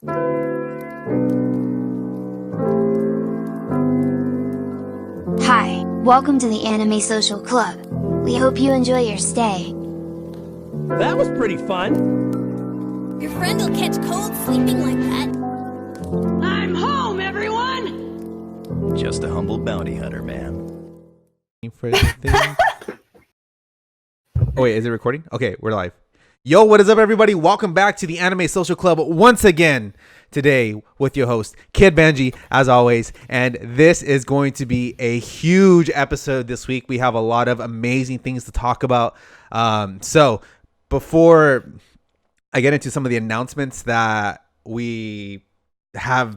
Hi, welcome to the Anime Social Club. We hope you enjoy your stay. That was pretty fun. Your friend will catch cold sleeping like that. I'm home, everyone! Just a humble bounty hunter, man. For oh wait, is it recording? Okay, we're live. Yo, what is up, everybody? Welcome back to the Anime Social Club once again today with your host, Kid Benji, as always. And this is going to be a huge episode this week. We have a lot of amazing things to talk about. So before I get into some of the announcements that we have,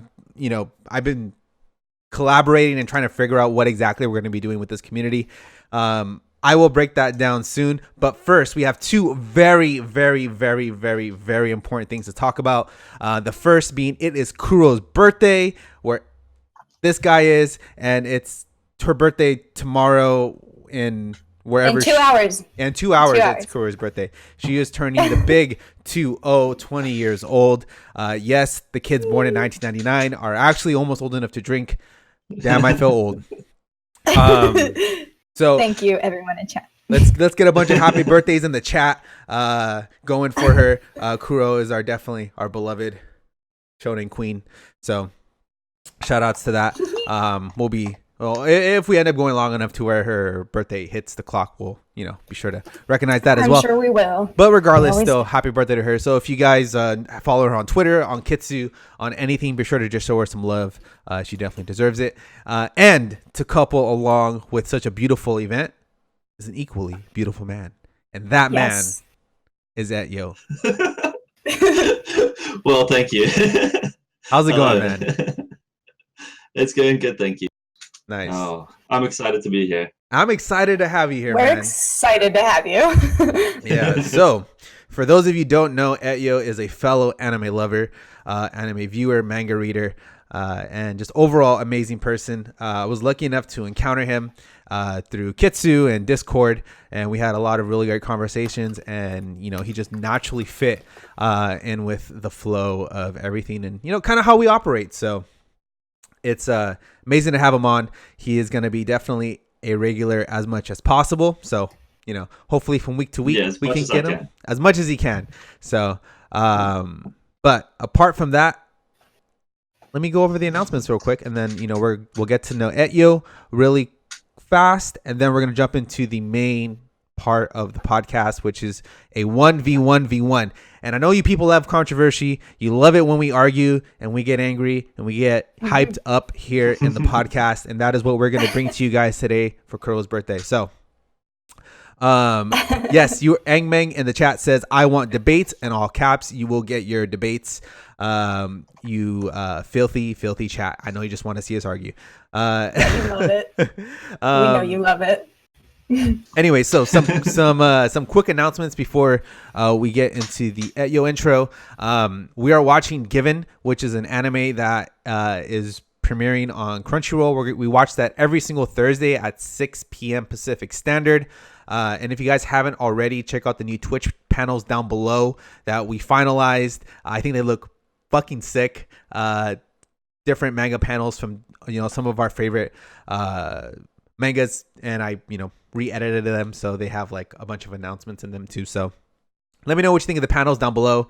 I've been collaborating and trying to figure out what exactly we're going to be doing with this community. I will break that down soon. But first, we have two very, very, very, very, very important things to talk about. The first being it is Kuro's birthday, where this guy is, and it's her birthday tomorrow in wherever. In 2 hours. In 2 hours, it's Kuro's birthday. She is turning the big 20 years old. Yes, the kids born in 1999 are actually almost old enough to drink. Damn, I feel old. So thank you, everyone in chat. Let's get a bunch of happy birthdays in the chat going for her. Kuro is definitely our beloved shonen queen. So shout outs to that. If we end up going long enough to where her birthday hits the clock, we'll be sure to recognize that as well. I'm sure we will. But regardless, still happy birthday to her. So if you guys follow her on Twitter, on Kitsu, on anything, be sure to just show her some love. She definitely deserves it. And to couple along with such a beautiful event is an equally beautiful man, and that man is Etyo. Well, thank you. How's it going, man? It's going good, thank you. Nice. Oh, I'm excited to be here. I'm excited to have you here, We're man. excited to have you. Yeah. So, for those of you who don't know, Etyo is a fellow anime lover, anime viewer, manga reader, and just overall amazing person. I was lucky enough to encounter him through Kitsu and Discord, and we had a lot of really great conversations. And he just naturally fit in with the flow of everything, and kind of how we operate. So it's amazing to have him on. He is going to be definitely a regular as much as possible. So, hopefully from week to week, we can get him as much as he can. So, but apart from that, let me go over the announcements real quick. And then, we'll get to know Etyo really fast. And then we're going to jump into the main part of the podcast, which is a 1v1v1. And I know you people love controversy. You love it when we argue and we get angry and we get hyped up here in the podcast. And that is what we're going to bring to you guys today for Kuro's birthday. So, yes, Angmeng in the chat says, I want debates in all caps. You will get your debates. You filthy chat. I know you just want to see us argue. You love it. We know you love it. Anyway, so some quick announcements before we get into the Etyo intro. We are watching Given, which is an anime that is premiering on Crunchyroll. We watch that every single Thursday at 6 p.m. Pacific Standard. And if you guys haven't already, check out the new Twitch panels down below that we finalized. I think they look fucking sick. Different manga panels from some of our favorite mangas, and I re-edited them so they have like a bunch of announcements in them too. So let me know what you think of the panels down below.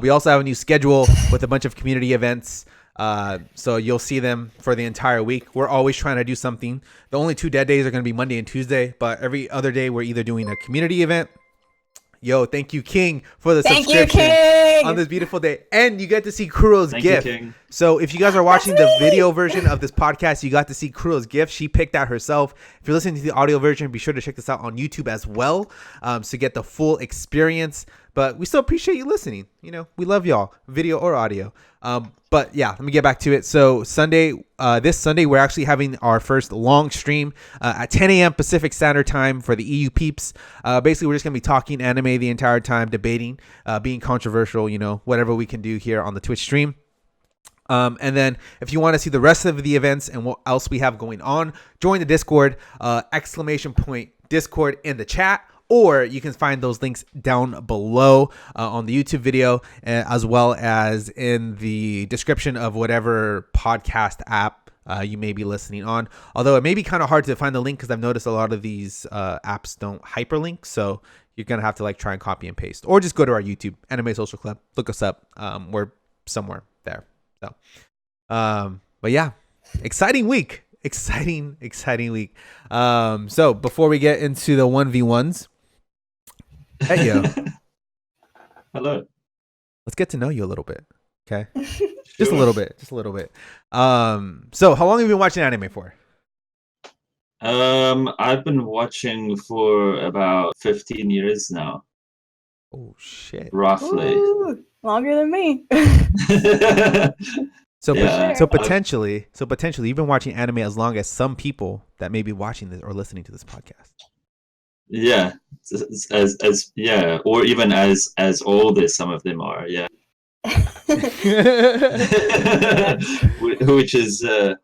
We also have a new schedule with a bunch of community events, so you'll see them for the entire week. We're always trying to do something. The only 2 dead days are going to be Monday and Tuesday, but every other day we're either doing a community event. Yo, thank you, King, for the subscription on this beautiful day. And you get to see Kuro's gift. So if you guys are watching the video version of this podcast, you got to see Kuro's gift. She picked that herself. If you're listening to the audio version, be sure to check this out on YouTube as well, to get the full experience. But we still appreciate you listening. We love y'all, video or audio. But yeah, let me get back to it. So this Sunday, we're actually having our first long stream at 10 a.m. Pacific Standard Time for the EU peeps. Basically, we're just going to be talking anime the entire time, debating, being controversial, whatever we can do here on the Twitch stream. And then if you want to see the rest of the events and what else we have going on, join the Discord, !Discord in the chat, or you can find those links down below on the YouTube video, as well as in the description of whatever podcast app you may be listening on. Although it may be kind of hard to find the link because I've noticed a lot of these apps don't hyperlink, so you're gonna have to like try and copy and paste, or just go to our YouTube, Anime Social Club, look us up. We're somewhere there. So, but yeah, exciting week. Exciting week. So before we get into the 1v1s, Etyo, Hello. let's get to know you a little bit. Okay. Just a little bit. So how long have you been watching anime for? I've been watching for about 15 years now, Oh shit. roughly. Ooh, longer than me. So Yeah. so potentially you've been watching anime as long as some people that may be watching this or listening to this podcast. Yeah, as yeah, or even as old as some of them are. Yeah, which is a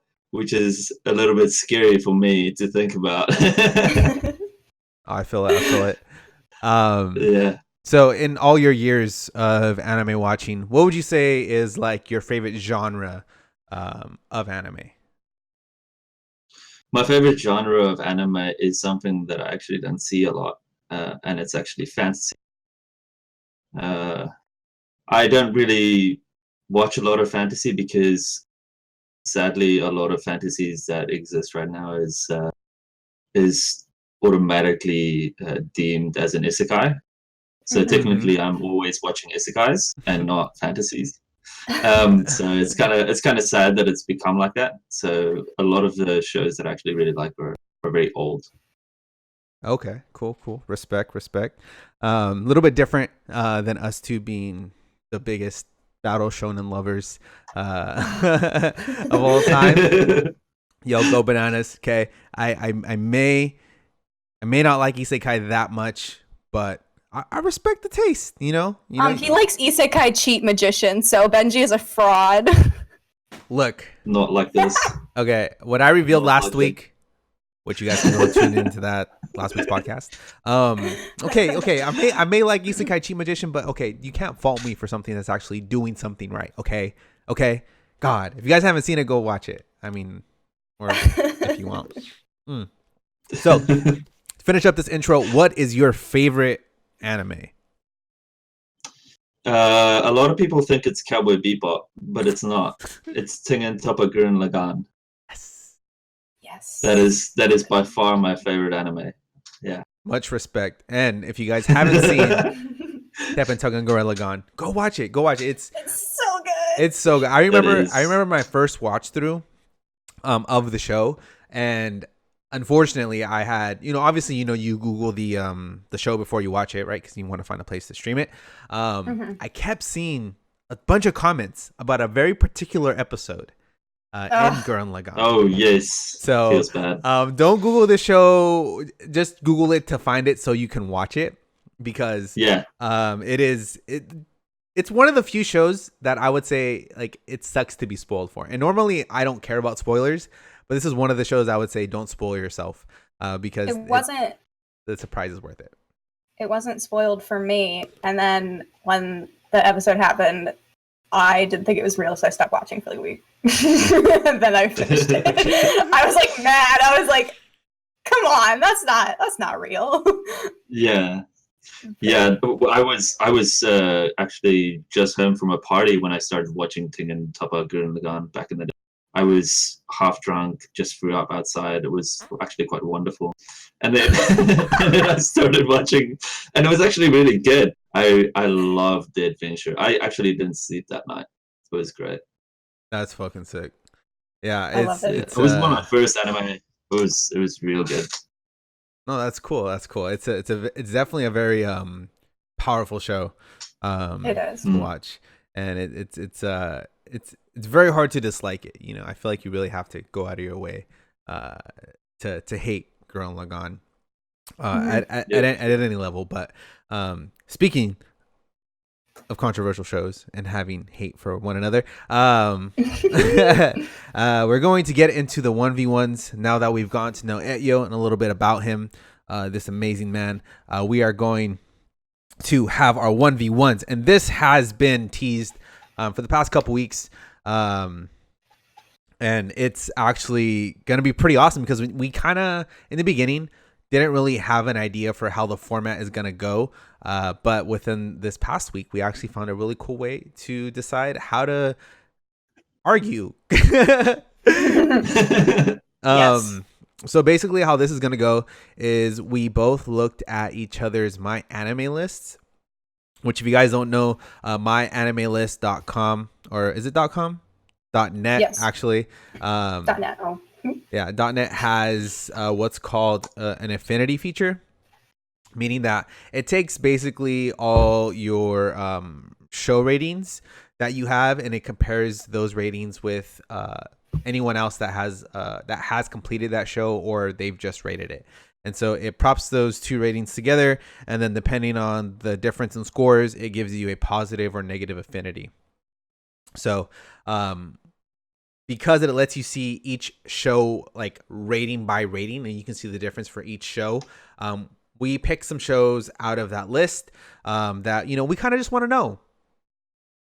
little bit scary for me to think about. I feel it. Yeah. So in all your years of anime watching, what would you say is like your favorite genre of anime? My favorite genre of anime is something that I actually don't see a lot, and it's actually fantasy. I don't really watch a lot of fantasy because, sadly, a lot of fantasies that exist right now is automatically deemed as an isekai. So technically, I'm always watching isekais and not fantasies. So it's kind of sad that it's become like that. So a lot of the shows that I actually really like are very old. Okay, cool. Respect. A little bit different than us two being the biggest battle shonen lovers of all time. Yo, go bananas. Okay, I may not like isekai that much, but I respect the taste. You know. He likes isekai cheat magician, so Benji is a fraud. Look. Not like this. Okay, what I revealed Not last like week, which you guys can go tune into that last week's podcast. Okay, I may like isekai cheat magician, but okay, you can't fault me for something that's actually doing something right. Okay. God, if you guys haven't seen it, go watch it. I mean, or if you want. So, to finish up this intro, what is your favorite anime? A lot of people think it's Cowboy Bebop, but it's not. It's Tengen Toppa Gurren Lagann. Yes. That is by far my favorite anime. Yeah. Much respect. And if you guys haven't seen Denpa-teki and Gurren Lagann, go watch it. It's so good. It's so good. I remember my first watch through of the show, and unfortunately I had, obviously, you Google the show before you watch it, right? Because you want to find a place to stream it. I kept seeing a bunch of comments about a very particular episode in Gurren Lagann. Oh yes. So feels bad. Don't Google the show. Just Google it to find it so you can watch it, because it's one of the few shows that I would say like it sucks to be spoiled for. And normally I don't care about spoilers, but this is one of the shows I would say don't spoil yourself because the surprise is worth it. It wasn't spoiled for me, and then when the episode happened, I didn't think it was real, so I stopped watching for like a week. And then I finished it. I was like mad. I was like, "Come on, that's not real." Yeah. I was actually just home from a party when I started watching Tengen Toppa Gurren Lagann back in the day. I was half drunk, just threw up outside. It was actually quite wonderful. And then, and then I started watching, and it was actually really good. I loved the adventure. I actually didn't sleep that night. It was great. That's fucking sick. Yeah, I love it. It was one of my first anime. It was real good. No, that's cool. It's definitely a very powerful show. It is to watch, and it's very hard to dislike it. I feel like you really have to go out of your way to hate Gurren Lagann at any level. But speaking of controversial shows and having hate for one another, we're going to get into the 1v1s now that we've gotten to know Etyo and a little bit about him. this amazing man. We are going to have our 1v1s, and this has been teased for the past couple weeks. And it's actually going to be pretty awesome because we kind of, in the beginning, didn't really have an idea for how the format is going to go. But within this past week, we actually found a really cool way to decide how to argue. Yes. So basically how this is going to go is we both looked at each other's My Anime lists, which if you guys don't know, myanimelist.com, or is it .com? .net, Yes. actually. .net. Oh. Yeah, .net has what's called an affinity feature, meaning that it takes basically all your show ratings that you have, and it compares those ratings with anyone else that has completed that show or they've just rated it. And so it props those two ratings together, and then depending on the difference in scores, it gives you a positive or negative affinity. So because it lets you see each show like rating by rating, and you can see the difference for each show, we picked some shows out of that list that, we kind of just want to know,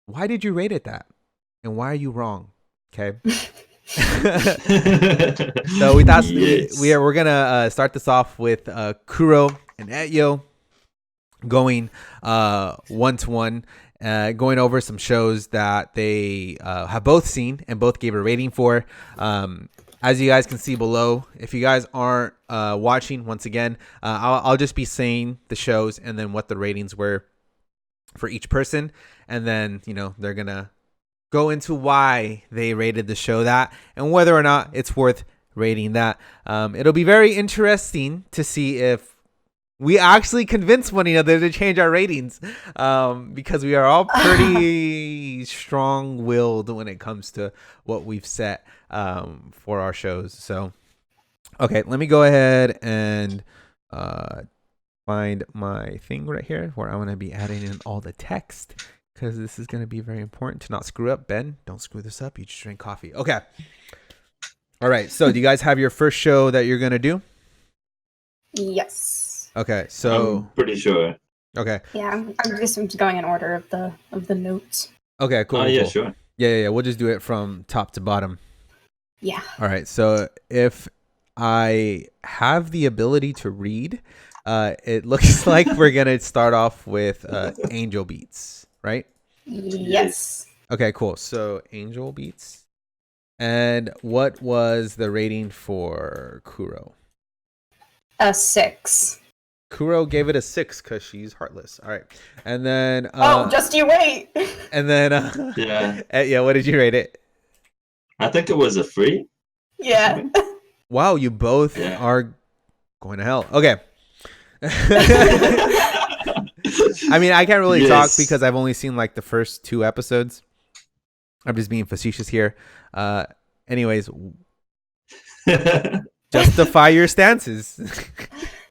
why did you rate it that, and why are you wrong? Okay. So we thought we're gonna start this off with Kuro and Etyo going 1-to-1, going over some shows that they have both seen and both gave a rating for. As you guys can see below, if you guys aren't watching, once again, I'll just be saying the shows and then what the ratings were for each person, and then they're gonna go into why they rated the show that and whether or not it's worth rating that. It'll be very interesting to see if we actually convince one another to change our ratings, because we are all pretty strong-willed when it comes to what we've set for our shows. So, okay, let me go ahead and find my thing right here where I'm going to be adding in all the text, because this is going to be very important to not screw up. Ben, don't screw this up. You just drink coffee. Okay. All right. So do you guys have your first show that you're going to do? Yes. Okay. So I'm pretty sure. Okay. Yeah, I'm just going in order of the notes. Okay, cool. Oh, yeah, cool. sure. Yeah. We'll just do it from top to bottom. Yeah. All right. So if I have the ability to read, it looks like we're going to start off with Angel Beats, right? Yes. Okay, cool. So Angel Beats. And what was the rating for Kuro? A 6. Kuro gave it a 6 because she's heartless. All right. And then just you wait. And then yeah, what did you rate it? I think it was a 3. Yeah. Wow, you both are going to hell. Okay. I mean, I can't really talk because I've only seen like the first 2 episodes. I'm just being facetious here. Anyways, justify your stances.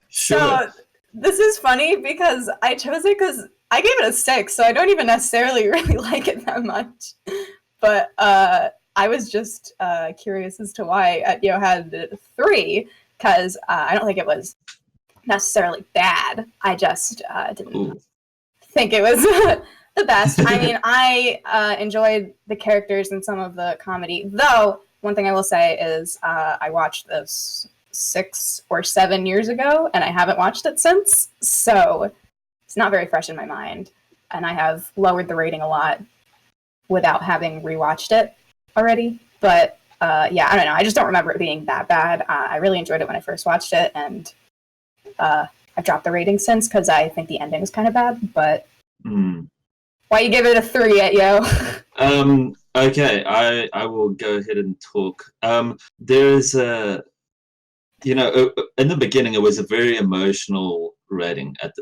Sure. So this is funny because I chose it because I gave it a 6, so I don't even necessarily really like it that much. But I was just curious as to why Etyo had a 3, because I don't think it was necessarily bad. I just didn't think it was the best. I mean, I enjoyed the characters and some of the comedy, though one thing I will say is I watched this 6 or 7 years ago and I haven't watched it since, so it's not very fresh in my mind, and I have lowered the rating a lot without having rewatched it already. But yeah, I don't know, I just don't remember it being that bad. I really enjoyed it when I first watched it, and I've dropped the rating since because I think the ending is kind of bad. But why you give it a 3, Etyo? Okay, I will go ahead and talk. There's a, in the beginning, it was a very emotional rating at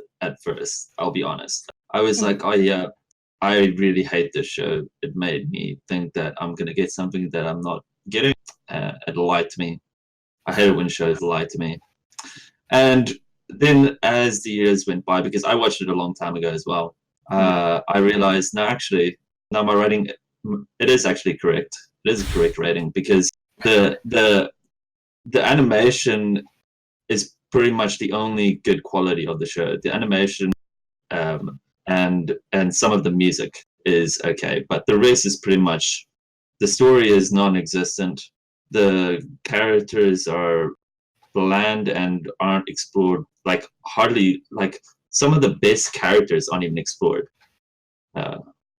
first. I'll be honest. I was like, oh yeah, I really hate this show. It made me think that I'm gonna get something that I'm not getting. It lied to me. I hate it when shows lie to me. And then as the years went by, because I watched it a long time ago as well, I realized, no, my rating, it is actually correct. It is a correct rating because the animation is pretty much the only good quality of the show. The animation and some of the music is okay, but the rest is pretty much, the story is non-existent. The characters are bland and aren't explored, like hardly, like some of the best characters aren't even explored,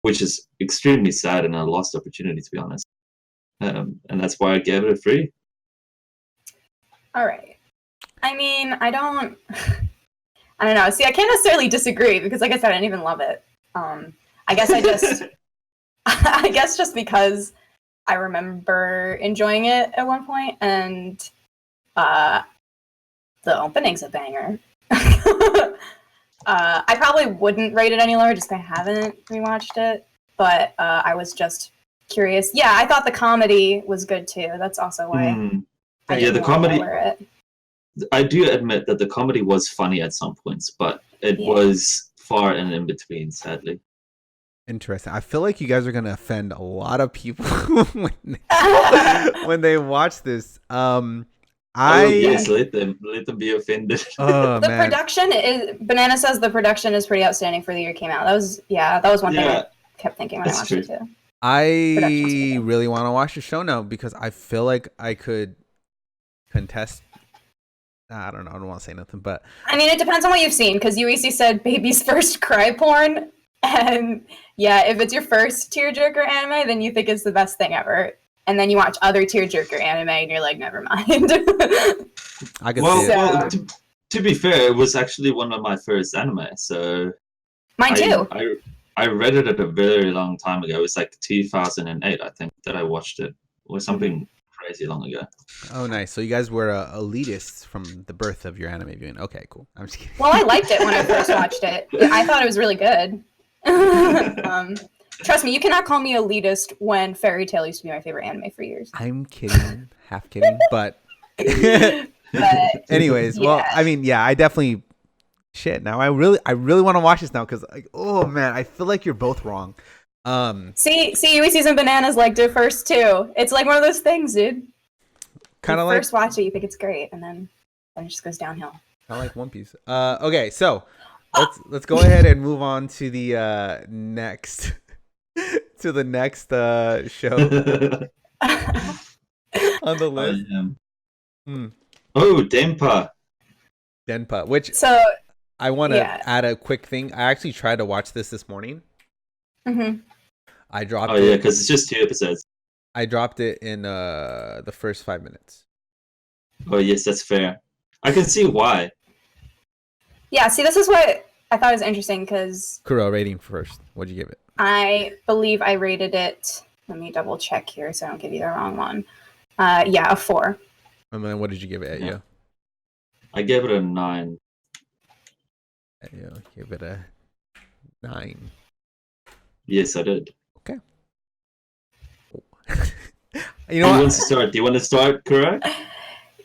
which is extremely sad and a lost opportunity, to be honest. And that's why I gave it a 3. All right. I mean, I don't know. See, I can't necessarily disagree because, like I said, I didn't even love it. I guess I just, I guess just because I remember enjoying it at one point, and the opening's a banger. I probably wouldn't rate it any lower just because I haven't rewatched it, but I was just curious. Yeah, I thought the comedy was good too. That's also why. The comedy. I do admit that the comedy was funny at some points, but it was far and in between, sadly. Interesting. I feel like you guys are gonna offend a lot of people when they watch this. Yes, let them be offended. Oh, the man. production is, Banana says the production is pretty outstanding for the year it came out. That was one thing I kept thinking when I watched it too. I really want to watch the show now because I feel like I could contest. I don't know. I don't want to say nothing, but I mean, it depends on what you've seen because UEC said baby's first cry porn, and yeah, if it's your first tearjerker anime, then you think it's the best thing ever. And then you watch other tearjerker anime, and you're like, never mind. I could see it. Well, to be fair, it was actually one of my first anime. So mine too. I read it at a very long time ago. It was like 2008, I think, that I watched it, or something crazy long ago. Oh, nice. So you guys were elitists from the birth of your anime viewing. Okay, cool. I'm just kidding. Well, I liked it when I first watched it. I thought it was really good. Trust me, you cannot call me elitist when Fairy Tail used to be my favorite anime for years. I'm kidding, half kidding, but anyways, well, I mean, yeah, I definitely now I really want to watch this now because, like, oh man, I feel like you're both wrong. See, UEC's and Bananas liked it first too. It's like one of those things, dude. Kind of like first watch it, you think it's great, and then it just goes downhill. Kind of like One Piece. Okay, so let's go ahead and move on to the next. To the next show on the list. Oh, Denpa, which I want to add a quick thing. I actually tried to watch this morning. I dropped it. Oh yeah, because it's just 2 episodes. I dropped it in the first 5 minutes. Oh yes, that's fair. I can see why. Yeah, see, this is what I thought was interesting because Kuro, rating first. What'd you give it? I believe I rated it. Let me double check here so I don't give you the wrong one. A 4. And then what did you give it, Etyo? I gave it a 9. Etyo gave it a 9. Yes, I did. Okay. Do you want to start, Kuro?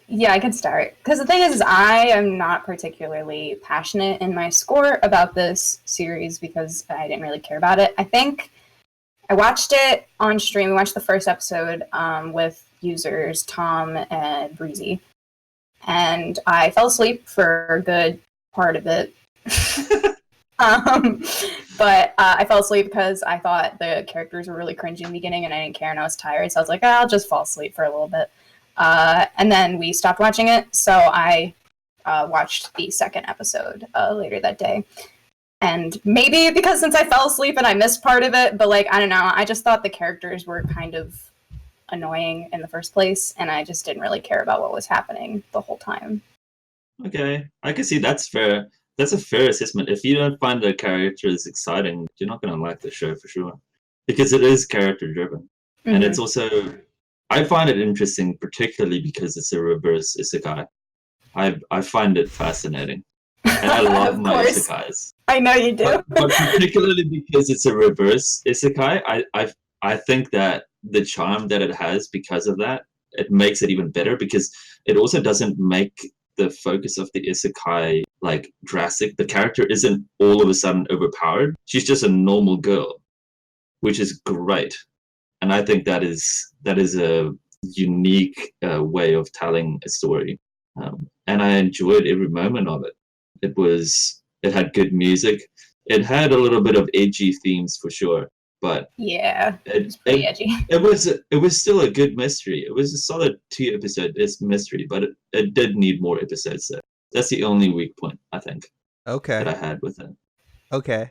Yeah, I can start. Because the thing is I am not particularly passionate in my score about this series because I didn't really care about it. I think I watched it on stream. We watched the first episode with users Tom and Breezy. And I fell asleep for a good part of it. But I fell asleep because I thought the characters were really cringy in the beginning and I didn't care and I was tired. So I was like, I'll just fall asleep for a little bit. And then we stopped watching it, so I watched the second episode later that day. And maybe because since I fell asleep and I missed part of it, but like, I don't know, I just thought the characters were kind of annoying in the first place, and I just didn't really care about what was happening the whole time. Okay, I can see that's fair. That's a fair assessment. If you don't find the characters exciting, you're not going to like the show for sure. Because it is character-driven. And it's also... I find it interesting, particularly because it's a reverse isekai. I find it fascinating. And I love my isekais. I know you do. But particularly because it's a reverse isekai, I think that the charm that it has because of that, it makes it even better because it also doesn't make the focus of the isekai like drastic. The character isn't all of a sudden overpowered. She's just a normal girl, which is great. And I think that is a unique way of telling a story. and I enjoyed every moment of it. It had good music. It had a little bit of edgy themes for sure, but Yeah, it's pretty edgy. it was still a good mystery. It was a solid 2-episode mystery, but it did need more episodes. So that's the only weak point I think that I had with it. Okay.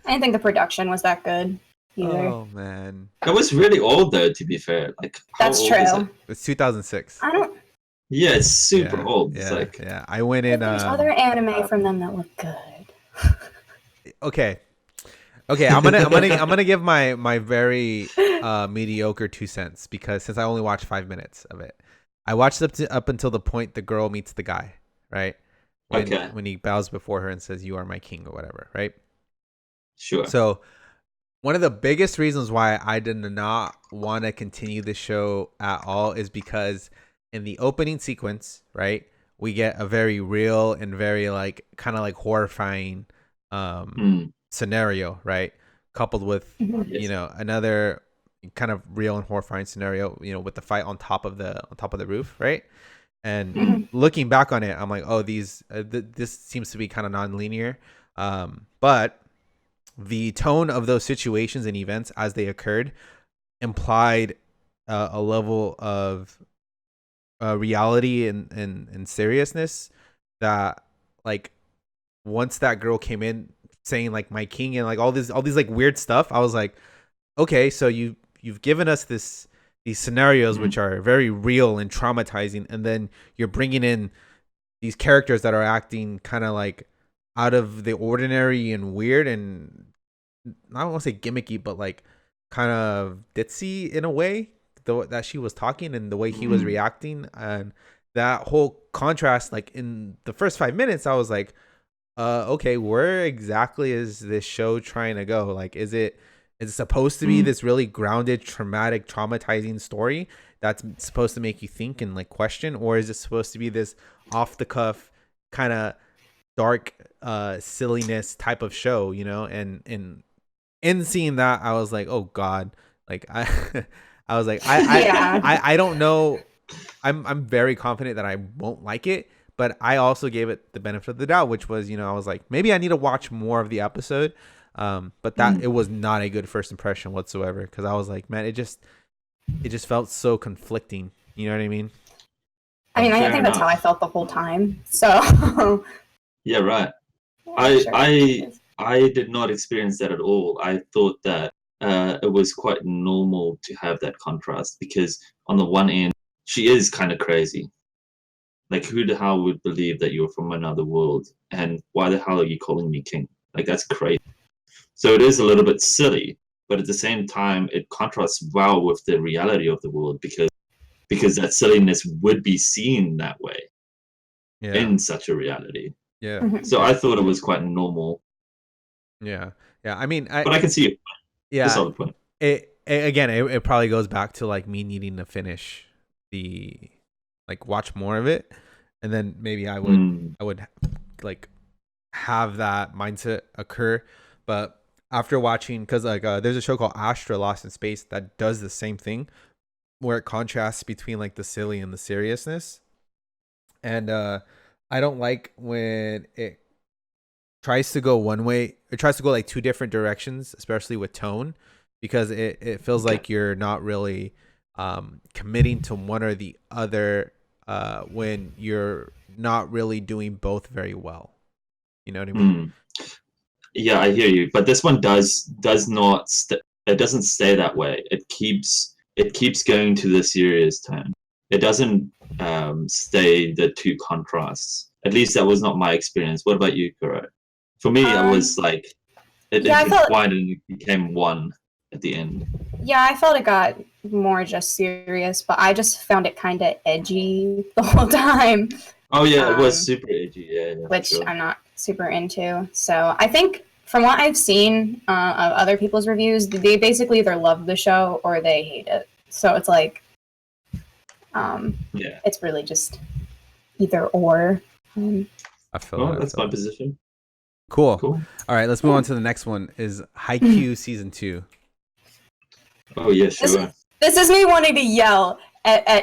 I didn't think the production was that good either. Oh man, It was really old though. To be fair, like how That's old true. is it? it's 2006. I don't. Yeah, it's super Yeah, old. It's Yeah, like yeah. I went in. There's other anime from them that look good. Okay. I'm gonna give my very mediocre 2 cents, because since I only watched 5 minutes of it, I watched up until the point the girl meets the guy, right? When he bows before her and says, "You are my king," or whatever, right? sure. So one of the biggest reasons why I did not want to continue the show at all is because in the opening sequence, right, we get a very real and very like kind of like horrifying scenario, right? Coupled with Yes. another kind of real and horrifying scenario, with the fight on top of the roof, right? And looking back on it, I'm like, oh, this seems to be kind of non-linear, but the tone of those situations and events as they occurred implied a level of reality and seriousness that, like, once that girl came in saying like my king and like all these like weird stuff, I was like, okay, so you've given us these scenarios which are very real and traumatizing, and then you're bringing in these characters that are acting kind of like out of the ordinary and weird, and I don't want to say gimmicky, but like kind of ditzy in a way, that she was talking and the way he was reacting, and that whole contrast. Like in the first 5 minutes, I was like, okay, where exactly is this show trying to go? Like, is it supposed to be this really grounded, traumatizing story that's supposed to make you think and like question, or is it supposed to be this off the cuff kind of dark silliness type of show, and in seeing that, I was like, oh god, like I was like, I don't know. I'm very confident that I won't like it, but I also gave it the benefit of the doubt, which was, I was like, maybe I need to watch more of the episode. But that it was not a good first impression whatsoever, because I was like, man, it just felt so conflicting. You know what I mean? I mean, I think that's how I felt the whole time. So. Yeah, right. I did not experience that at all. I thought that it was quite normal to have that contrast, because on the one end, she is kind of crazy. Like, who the hell would believe that you're from another world? And why the hell are you calling me king? Like, that's crazy. So it is a little bit silly, but at the same time, it contrasts well with the reality of the world, because that silliness would be seen that way in such a reality. Yeah. So I thought it was quite normal. Yeah. I mean, but I can see it. Yeah. That's all the point. It probably goes back to like me needing to finish watch more of it, and then maybe I would like have that mindset occur. But after watching, because like there's a show called Astra Lost in Space that does the same thing, where it contrasts between like the silly and the seriousness, and I don't like when it tries to go one way. It tries to go like two different directions, especially with tone, because it feels like you're not really committing to one or the other when you're not really doing both very well. You know what I mean? Yeah, I hear you. But this one does not. It doesn't stay that way. It keeps going to the serious tone. It doesn't stay the two contrasts. At least that was not my experience. What about you, Kuro? For me, it was like it widened and it became one at the end. Yeah, I felt it got more just serious, but I just found it kind of edgy the whole time. Oh yeah, it was super edgy. Yeah, which sure. I'm not super into. So I think from what I've seen of other people's reviews, they basically either love the show or they hate it. So it's like, it's really just either or. I feel that's my position. Cool. All right, let's move on to the next one. Is Haikyuu season 2? Oh yeah, sure. This is me wanting to yell Yeah.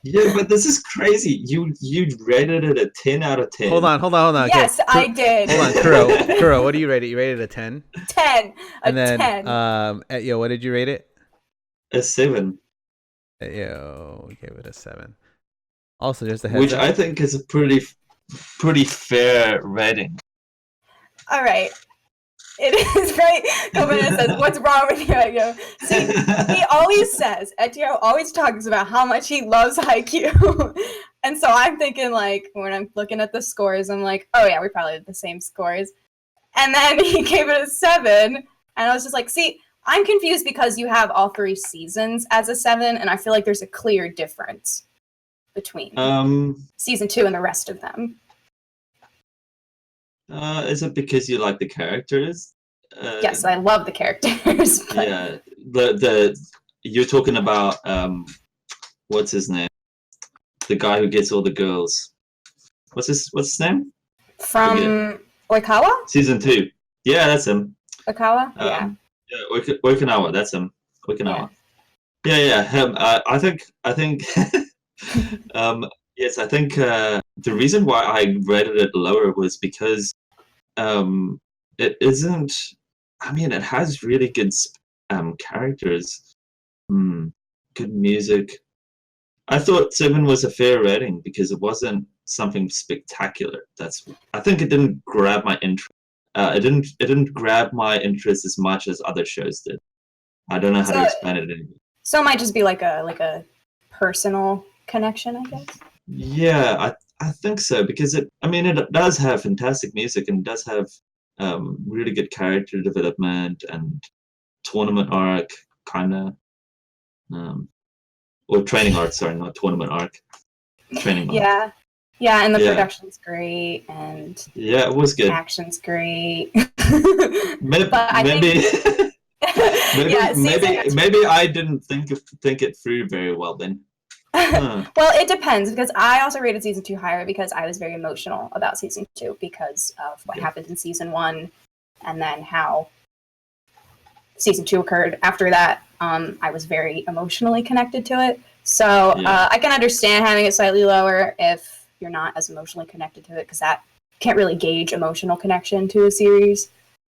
Yeah, but this is crazy. You rated it a 10 out of 10. Hold on. Okay. Yes, I did. Hold on, Kuro, what do you rate it? You rated a 10? 10. And then 10. Etyo, what did you rate it? A 7. Etyo, we gave it a 7. Also, just a heads Which up. I think is a pretty fair rating. All right. It is right. Kobana says, "What's wrong with you, Etyo?" See, he always says, Etyo always talks about how much he loves Haikyuu. And so I'm thinking, like, when I'm looking at the scores, I'm like, oh yeah, we probably had the same scores. And then he gave it a 7, and I was just like, see, I'm confused because you have all 3 seasons as a 7, and I feel like there's a clear difference between season 2 and the rest of them. Is it because you like the characters? Yes, I love the characters. But... Yeah, the you're talking about what's his name? The guy who gets all the girls. What's his name? From Oikawa? Season 2. Yeah, that's him. Oikawa? Yeah. Yeah, Okinawa. That's him. Okinawa. Yeah. Him. I think. Yes, I think the reason why I rated it lower was because it isn't. I mean, it has really good characters, good music. I thought 7 was a fair rating because it wasn't something spectacular. I think it didn't grab my interest. It didn't grab my interest as much as other shows did. I don't know how to explain it anymore. So it might just be like a personal connection, I guess. Yeah, I think so because it does have fantastic music and it does have really good character development and tournament arc kind of or training arc. Sorry, not tournament arc. Training arc. Yeah, and the production's great and yeah, it was good. Action's great. Maybe I didn't think it through very well then. Well, it depends because I also rated season 2 higher because I was very emotional about season 2 because of what happened in season 1 and then how season 2 occurred after that. I was very emotionally connected to it. So I can understand having it slightly lower if you're not as emotionally connected to it because that can't really gauge emotional connection to a series.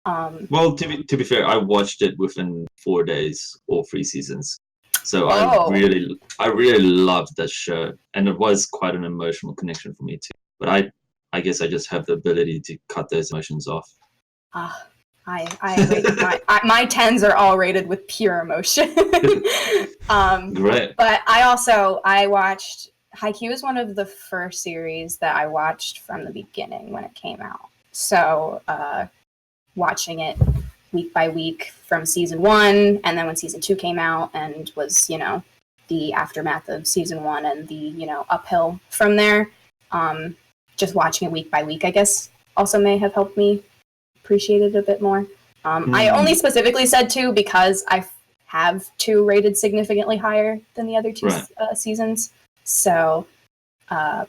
Well, to be fair, I watched it within 4 days, all 3 seasons. So I really loved that show, and it was quite an emotional connection for me too. But I guess I just have the ability to cut those emotions off. I agree. My 10s are all rated with pure emotion. Great. But I watched Haikyuu is one of the first series that I watched from the beginning when it came out. So watching it week by week from season 1, and then when season 2 came out and was, the aftermath of season 1 and the, uphill from there, just watching it week by week, I guess, also may have helped me appreciate it a bit more. I only specifically said 2 because I have 2 rated significantly higher than the other 2 seasons. So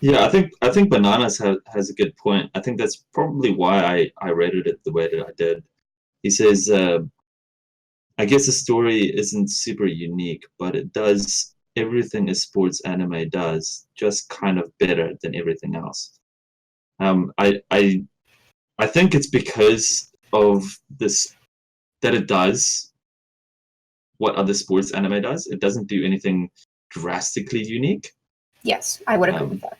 yeah, I think Bananas has a good point. I think that's probably why I rated it the way that I did. He says, I guess the story isn't super unique, but it does everything a sports anime does, just kind of better than everything else. I think it's because of this that it does what other sports anime does. It doesn't do anything drastically unique. Yes, I would agree with that.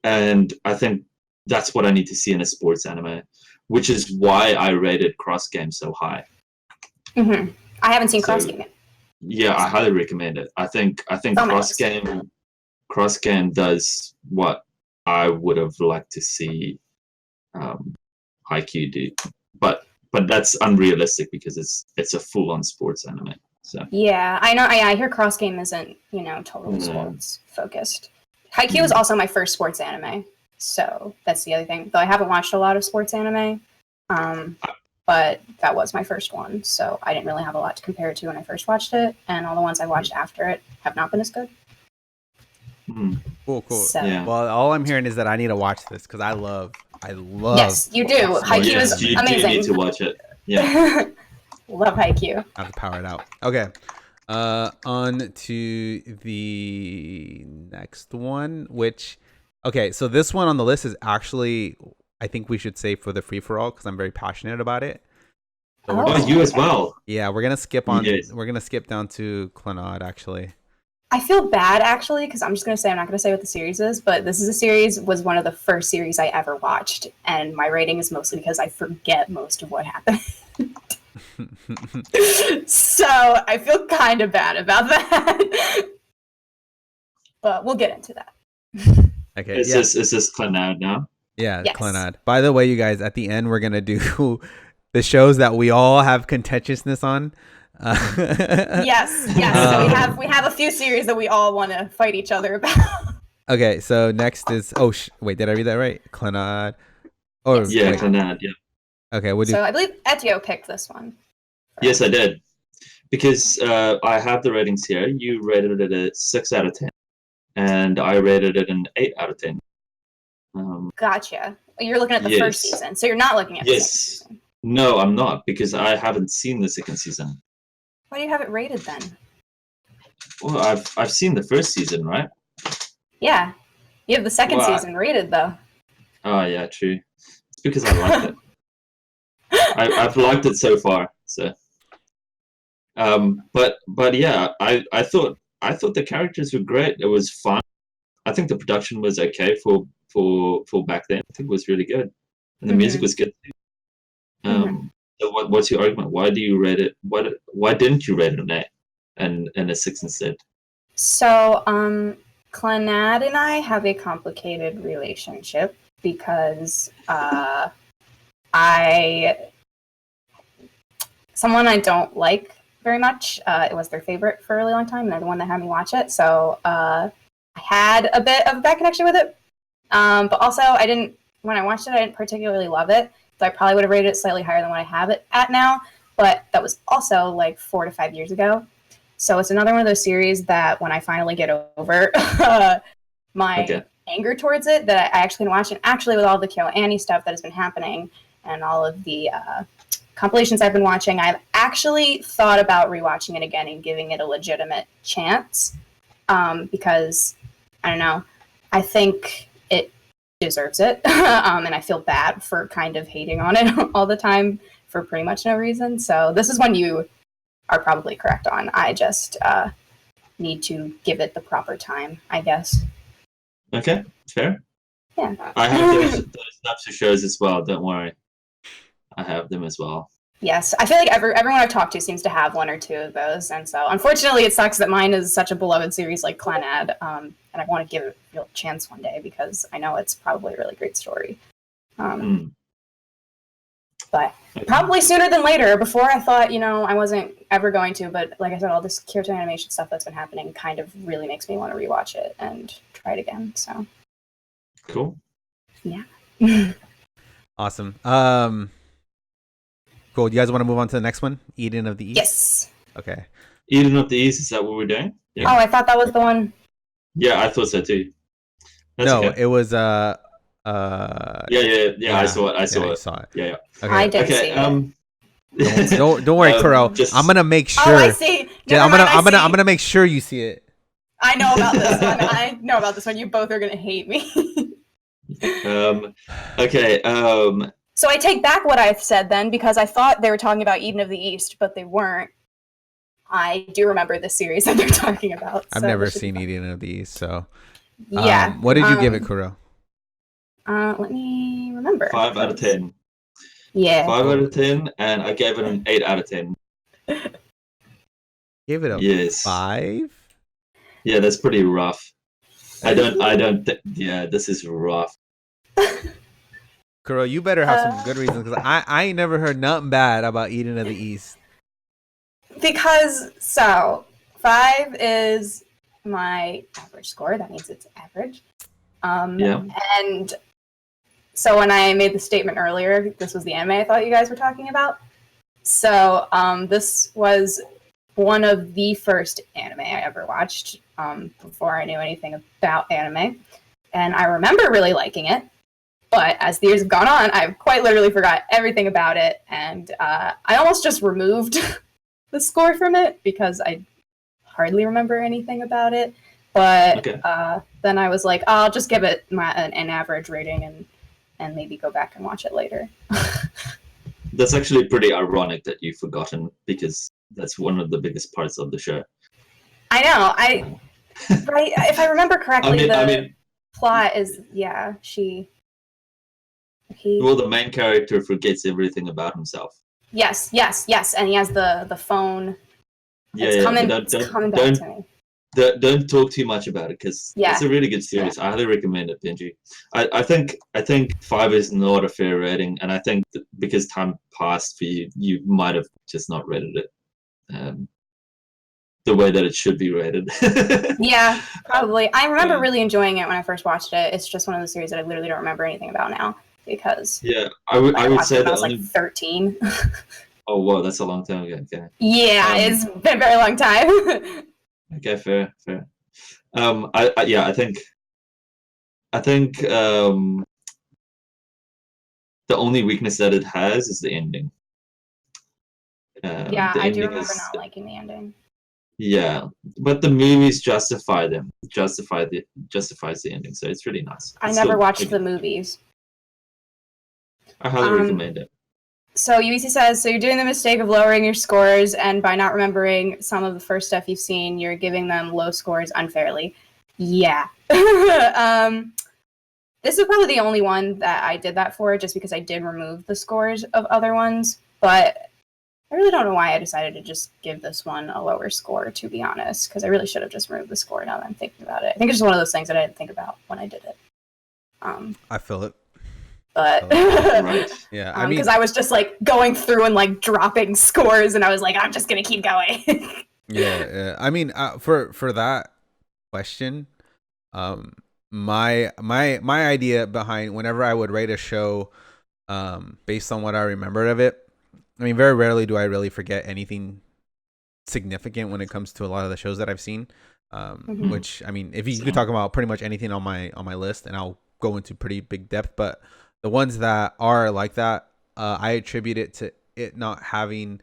And I think that's what I need to see in a sports anime, which is why I rated Cross Game so high. Mm-hmm. I haven't seen Cross Game yet. Yeah, I highly recommend it. I think Cross Game does what I would have liked to see Haikyuu do, but that's unrealistic because it's a full-on sports anime. So yeah, I know. I hear Cross Game isn't totally sports focused. Haikyuu is also my first sports anime, so that's the other thing. Though I haven't watched a lot of sports anime, but that was my first one, so I didn't really have a lot to compare it to when I first watched it, and all the ones I watched after it have not been as good. Cool. So, Well, all I'm hearing is that I need to watch this because I love. Yes, you do. Haikyuu is amazing. You need to watch it. Yeah. Love Haikyuu. I have to power it out. Okay. On to the next one, which, okay, so this one on the list is actually, I think we should save for the free for all because I'm very passionate about it. So Oh. Oh, you as well. yeah, we're gonna skip on. Yes. We're gonna skip down to Clannad actually. I feel bad actually because I'm just gonna say I'm not gonna say what the series is, but this is a series was one of the first series I ever watched, and my rating is mostly because I forget most of what happened. So I feel kind of bad about that. But we'll get into that. Okay. Is this Clannad now? Yeah, Yes. Clannad. By the way, you guys, at the end we're gonna do the shows that we all have contentiousness on. Yes. So we have a few series that we all want to fight each other about. Okay, so next is wait, did I read that right? Clannad. Oh Yes. Yeah, wait. Clannad. Yeah. Okay, what do So I believe Etyo picked this one. Yes, I did. Because I have the ratings here. You rated it a 6 out of 10, and I rated it an 8 out of 10. Gotcha. You're looking at the first Yes. season, so you're not looking at the second Yes. season. No, I'm not, because I haven't seen the second season. Why do you have it rated then? Well, I've seen the first season, right? Yeah. You have the second Well, season rated though. Oh yeah, true. It's because I liked it. I've liked it so far. So, but yeah, I thought the characters were great. It was fun. I think the production was okay for back then. I think it was really good, and the music was good. So what's your argument? Why do you rate it? Why didn't you rate it an 8 and a 6 instead? So, Clannad and I have a complicated relationship because someone I don't like very much. It was their favorite for a really long time, and they're the one that had me watch it. So I had a bit of a bad connection with it. But also, when I watched it, I didn't particularly love it. So I probably would have rated it slightly higher than what I have it at now. But that was also like 4 to 5 years ago. So it's another one of those series that when I finally get over my anger towards it, that I actually can watch. And actually, with all the KyoAni stuff that has been happening and all of the compilations I've been watching, I've actually thought about rewatching it again and giving it a legitimate chance. Because, I don't know, I think it deserves it. And I feel bad for kind of hating on it all the time for pretty much no reason. So this is one you are probably correct on. I just need to give it the proper time, I guess. Okay, fair. Yeah. I have those types of shows as well. Don't worry, I have them as well. Yes, I feel like everyone I've talked to seems to have one or two of those, and so unfortunately, it sucks that mine is such a beloved series like Clannad, and I want to give it a real chance one day because I know it's probably a really great story. But probably sooner than later. Before I thought, I wasn't ever going to, but like I said, all this Kyoto animation stuff that's been happening kind of really makes me want to rewatch it and try it again. So cool. Yeah. Awesome. Cool. You guys want to move on to the next one? Eden of the East? Yes. Okay. Eden of the East, is that what we're doing? Yeah. Oh, I thought that was the one. Yeah, I thought so too. That's okay. It was yeah, I saw it. I saw it. Yeah. Okay. I did see it. Don't worry, Kuro. I'm gonna make sure. Oh, I see. I'm gonna make sure you see it. I know about this one. I know about this one. You both are gonna hate me. Okay. So I take back what I said then because I thought they were talking about Eden of the East, but they weren't. I do remember the series that they're talking about. I've never seen Eden of the East, so yeah. What did you give it, Kuro? Let me remember. 5 out of 10. Yeah. 5 out of 10, and I gave it an 8 out of 10. Gave it a 5? Yeah, that's pretty rough. I don't think. Yeah, this is rough. Kuro, you better have some good reasons because I ain't never heard nothing bad about Eden of the East. Because 5 is my average score. That means it's average. Yeah. And so when I made the statement earlier, this was the anime I thought you guys were talking about. So this was one of the first anime I ever watched before I knew anything about anime. And I remember really liking it. But as the years have gone on, I've quite literally forgot everything about it. And I almost just removed the score from it because I hardly remember anything about it. But Okay. then I was like, I'll just give it an average rating and maybe go back and watch it later. That's actually pretty ironic that you've forgotten, because that's one of the biggest parts of the show. I know. Right. If I remember correctly, the plot is he. Well, the main character forgets everything about himself. Yes, and he has the phone. It's coming back to me. Don't talk too much about it, because it's a really good series. I highly recommend it, Benji. I think 5 is not a fair rating, and I think that because time passed for you, you might have just not rated it the way that it should be rated. Yeah, probably. I remember really enjoying it when I first watched it. It's just one of the series that I literally don't remember anything about now, because I would say that I was like 13. Oh wow, that's a long time ago. Okay. Yeah, it's been a very long time. Okay, fair. I think the only weakness that it has is the ending. I do remember not liking the ending. Yeah, but the movies justify them. Justifies the ending, so it's really nice. I never watched the movies. I highly recommend it. So UEC says, so you're doing the mistake of lowering your scores, and by not remembering some of the first stuff you've seen, you're giving them low scores unfairly. Yeah. This is probably the only one that I did that for, just because I did remove the scores of other ones, but I really don't know why I decided to just give this one a lower score, to be honest, because I really should have just removed the score now that I'm thinking about it. I think it's just one of those things that I didn't think about when I did it. I feel it. But Right. Yeah, I mean, because I was just like going through and like dropping scores, and I was like, I'm just gonna keep going. yeah. I mean, for that question, my idea behind whenever I would rate a show, based on what I remembered of it. I mean, very rarely do I really forget anything significant when it comes to a lot of the shows that I've seen. Which, I mean, if you could talk about pretty much anything on my list, and I'll go into pretty big depth, but the ones that are like that, I attribute it to it not having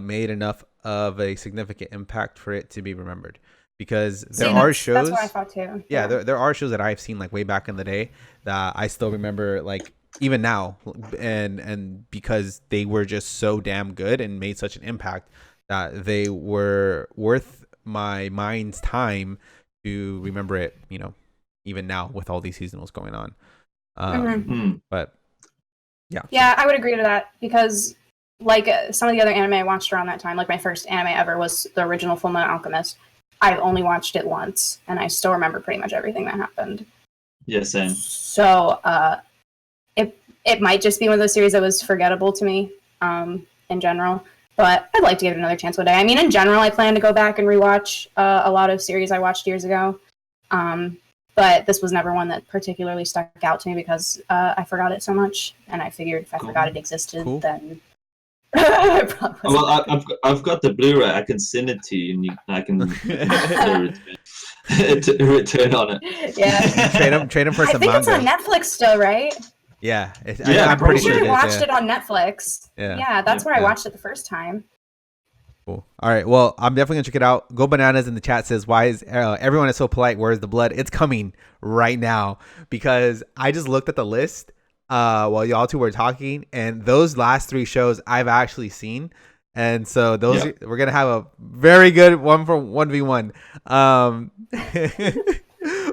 made enough of a significant impact for it to be remembered. Because there are shows. That's what I thought too. Yeah, there are shows that I've seen like way back in the day that I still remember, like even now, and because they were just so damn good and made such an impact that they were worth my mind's time to remember it, you know, even now with all these seasonals going on. But yeah, I would agree to that, because like some of the other anime I watched around that time, like my first anime ever was the original Fullmetal Alchemist. I've only watched it once, and I still remember pretty much everything that happened. Yeah, same. So it might just be one of those series that was forgettable to me in general. But I'd like to give it another chance one day. I mean, in general, I plan to go back and rewatch a lot of series I watched years ago. But this was never one that particularly stuck out to me because I forgot it so much. And I figured if I forgot it existed, then I probably well, I've got the Blu-ray. I can send it to you, and I can return on it. Yeah. trade him for some I think manga. it's on Netflix still, right? Yeah, I'm pretty sure sure I watched it on Netflix. Yeah, that's where I watched it the first time. Cool. All right. Well, I'm definitely gonna check it out. Go Bananas in the chat says, "Why is everyone is so polite? Where's the blood? It's coming right now." Because I just looked at the list while y'all two were talking, and those last 3 shows I've actually seen, and so those we're gonna have a very good 1v1.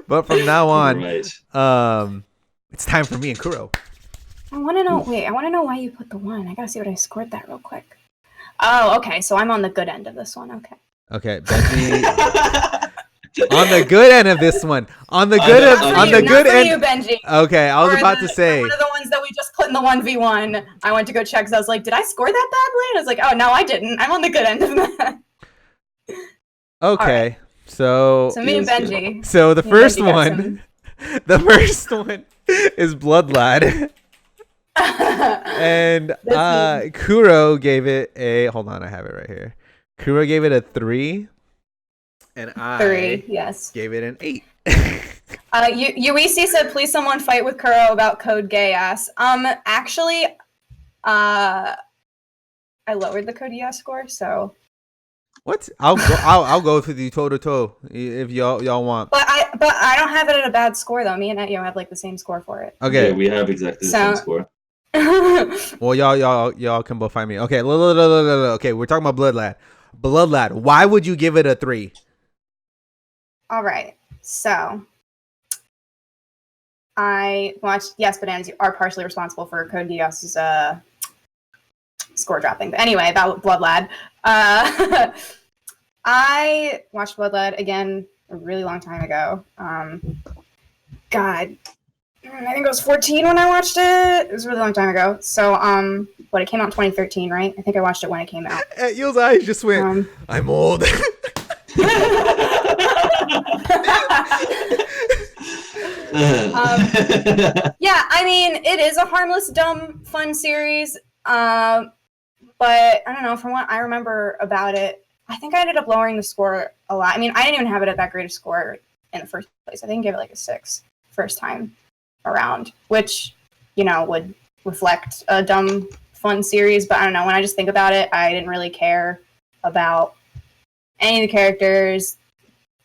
But from now on, it's time for me and Kuro. I want to know. Wait, I want to know why you put the 1. I gotta see what I scored that real quick. Oh, okay. So I'm on the good end of this one. Okay, Benji. On the good end of this one. On the good end. You, Benji. Okay, I was about to say. One of the ones that we just put in the 1v1. I went to go check because I was like, did I score that badly? And I was like, oh no, I didn't. I'm on the good end of that. Okay, right. So me and Benji. So the first one, is Blood Lad. And Kuro gave it a, hold on, I have it right here. Kuro gave it a 3, and I gave it an 8. UEC said, please someone fight with Kuro about code gay ass. Actually, I lowered the code yes score, so What? I'll go with you toe to toe if y'all want. But I don't have it at a bad score though. Me and Etyo have like the same score for it. Okay. Yeah, we have exactly the same score. Well, y'all can both find me. Okay. Okay, we're talking about Bloodlad. Bloodlad. Why would you give it a 3? All right. So I watched. Yes, Bananas, you are partially responsible for Code Geass's score dropping. But anyway, about Bloodlad. I watched Bloodlad again a really long time ago. God, I think I was 14 when I watched it. It was a really long time ago. So, but it came out in 2013, right? I think I watched it when it came out. Yo's eyes just went, I'm old. Yeah, I mean, it is a harmless, dumb, fun series. But I don't know, from what I remember about it, I think I ended up lowering the score a lot. I mean, I didn't even have it at that great a score in the first place. I think I gave it like a 6 first time around, which, you know, would reflect a dumb, fun series. But I don't know, when I just think about it, I didn't really care about any of the characters,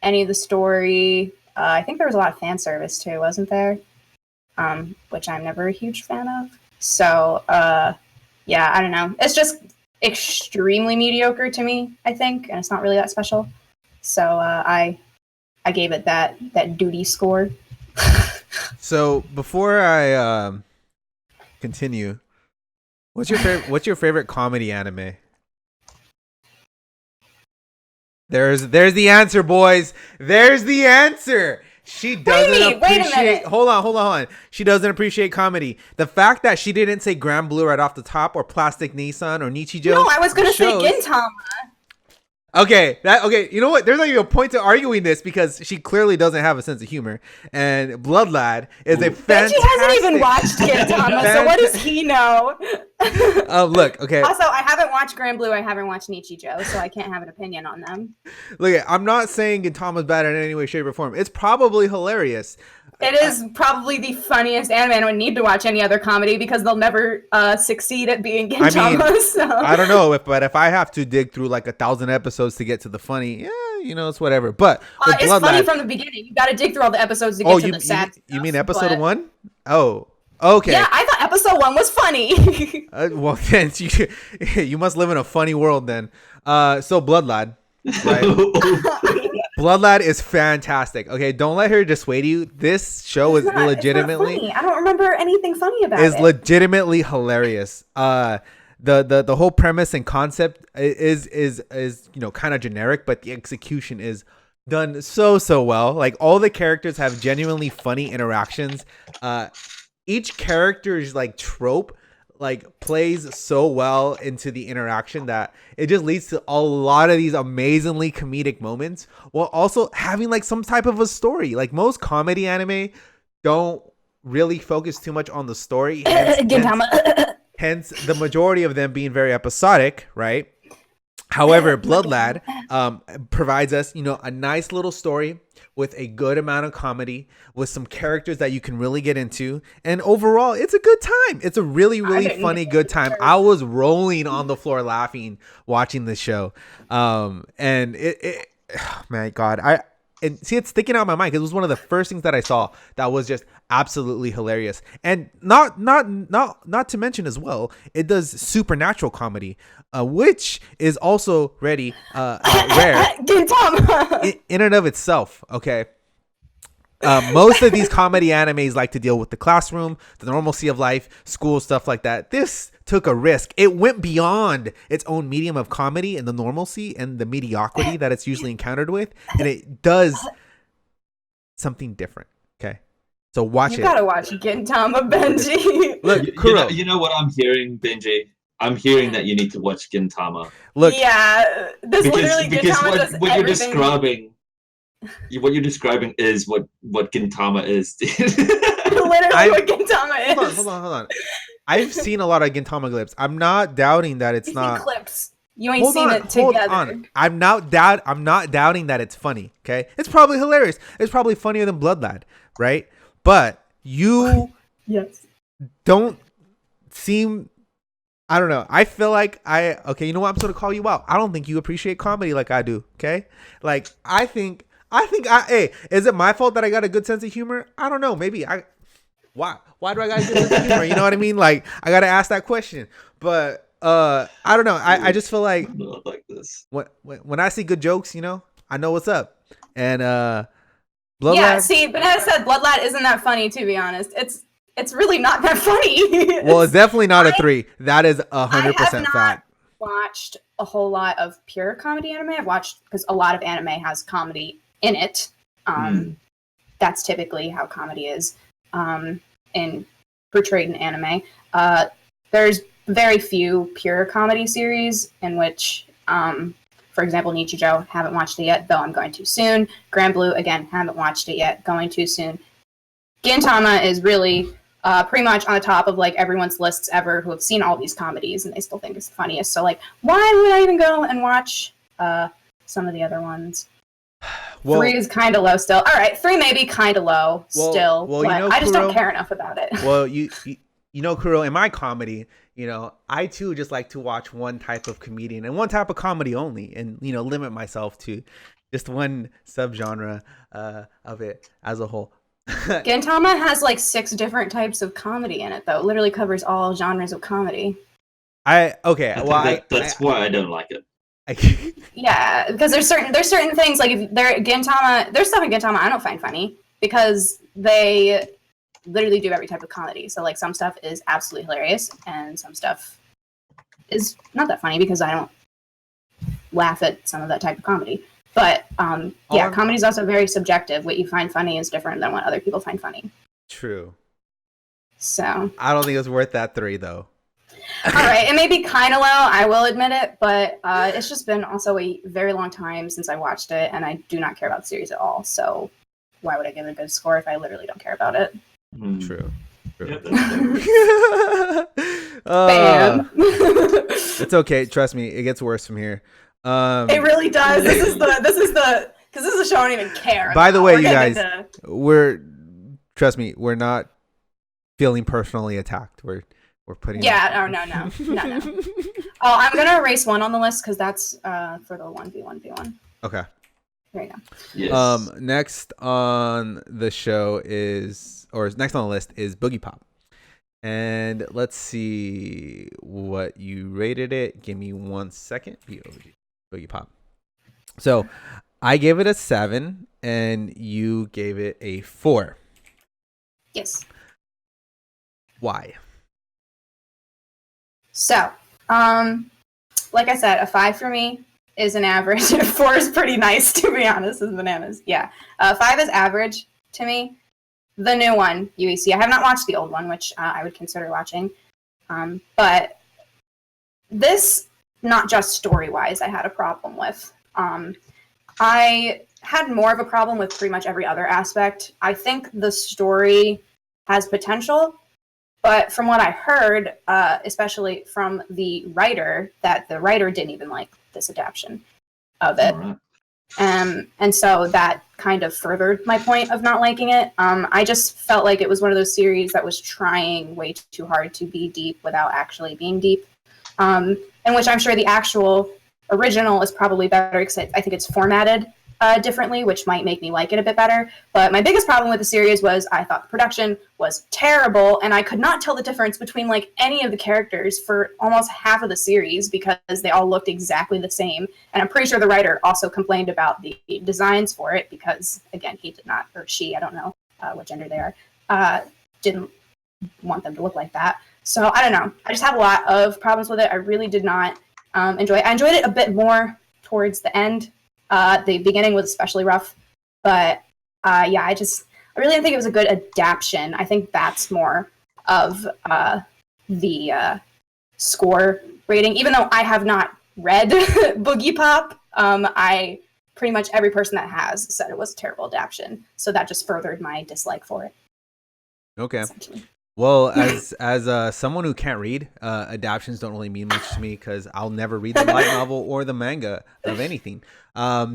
any of the story. I think there was a lot of fan service too, wasn't there? Which I'm never a huge fan of. So, yeah, I don't know. It's just extremely mediocre to me, I think, and it's not really that special. So I gave it that duty score. So before I continue, what's your favorite comedy anime? There's the answer, boys. There's the answer. She doesn't appreciate. Hold on. She doesn't appreciate comedy. The fact that she didn't say Grand Blue right off the top, or Plastic Nissan, or Nichijou. No, I was gonna say Gintama. Okay, you know what? There's not even a point to arguing this because she clearly doesn't have a sense of humor. And Bloodlad is a fantastic. Benji hasn't even watched Gintama, so what does he know? Look, okay. Also, I haven't watched Grand Blue. I haven't watched Nichijou, so I can't have an opinion on them. Look, I'm not saying Gintama's bad in any way, shape, or form. It's probably hilarious. It is probably the funniest anime. I don't need to watch any other comedy because they'll never succeed at being Gintama. I mean, so. I don't know, but if I have to dig through like 1,000 episodes to get to the funny, yeah, you know, it's whatever. But it's funny from the beginning. You got to dig through all the episodes to get to the sad stuff. You mean episode 1? Oh, okay. Yeah, I thought episode 1 was funny. Well, then you must live in a funny world then. So Bloodlad, right? Bloodlad is fantastic. Okay, don't let her dissuade you. This show is legitimately. It's not funny. I don't remember anything funny about it. It's legitimately hilarious. The whole premise and concept is you know, kind of generic, but the execution is done so well. Like, all the characters have genuinely funny interactions. Each character's like trope like plays so well into the interaction that it just leads to a lot of these amazingly comedic moments while also having like some type of a story. Like, most comedy anime don't really focus too much on the story. Hence the majority of them being very episodic, right? However, Bloodlad provides us, you know, a nice little story with a good amount of comedy, with some characters that you can really get into, and overall, it's a good time. It's a really funny, good time. I was rolling on the floor laughing watching this show, and it oh, my God, it's sticking out of my mind because it was one of the first things that I saw that was just absolutely hilarious. And not to mention as well, it does supernatural comedy, which is also rare in and of itself. Okay. Most of these comedy animes like to deal with the classroom, the normalcy of life, school, stuff like that. This took a risk. It went beyond its own medium of comedy and the normalcy and the mediocrity that it's usually encountered with, and it does something different. Okay, so watch it. You gotta watch Gintama, Benji. Look, Kuro. You know what I'm hearing, Benji? I'm hearing that you need to watch Gintama. Look, yeah, this literally Gintama does what everything. What you're describing is what Gintama is. Literally what Gintama is. Hold on. I've seen a lot of Gintama clips. I'm not doubting that it's not clips. You ain't seen it together. Hold on. I'm not doubting that it's funny. Okay, it's probably hilarious. It's probably funnier than Bloodlad, right? But you yes don't seem. I don't know. I feel like okay, you know what? I'm going to call you out. I don't think you appreciate comedy like I do. Okay. Like, hey, is it my fault that I got a good sense of humor? I don't know. Maybe why do I got a good sense of humor? You know what I mean? Like, I got to ask that question, but, I don't know. I just feel like, Not like this. when I see good jokes, you know, I know what's up. And, Yeah, Bloodlad, see, Banana said Bloodlad isn't that funny, to be honest. It's really not that funny. well, it's definitely not a 3. That is 100% I have not fact. watched a whole lot of pure comedy anime. I've watched, because a lot of anime has comedy in it. That's typically how comedy is portrayed in anime. There's very few pure comedy series in which, for example, Nichijou, haven't watched it yet, though I'm going to soon. Grand Blue, again, haven't watched it yet, going to soon. Gintama is really pretty much on the top of like everyone's lists ever who have seen all these comedies and they still think it's the funniest. So like, why would I even go and watch some of the other ones? Well, 3 is kind of low still. All right, 3 may be kind of low still, well, but you know, I just Kuro, don't care enough about it. well, you know, Kuro, in my comedy, you know, I too just like to watch one type of comedian and one type of comedy only, and you know, limit myself to just one subgenre of it as a whole. Gintama has like 6 different types of comedy in it, though. It literally covers all genres of comedy. That's why I don't like it. Yeah, because there's certain things like if there's stuff in Gintama I don't find funny because they literally do every type of comedy. So like some stuff is absolutely hilarious and some stuff is not that funny because I don't laugh at some of that type of comedy. But comedy is also very subjective. What you find funny is different than what other people find funny. True. So I don't think it's worth that 3 though. all right, it may be kind of low, I will admit it, but it's just been also a very long time since I watched it, and I do not care about the series at all. So why would I give it a good score if I literally don't care about it? True. Yeah, Bam. It's okay. Trust me, it gets worse from here. It really does. This is the because this is a show I don't even care. By the way, you getting guys, trust me, we're not feeling personally attacked. We're putting. Yeah. No. Oh, I'm gonna erase 1 on the list because that's for the 1v1v1. Okay. There you go. Yes. Next on the show next on the list is Boogiepop. And let's see what you rated it. Give me 1 second. Boogiepop. So I gave it a 7 and you gave it a 4. Yes. Why? So, like I said, a 5 for me is an average. A 4 is pretty nice, to be honest, with bananas. Yeah. 5 is average to me. The new one, UEC. I have not watched the old one, which I would consider watching. But this, not just story-wise, I had a problem with. I had more of a problem with pretty much every other aspect. I think the story has potential, but from what I heard, especially from the writer, that the writer didn't even like this adaptation of it. All right. And so that kind of furthered my point of not liking it. I just felt like it was one of those series that was trying way too hard to be deep without actually being deep. In which I'm sure the actual original is probably better because I think it's formatted differently, which might make me like it a bit better. But my biggest problem with the series was I thought the production was terrible, and I could not tell the difference between like any of the characters for almost half of the series because they all looked exactly the same. And I'm pretty sure the writer also complained about the designs for it because, again, he did not, or she, I don't know what gender they are, didn't want them to look like that. So I don't know. I just have a lot of problems with it. I really did not enjoy it. I enjoyed it a bit more towards the end. The beginning was especially rough, but I really didn't think it was a good adaptation. I think that's more of the score rating. Even though I have not read Boogiepop, I pretty much every person that has said it was a terrible adaptation. So that just furthered my dislike for it. Okay. Well, as someone who can't read, adaptions don't really mean much to me because I'll never read the light novel or the manga of anything.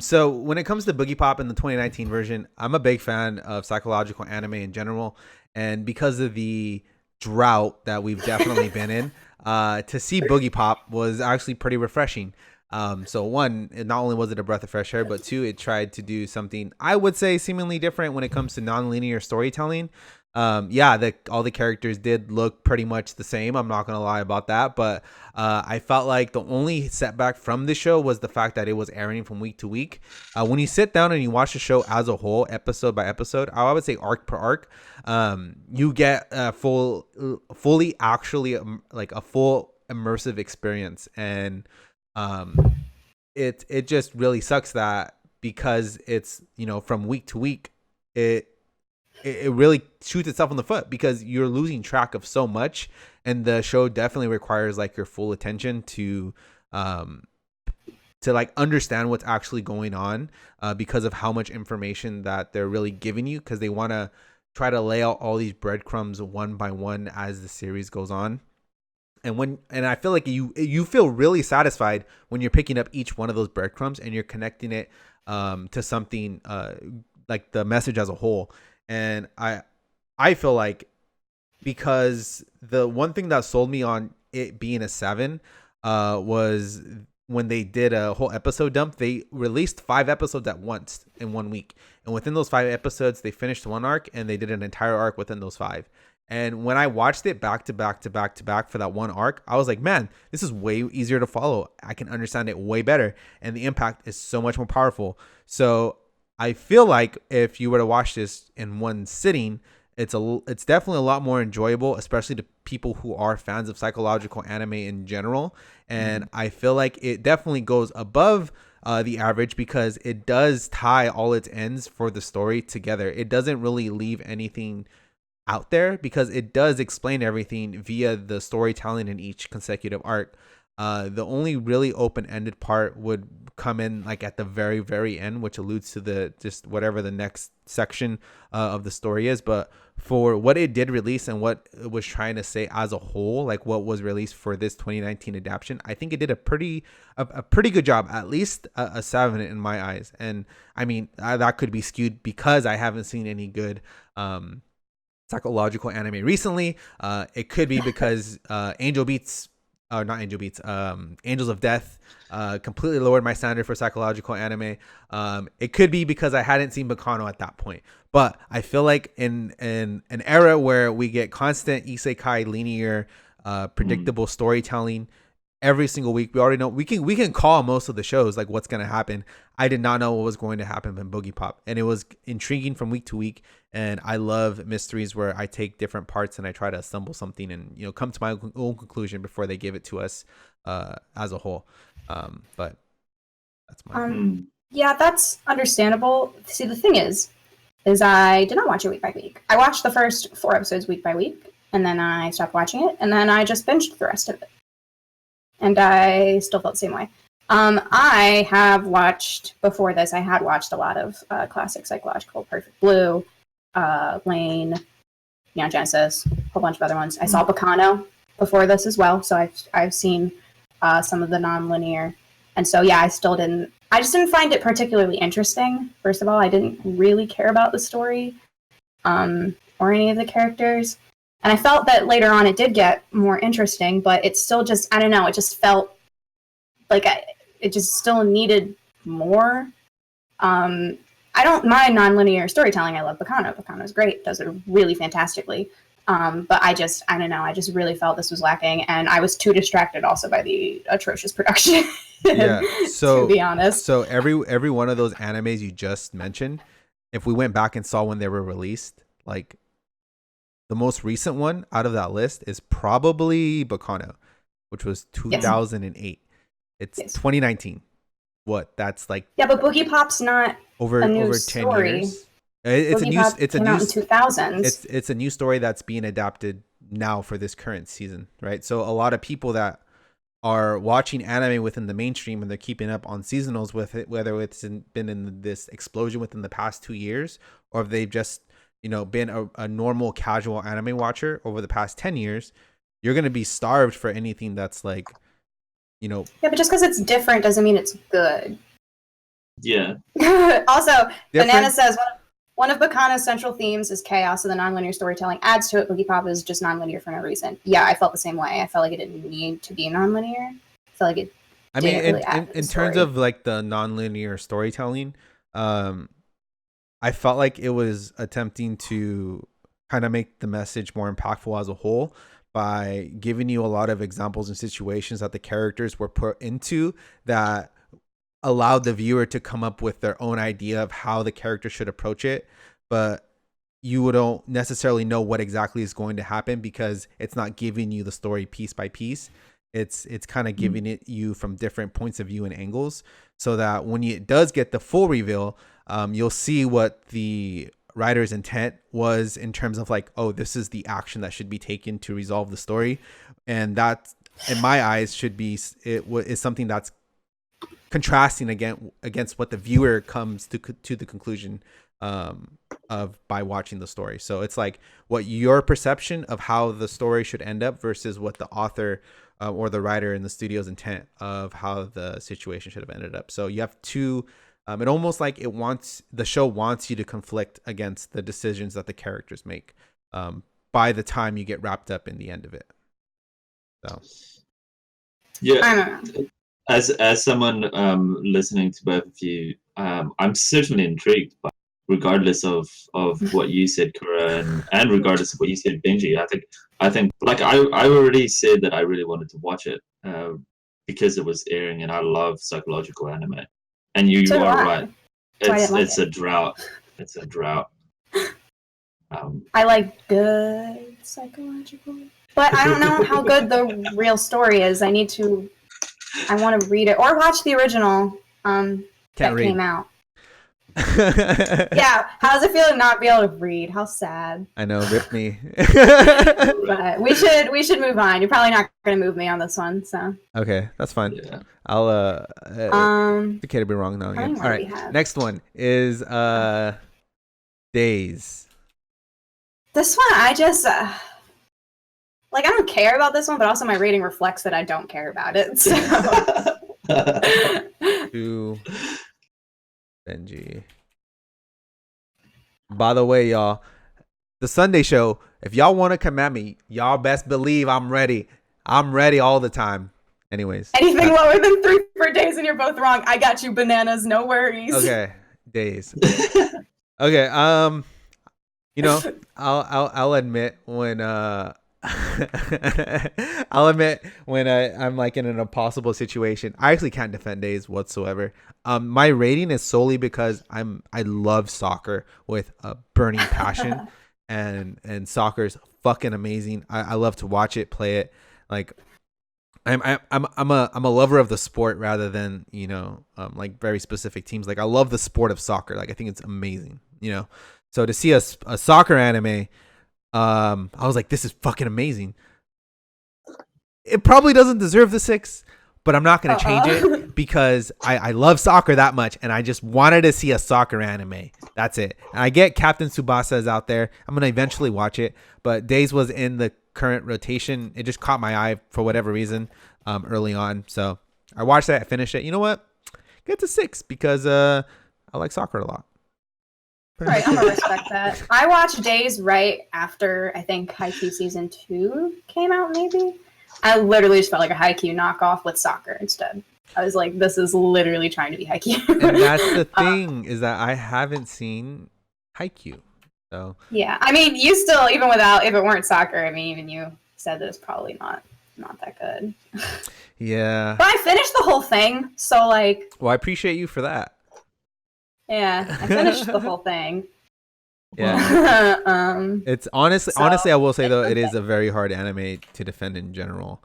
So when it comes to Boogiepop in the 2019 version, I'm a big fan of psychological anime in general, and because of the drought that we've definitely been in, to see Boogiepop was actually pretty refreshing. So one, not only was it a breath of fresh air, but two, it tried to do something I would say seemingly different when it comes to non-linear storytelling. All the characters did look pretty much the same. I'm not gonna lie about that, but I felt like the only setback from the show was the fact that it was airing from week to week. When you sit down and you watch the show as a whole, episode by episode, I would say arc per arc, you get fully actually like a full immersive experience, and it just really sucks that because it's, you know, from week to week, it really shoots itself in the foot because you're losing track of so much, and the show definitely requires like your full attention to like understand what's actually going on, because of how much information that they're really giving you, because they want to try to lay out all these breadcrumbs one by one as the series goes on. And I feel like you feel really satisfied when you're picking up each one of those breadcrumbs and you're connecting it to something, like the message as a whole. And I feel like, because the one thing that sold me on it being a 7 was when they did a whole episode dump. They released 5 episodes at once in 1 week, and within those 5 episodes they finished one arc and they did an entire arc within those 5. And when I watched it back to back to back to back for that one arc, I was like, man, this is way easier to follow. I can understand it way better, and the impact is so much more powerful. So I feel like if you were to watch this in one sitting, it's definitely a lot more enjoyable, especially to people who are fans of psychological anime in general. And I feel like it definitely goes above the average because it does tie all its ends for the story together. It doesn't really leave anything out there because it does explain everything via the storytelling in each consecutive arc. The only really open-ended part would come in like at the very, very end, which alludes to the just whatever the next section of the story is. But for what it did release and what it was trying to say as a whole, like what was released for this 2019 adaptation, I think it did a pretty good job, at least a 7 in my eyes. And I mean, that could be skewed because I haven't seen any good psychological anime recently. It could be because Angels of Death completely lowered my standard for psychological anime. It could be because I hadn't seen Bakano at that point. But I feel like in an era where we get constant isekai linear predictable storytelling every single week, we already know we can call most of the shows like what's going to happen. I did not know what was going to happen in Boogiepop, and it was intriguing from week to week. And I love mysteries where I take different parts and I try to assemble something and, you know, come to my own conclusion before they give it to us as a whole. But that's my yeah, that's understandable. See, the thing is I did not watch it week by week. I watched the first 4 episodes week by week, and then I stopped watching it, and then I just binged the rest of it. And I still felt the same way. I have watched, before this, I had watched a lot of classic psychological, Perfect Blue, Lane, Neon Genesis, a whole bunch of other ones. I saw Bakano before this as well, so I've seen some of the non-linear. And so, yeah, I just didn't find it particularly interesting. First of all, I didn't really care about the story or any of the characters. And I felt that later on it did get more interesting, but it's still just, I don't know, it just felt like it just still needed more. I don't mind non-linear storytelling. I love Bakano. Bakano's great, does it really fantastically. But I don't know, I just really felt this was lacking, and I was too distracted also by the atrocious production. Yeah, so to be honest. So every one of those animes you just mentioned, if we went back and saw when they were released, like the most recent one out of that list is probably Bakano, which was 2008. Yes. It's 2019. What? That's like, yeah, but Boogiepop's not over 10 story. years. It's a new 2000s. It's a new story that's being adapted now for this current season, right? So a lot of people that are watching anime within the mainstream and they're keeping up on seasonals with it, whether it's been in this explosion within the past 2 years, or if they've just, you know, been a normal casual anime watcher over the past 10 years, you're going to be starved for anything that's like, you know. Yeah, but just because it's different doesn't mean it's good. Yeah. Also, different? Banana says, one of Bakana's central themes is chaos, so the nonlinear storytelling adds to it. Boogiepop is just nonlinear for no reason. Yeah, I felt the same way. I felt like it didn't need to be nonlinear. I felt like it. I mean, really add to the in terms story. of like the nonlinear storytelling, I felt like it was attempting to kind of make the message more impactful as a whole by giving you a lot of examples and situations that the characters were put into that allowed the viewer to come up with their own idea of how the character should approach it, but you don't necessarily know what exactly is going to happen because it's not giving you the story piece by piece. It's kind of giving it you from different points of view and angles, so that when it does get the full reveal, you'll see what the writer's intent was in terms of like, oh, this is the action that should be taken to resolve the story, and that, in my eyes, should be is something that's contrasting against what the viewer comes to the conclusion of by watching the story. So it's like what your perception of how the story should end up versus what the author or the writer in the studio's intent of how the situation should have ended up. So you have two. It almost like the show wants you to conflict against the decisions that the characters make by the time you get wrapped up in the end of it. So yeah, as someone listening to both of you, I'm certainly intrigued. But regardless of what you said, Kuro, and regardless of what you said, Benji, I think like I already said that I really wanted to watch it because it was airing, and I love psychological anime. And you So do are I. right. It's a drought. It's a drought. I like good psychological, but I don't know how good the real story is. I want to read it or watch the original came out. Yeah, how does it feel to not be able to read? How sad. I know, rip me. But we should move on. You're probably not going to move me on this one, so. Okay, that's fine. Yeah. I'll okay to be wrong now again. All right, next one is Days. This one I just like, I don't care about this one, but also my rating reflects that I don't care about it. So. To Benji. By the way, y'all, the Sunday show, if y'all want to come at me, y'all best believe I'm ready. I'm ready all the time. Anyways. Anything lower than 3 for Days and you're both wrong. I got you, bananas. No worries. Okay. Days. Okay. You know, I'll admit when I'll admit when I'm like in an impossible situation. I actually can't defend Days whatsoever. My rating is solely because I love soccer with a burning passion, and soccer is fucking amazing. I love to watch it, play it. Like I'm a lover of the sport rather than like very specific teams. Like I love the sport of soccer. Like I think it's amazing. So to see a soccer anime. I was like, this is fucking amazing. It probably doesn't deserve the 6, but I'm not going to change it because I love soccer that much, and I just wanted to see a soccer anime. That's it. And I get Captain Tsubasa is out there. I'm going to eventually watch it, but Days was in the current rotation. It just caught my eye for whatever reason early on. So I watched that, I finished it. You know what? Get to 6 because I like soccer a lot. Right, I'm gonna respect that. I watched Days right after I think Haikyuu season 2 came out. Maybe I literally just felt like a Haikyuu knockoff with soccer instead. I was like, this is literally trying to be Haikyuu. And that's the thing is that I haven't seen Haikyuu. So yeah, I mean, you still, even without, if it weren't soccer, I mean, even you said that it's probably not that good. Yeah, but I finished the whole thing, so like. Well, I appreciate you for that. Yeah, I finished the whole thing. Yeah. It's honestly, I will say though, it is a very hard anime to defend in general.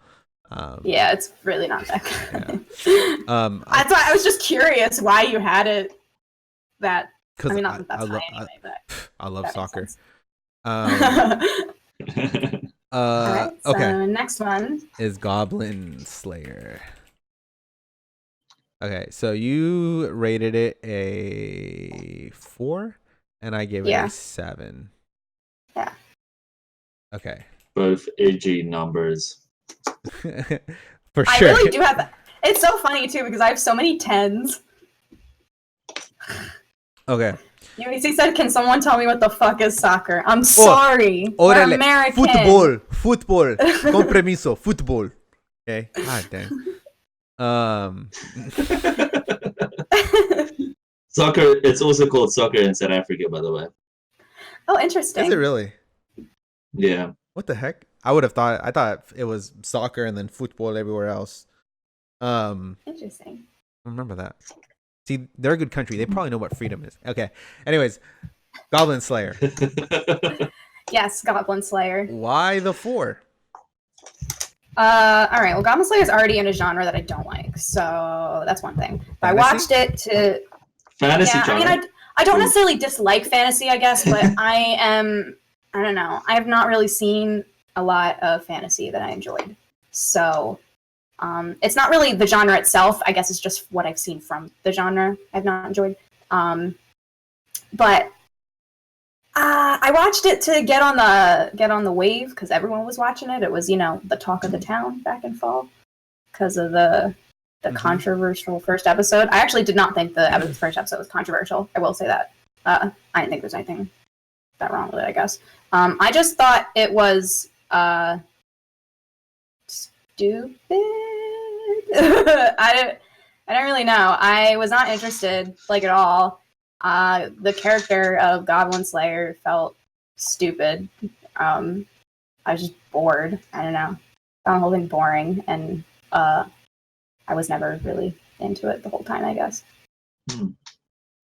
Yeah, it's really not that good. Yeah. I thought I was just curious why you had it. I mean, not that that's anime, but I love soccer. Alright, so okay. Next one is Goblin Slayer. Okay, so you rated it a 4, and I gave it a 7. Yeah. Okay. Both AG numbers. For sure. I really do have that. It's so funny too because I have so many 10s. Okay. UAC said, "Can someone tell me what the fuck is soccer?" I'm sorry. We're Órale, American. Football. Con permiso, football. Okay. God dang. Soccer. It's also called soccer in South Africa, by the way. Oh, interesting. Is it really? Yeah. What the heck? I thought it was soccer and then football everywhere else. Interesting. I remember that. See, they're a good country. They probably know what freedom is. Okay. Anyways, Goblin Slayer. Yes, Goblin Slayer. Why the 4? All right. Well, Goblin Slayer is already in a genre that I don't like, so that's one thing. But I watched it to fantasy yeah, genre. I mean, I don't necessarily dislike fantasy, I guess, but I don't know. I have not really seen a lot of fantasy that I enjoyed. So it's not really the genre itself. I guess it's just what I've seen from the genre I've not enjoyed. But I watched it to get on the wave because everyone was watching it. It was, the talk of the town back in fall because of the controversial first episode. I actually did not think the first episode was controversial. I will say that. I didn't think there was anything that wrong with it, I guess. I just thought it was stupid. I don't really know. I was not interested, like, at all. The character of Goblin Slayer felt stupid. I was just bored. I don't know. Found the whole thing boring, and I was never really into it the whole time, I guess.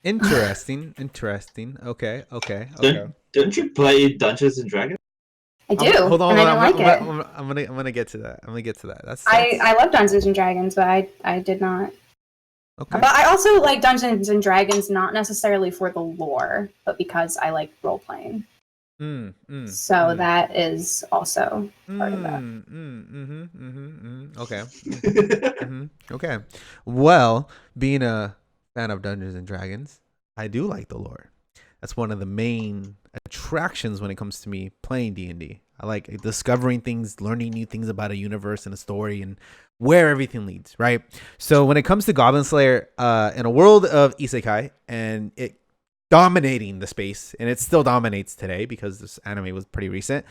Interesting. Okay. Don't you play Dungeons and Dragons? I do. Hold on. And I didn't like it. I'm gonna get to that. That's I love Dungeons and Dragons, but I did not. Okay. But I also like Dungeons and Dragons, not necessarily for the lore, but because I like role playing. So that is also part of that. Okay. Okay. Well, being a fan of Dungeons and Dragons, I do like the lore. That's one of the main attractions when it comes to me playing D&D. I like discovering things, learning new things about a universe and a story and where everything leads, right? So when it comes to Goblin Slayer, in a world of isekai and it dominating the space, and it still dominates today because this anime was pretty recent,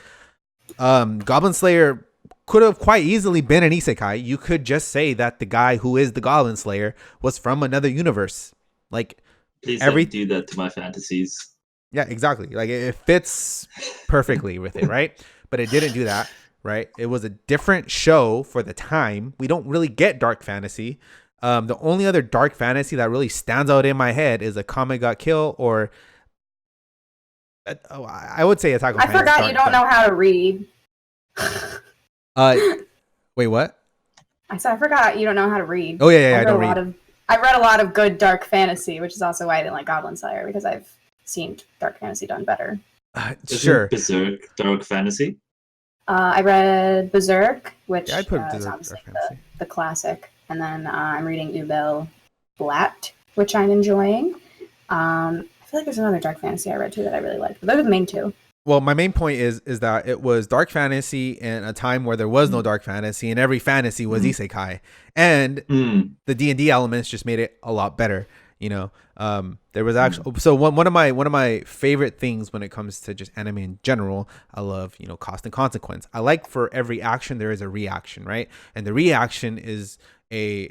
Goblin Slayer could have quite easily been an isekai. You could just say that the guy who is the Goblin Slayer was from another universe. Like, please don't do that to my fantasies. Yeah, exactly. Like, it fits perfectly with it, right? But it didn't do that, right? It was a different show for the time. We don't really get dark fantasy. The only other dark fantasy that really stands out in my head is A Comet Got Killed, or I would say Attack on Titan. I forgot you don't know how to read. Wait, what? I said I forgot you don't know how to read. Oh yeah, I don't read. I've read a lot of good dark fantasy, which is also why I didn't like Goblin Slayer, because I've seen dark fantasy done better. Sure. Berserk dark fantasy? I read Berserk, which I'd put is obviously the classic. And then I'm reading Ubel Blatt, which I'm enjoying. I feel like there's another dark fantasy I read too that I really liked. But those are the main two. Well, my main point is that it was dark fantasy in a time where there was no dark fantasy, and every fantasy was isekai, and the D&D elements just made it a lot better. There was actually one of my favorite things when it comes to just anime in general. I love cost and consequence. I like for every action there is a reaction, right? And the reaction is a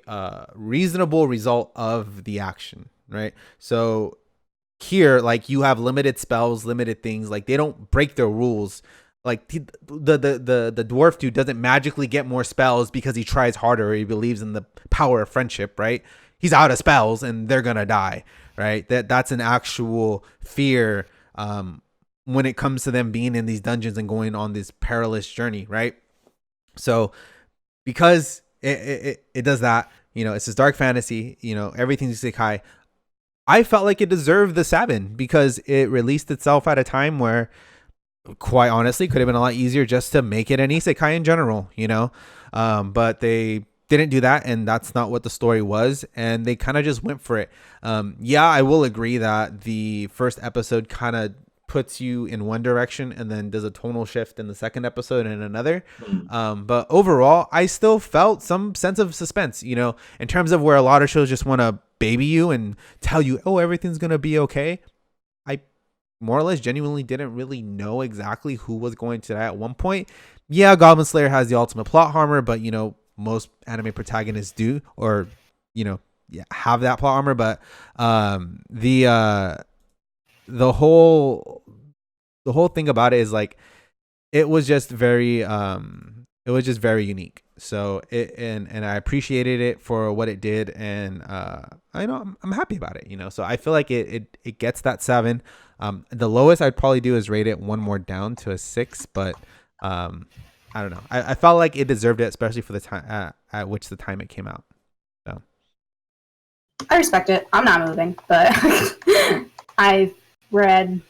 reasonable result of the action, right? So here, like, you have limited spells, limited things. Like, they don't break their rules. Like, the dwarf dude doesn't magically get more spells because he tries harder or he believes in the power of friendship, right? He's out of spells and they're gonna die, right? That's an actual fear when it comes to them being in these dungeons and going on this perilous journey, right? So because it does that, it's this dark fantasy, everything's isekai. I felt like it deserved the Sabin because it released itself at a time where, quite honestly, could have been a lot easier just to make it an isekai in general, but they didn't do that, and that's not what the story was, and they kind of just went for it. I will agree that the first episode kind of puts you in one direction and then does a tonal shift in the second episode and another. But overall, I still felt some sense of suspense, in terms of where a lot of shows just want to baby you and tell you, oh, everything's going to be okay. more or less genuinely didn't really know exactly who was going to die at one point. Yeah, Goblin Slayer has the ultimate plot armor, but most anime protagonists do, or have that plot armor. But the whole thing about it is like it was just very unique. So and I appreciated it for what it did, and I'm happy about it. So I feel like it gets that 7. The lowest I'd probably do is rate it one more down to a 6, but I don't know. I felt like it deserved it, especially for the time at which the time it came out. So I respect it. I'm not moving, but I've read,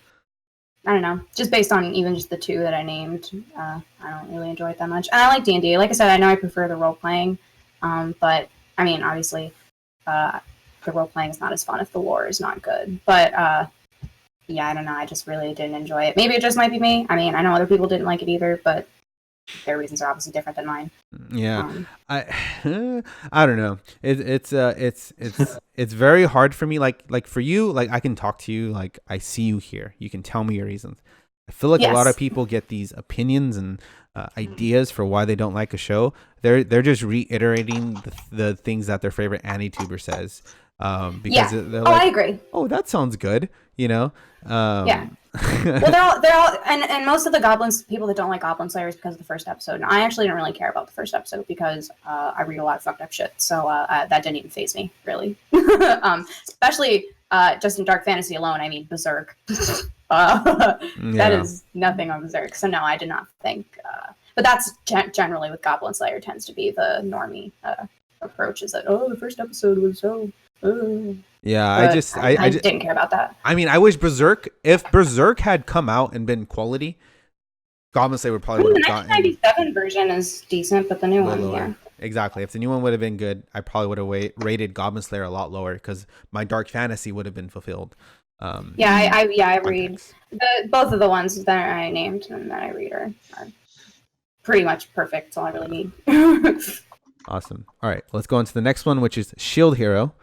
I don't know, just based on even just the 2 that I named, I don't really enjoy it that much. And I like D&D. Like I said, I know I prefer the role-playing, but, I mean, obviously, the role-playing is not as fun if the lore is not good. But, yeah, I don't know, I just really didn't enjoy it. Maybe it just might be me. I mean, I know other people didn't like it either, but their reasons are obviously different than mine. Yeah, I don't know. It's very hard for me. Like for you, like I can talk to you. Like I see you here. You can tell me your reasons. I feel like a lot of people get these opinions and ideas for why they don't like a show. They're just reiterating the things that their favorite AniTuber says. Because they're like, I agree. Oh, that sounds good. Yeah. Well, they're all, and most of the people that don't like Goblin Slayer is because of the first episode. And I actually didn't really care about the first episode because I read a lot of fucked up shit. So that didn't even faze me, really. Especially just in dark fantasy alone. I mean, Berserk. That is nothing on Berserk. So no, I did not think. But that's generally with Goblin Slayer tends to be the normie approach. Is that the first episode was so. Yeah, but I just didn't care about that. I mean, I wish if Berserk had come out and been quality, Goblin Slayer would probably would have gotten. The 1997 version is decent, but the new one, lower. Yeah. Exactly. If the new one would have been good, I probably would have rated Goblin Slayer a lot lower because my dark fantasy would have been fulfilled. I read both of the ones that I named and that I read are pretty much perfect. That's all I really need. Awesome. All right, let's go on to the next one, which is Shield Hero.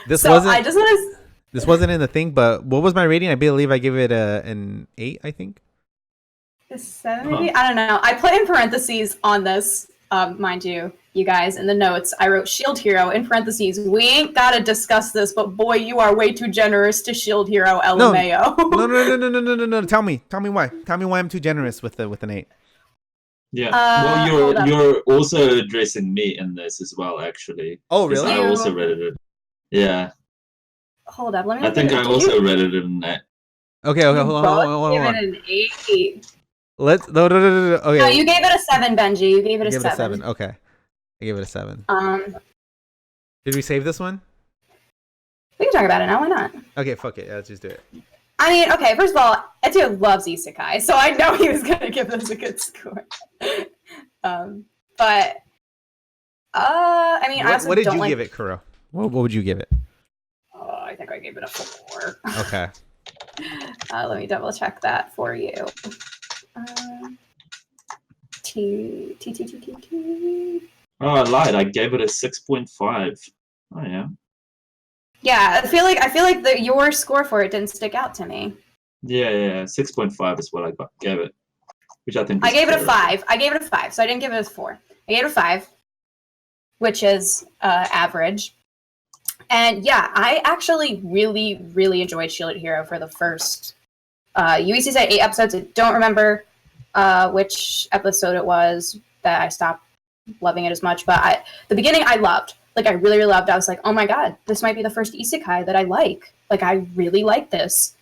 This wasn't in the thing, but what was my rating? I believe I gave it an 8, I think. A 7 maybe? I don't know. I put in parentheses on this, mind you guys, in the notes. I wrote Shield Hero in parentheses. We ain't gotta discuss this, but boy, you are way too generous to Shield Hero LMAO. No. Tell me why. Tell me why I'm too generous with an 8. Yeah. Well, you're also addressing me in this as well, actually. Oh, really? I also read it. Yeah. Hold up. Let me. I think I also read it in that. Okay. Hold on. Give it an 8. No. Okay. No, you gave it a 7, Benji. You gave it a 7. Okay. I gave it a 7. Did we save this one? We can talk about it now. Why not? Okay. Fuck it. Yeah, let's just do it. I mean, okay, first of all, Etyo loves Isekai, so I know he was going to give this a good score. But, I mean, I also what did don't you like... give it, Kuro? What would you give it? Oh, I think I gave it a 4. Okay. Let me double check that for you. Oh, I lied. I gave it a 6.5. Oh, yeah. Yeah, I feel like your score for it didn't stick out to me. Yeah. 6.5 is what I gave it, which I think. I gave it a 5. So I didn't give it a 4. I gave it a 5, which is average. And yeah, I actually really, really enjoyed Shield Hero for the first. You said 8 episodes. I don't remember which episode it was that I stopped loving it as much, but the beginning I loved. Like, I really, really loved. I was like, oh my god, this might be the first isekai that I like. Like, I really like this.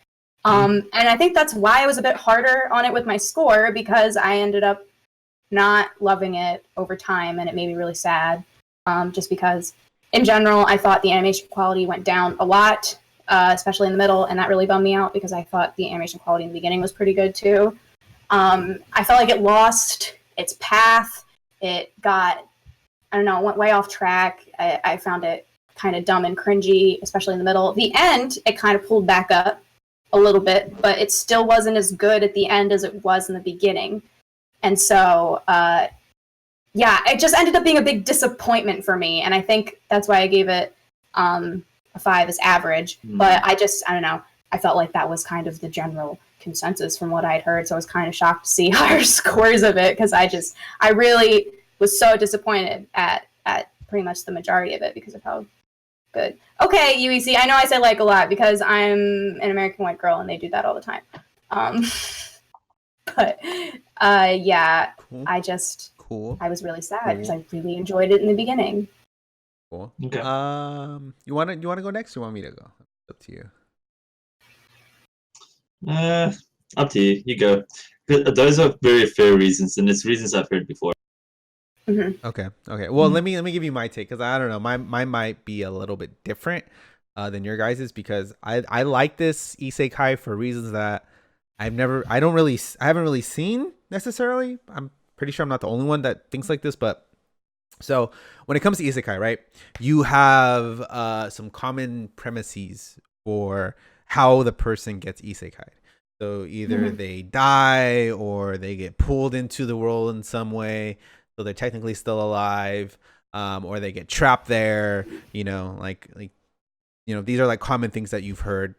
And I think that's why I was a bit harder on it with my score, because I ended up not loving it over time, and it made me really sad. Just because, in general, I thought the animation quality went down a lot, especially in the middle, and that really bummed me out, because I thought the animation quality in the beginning was pretty good, too. I felt like it lost its path. It got... I don't know, went way off track. I found it kind of dumb and cringy, especially in the middle. The end, it kind of pulled back up a little bit, but it still wasn't as good at the end as it was in the beginning. And so, it just ended up being a big disappointment for me. And I think that's why I gave it a 5 as average. But I don't know. I felt like that was kind of the general consensus from what I'd heard. So I was kind of shocked to see higher scores of it, because I really was so disappointed at pretty much the majority of it because of how good. Okay, UEC, I know I say like a lot because I'm an American white girl and they do that all the time. But yeah, Cool. I was really sad because I really enjoyed it in the beginning. Cool. Okay. You wanna go next, or you want me to go? Up to you. Up to you. You go. Those are very fair reasons, and it's reasons I've heard before. Mm-hmm. Okay. Well, let me give you my take, because I don't know, mine might be a little bit different than your guys's, because I like this isekai for reasons that I haven't really seen necessarily. I'm pretty sure I'm not the only one that thinks like this, but so when it comes to isekai, right, you have some common premises for how the person gets isekai. So either they die or they get pulled into the world in some way, so they're technically still alive, or they get trapped there. Like these are like common things that you've heard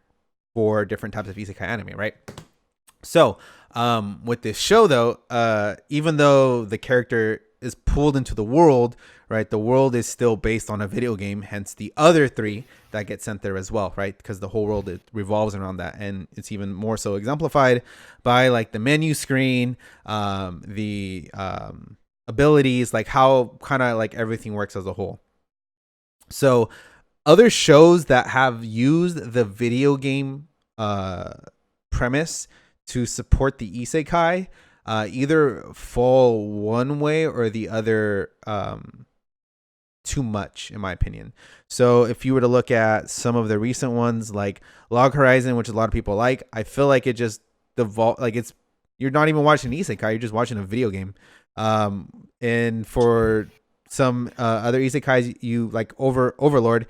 for different types of isekai anime, right? So with this show, though, even though the character is pulled into the world, right, the world is still based on a video game, hence the other three that get sent there as well, right? Because the whole world, it revolves around that, and it's even more so exemplified by like the menu screen, the abilities, like how kind of like everything works as a whole. So other shows that have used the video game premise to support the isekai either fall one way or the other too much, in my opinion. So if you were to look at some of the recent ones like Log Horizon, which a lot of people like, I feel like it just you're not even watching an isekai, you're just watching a video game. And for some other isekais, you like Overlord,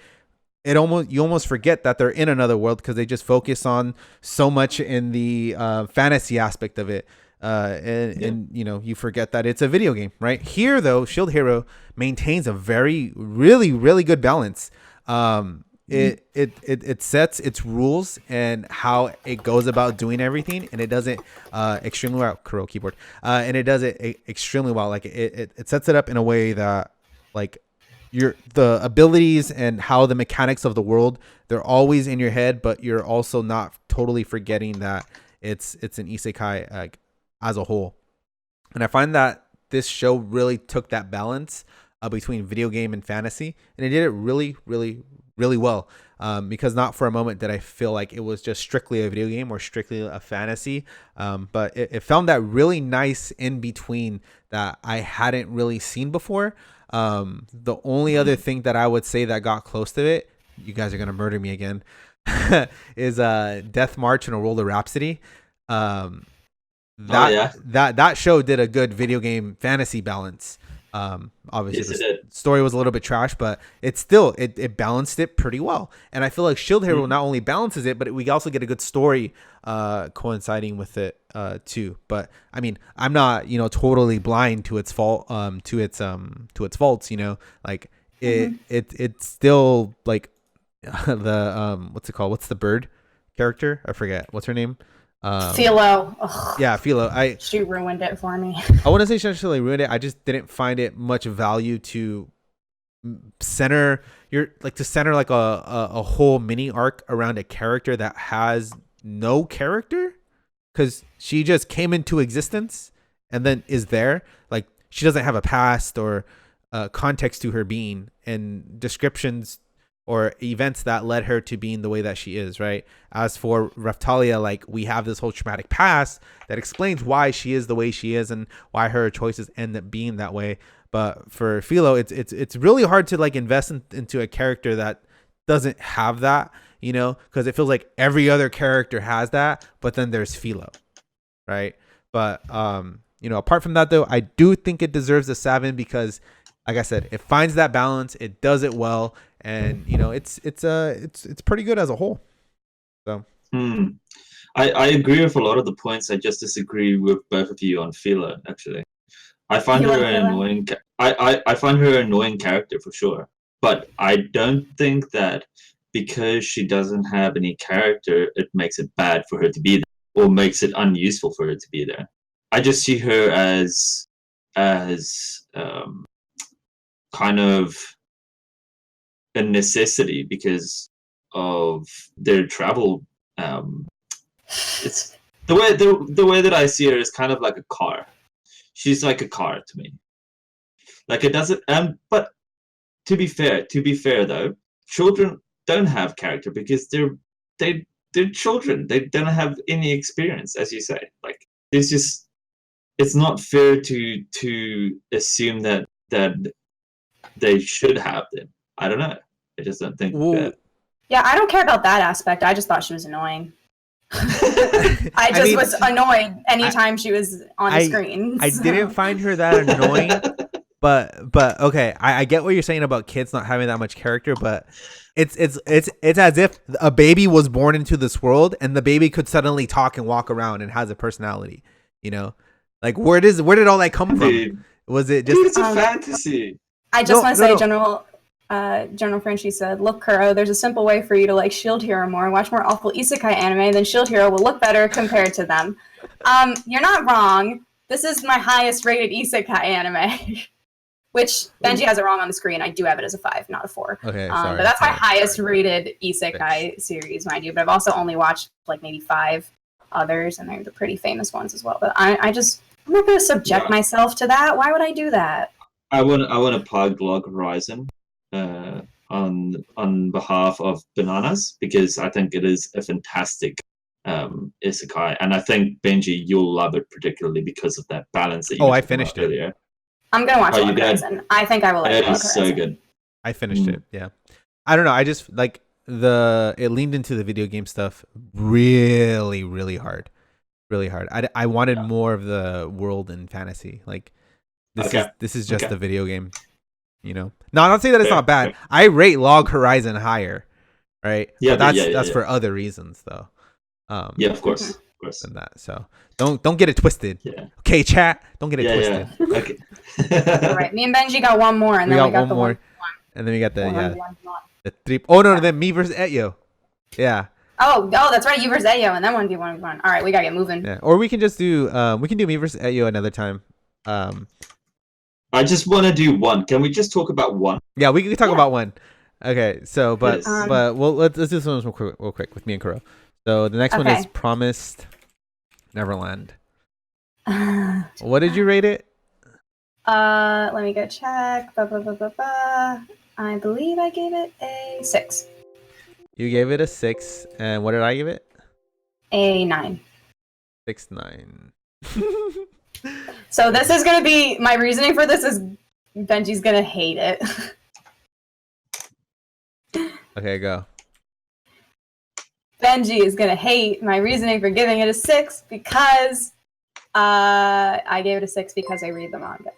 you almost forget that they're in another world because they just focus on so much in the fantasy aspect of it. And you forget that it's a video game, right? Here though, Shield Hero maintains a really, really good balance. It sets its rules and how it goes about doing everything, and it does it extremely well. Kuro keyboard, and it does it extremely well. Like it sets it up in a way that like the abilities and how the mechanics of the world, they're always in your head, but you're also not totally forgetting that it's an isekai as a whole. And I find that this show really took that balance between video game and fantasy, and it did it really, really, really well. Because not for a moment did I feel like it was just strictly a video game or strictly a fantasy, but it found that really nice in between that I hadn't really seen before. The only other thing that I would say that got close to it, you guys are gonna murder me again, is Death March and A Roller Rhapsody. That show did a good video game fantasy balance. Obviously the story was a little bit trash, but it balanced it pretty well. And I feel like Shield Hero not only balances it, but we also get a good story coinciding with it too. But I mean, I'm not totally blind to its fault, to its faults. Like it's still like the what's it called? What's the bird character? I forget. What's her name? Philo. Ugh. Yeah, Philo. She ruined it for me. I wouldn't say she necessarily ruined it. I just didn't find it much value to center like a whole mini arc around a character that has no character, because she just came into existence and then is there. Like she doesn't have a past or context to her being and descriptions or events that led her to being the way that she is, right? As for Raphtalia, like we have this whole traumatic past that explains why she is the way she is and why her choices end up being that way. But for Philo, it's really hard to like invest into a character that doesn't have that, because it feels like every other character has that, but then there's Philo, right? But apart from that though, I do think it deserves a 7 because, like I said, it finds that balance, it does it well, and it's pretty good as a whole. So I agree with a lot of the points. I just disagree with both of you on Philo. Actually, I find her an annoying. I find her an annoying character for sure, but I don't think that because she doesn't have any character, it makes it bad for her to be there, or makes it unuseful for her to be there. I just see her as kind of a necessity because of their travel. It's the way that I see her is kind of like a car. She's like a car to me. Like it doesn't. But to be fair though, children don't have character because they're children. They don't have any experience, as you say. Like it's not fair to assume that they should have them. I don't know. I just don't think that. Yeah, I don't care about that aspect. I just thought she was annoying. I was annoyed anytime she was on the screen. I didn't find her that annoying, but okay, I get what you're saying about kids not having that much character, but it's as if a baby was born into this world and the baby could suddenly talk and walk around and has a personality. You know, like where did all that come from? Was it just? It's a fantasy. I just want to say, General Frenchie said, "Look, Kuro, there's a simple way for you to like Shield Hero more. Watch more awful isekai anime, then Shield Hero will look better compared to them." You're not wrong. This is my highest rated isekai anime, which Benji has it wrong on the screen. I do have it as a 5, not a 4. Okay, sorry. But that's my highest rated isekai series, mind you. But I've also only watched like maybe 5 others, and they're the pretty famous ones as well. But I'm not going to subject myself to that. Why would I do that? I want to plug Log Horizon on behalf of Bananas because I think it is a fantastic isekai, and I think Benji, you'll love it particularly because of that balance that you I finished it earlier. I'm gonna watch Log Horizon. I think I will like it. Log It is Horizon. so good. I finished it. Yeah, I don't know. I just like it leaned into the video game stuff really, really hard. I wanted more of the world and fantasy. Like this is just a video game. You know, no, I'm not saying that it's not bad. I rate Log Horizon higher, right? Yeah, but that's for other reasons, though. Yeah, of course. Than that, so don't get it twisted. Yeah. Okay, chat, don't get it twisted. Yeah. Okay. All right, me and Benji got one more, and then we got the more, and then we got the 3. Oh no, then me versus Etyo. Yeah. Oh, that's right. You versus Etyo, and then 1v1. All right, we gotta get moving. Yeah. Or we can just do me versus Etyo another time. I just want to do one. Can we just talk about one? Yeah, we can talk about one. Okay, so but Yes. let's do this one real quick with me and Kuro. So the next one is Promised Neverland. What did you rate it? Let me go check. I believe I gave it a 6. You gave it a 6, and what did I give it? A 9. 6.9. So this is gonna be my reasoning for this is Benji's gonna hate it. Okay, go. Benji is gonna hate my reasoning for giving it a 6 because I gave it a 6 because I read the manga.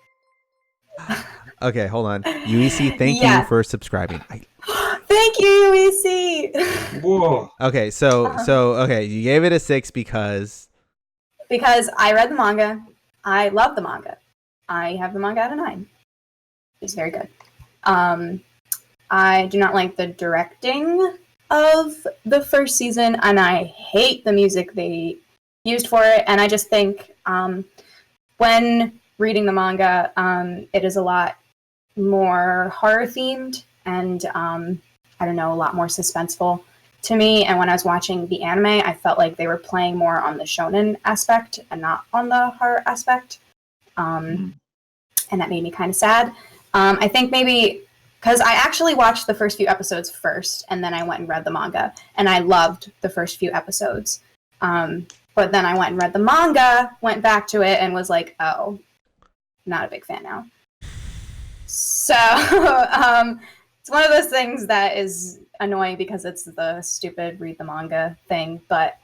Okay, hold on. UEC, thank you for subscribing. Thank you, UEC. Whoa. Okay, so okay, you gave it a 6 because I read the manga. I love the manga. I have the manga at a 9. It's very good. I do not like the directing of the first season, and I hate the music they used for it. And I just think when reading the manga, it is a lot more horror themed and I don't know, a lot more suspenseful to me. And when I was watching the anime, I felt like they were playing more on the shonen aspect and not on the horror aspect. And that made me kind of sad. I think maybe because I actually watched the first few episodes first, and then I went and read the manga, and I loved the first few episodes. But then I went and read the manga, went back to it, and was like, oh, not a big fan now. So it's one of those things that is annoying because it's the stupid read the manga thing, but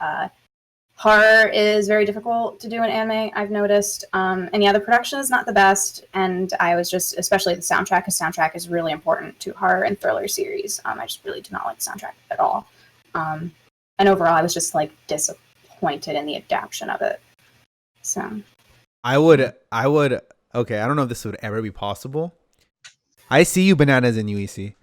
horror is very difficult to do in anime, I've noticed. And yeah, the production is not the best, and I was just, especially the soundtrack, because soundtrack is really important to horror and thriller series. I just really do not like the soundtrack at all. And overall, I was just like disappointed in the adaptation of it. So I would okay, I don't know if this would ever be possible. I see you, Bananas, in UEC.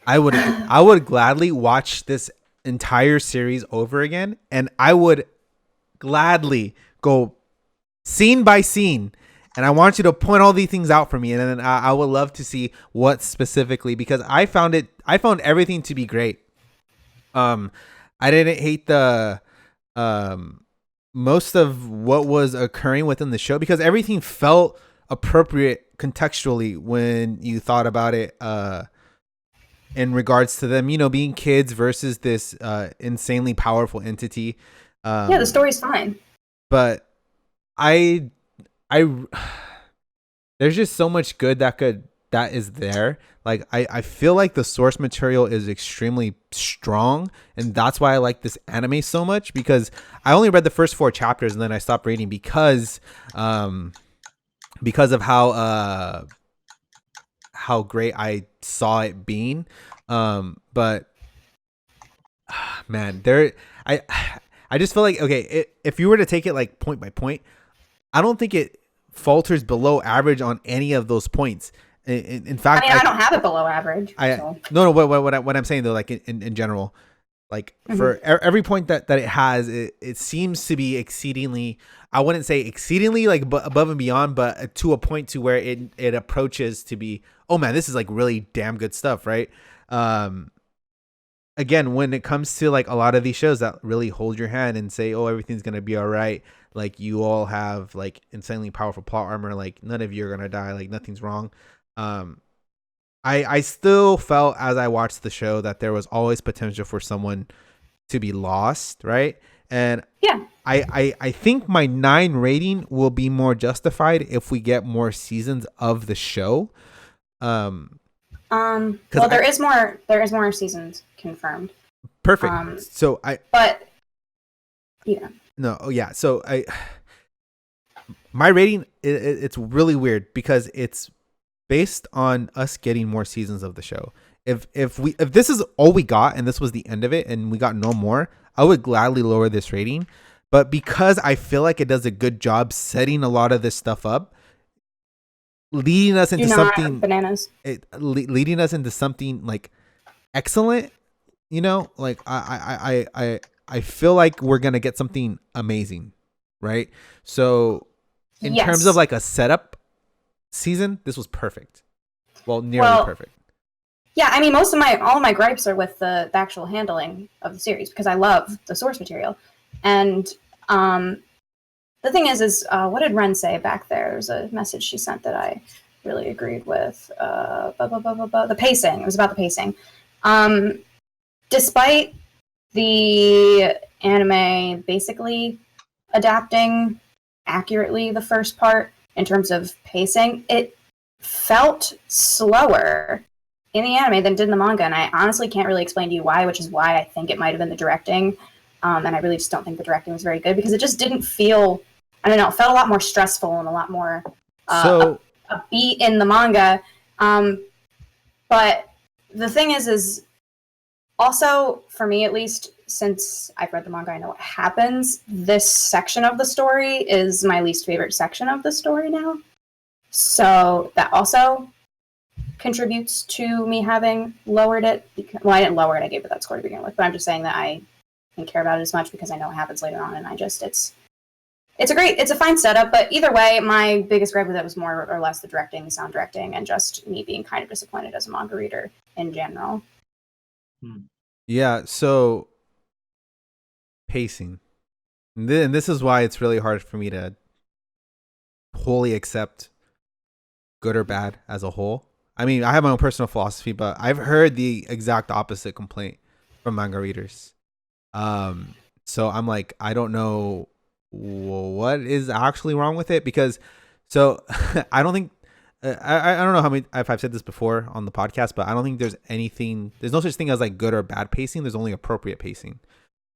I would gladly watch this entire series over again, and I would gladly go scene by scene, and I want you to point all these things out for me, and then I would love to see what specifically, because I found everything to be great. I didn't hate the most of what was occurring within the show, because everything felt appropriate contextually when you thought about it in regards to them, being kids versus this insanely powerful entity. Yeah, the story's fine. But I there's just so much good that is there. Like I feel like the source material is extremely strong, and that's why I like this anime so much, because I only read the first 4 chapters and then I stopped reading because of how great I saw it being. But man, I just feel like, okay, if you were to take it like point by point, I don't think it falters below average on any of those points. In fact, I don't have it below average. No. What I'm saying though, like in general, like for every point that it has, it seems to be exceedingly. I wouldn't say exceedingly like above and beyond, but to a point to where it approaches to be, oh man, this is like really damn good stuff, right? Again, when it comes to like a lot of these shows that really hold your hand and say, oh, everything's gonna be all right, like you all have like insanely powerful plot armor, like none of you are gonna die, like nothing's wrong. I still felt as I watched the show that there was always potential for someone to be lost, right? And yeah, I think my 9 rating will be more justified if we get more seasons of the show. Well, there is more seasons confirmed. Perfect. So my rating, it's really weird because it's based on us getting more seasons of the show. If this is all we got and this was the end of it and we got no more, I would gladly lower this rating. But because I feel like it does a good job setting a lot of this stuff up, leading us into something bananas. Leading us into something like excellent, like I feel like we're gonna get something amazing, right? So in terms of like a setup season, this was perfect. Well, nearly perfect. Yeah, I mean, all of my gripes are with the actual handling of the series, because I love the source material. And the thing is what did Ren say back there? There's a message she sent that I really agreed with. The pacing. It was about the pacing. Despite the anime basically adapting accurately the first part in terms of pacing, it felt slower in the anime than it did in the manga, and I honestly can't really explain to you why, which is why I think it might have been the directing. And I really just don't think the directing was very good, because it just didn't feel, I don't know, it felt a lot more stressful and a lot more a beat in the manga. But the thing is also, for me at least, since I've read the manga, I know what happens. This section of the story is my least favorite section of the story now. So that also contributes to me having lowered it. Well, I didn't lower it, I gave it that score to begin with, but I'm just saying that I didn't care about it as much because I know what happens later on, and it's a fine setup. But either way, my biggest gripe with it was more or less the directing, the sound directing, and just me being kind of disappointed as a manga reader in general. Yeah, so pacing. And this is why it's really hard for me to wholly accept good or bad as a whole. I mean, I have my own personal philosophy, but I've heard the exact opposite complaint from manga readers. So I'm like, I don't know what is actually wrong with it, because I don't think I don't know how many if I've said this before on the podcast, but I don't think there's no such thing as like good or bad pacing. There's only appropriate pacing.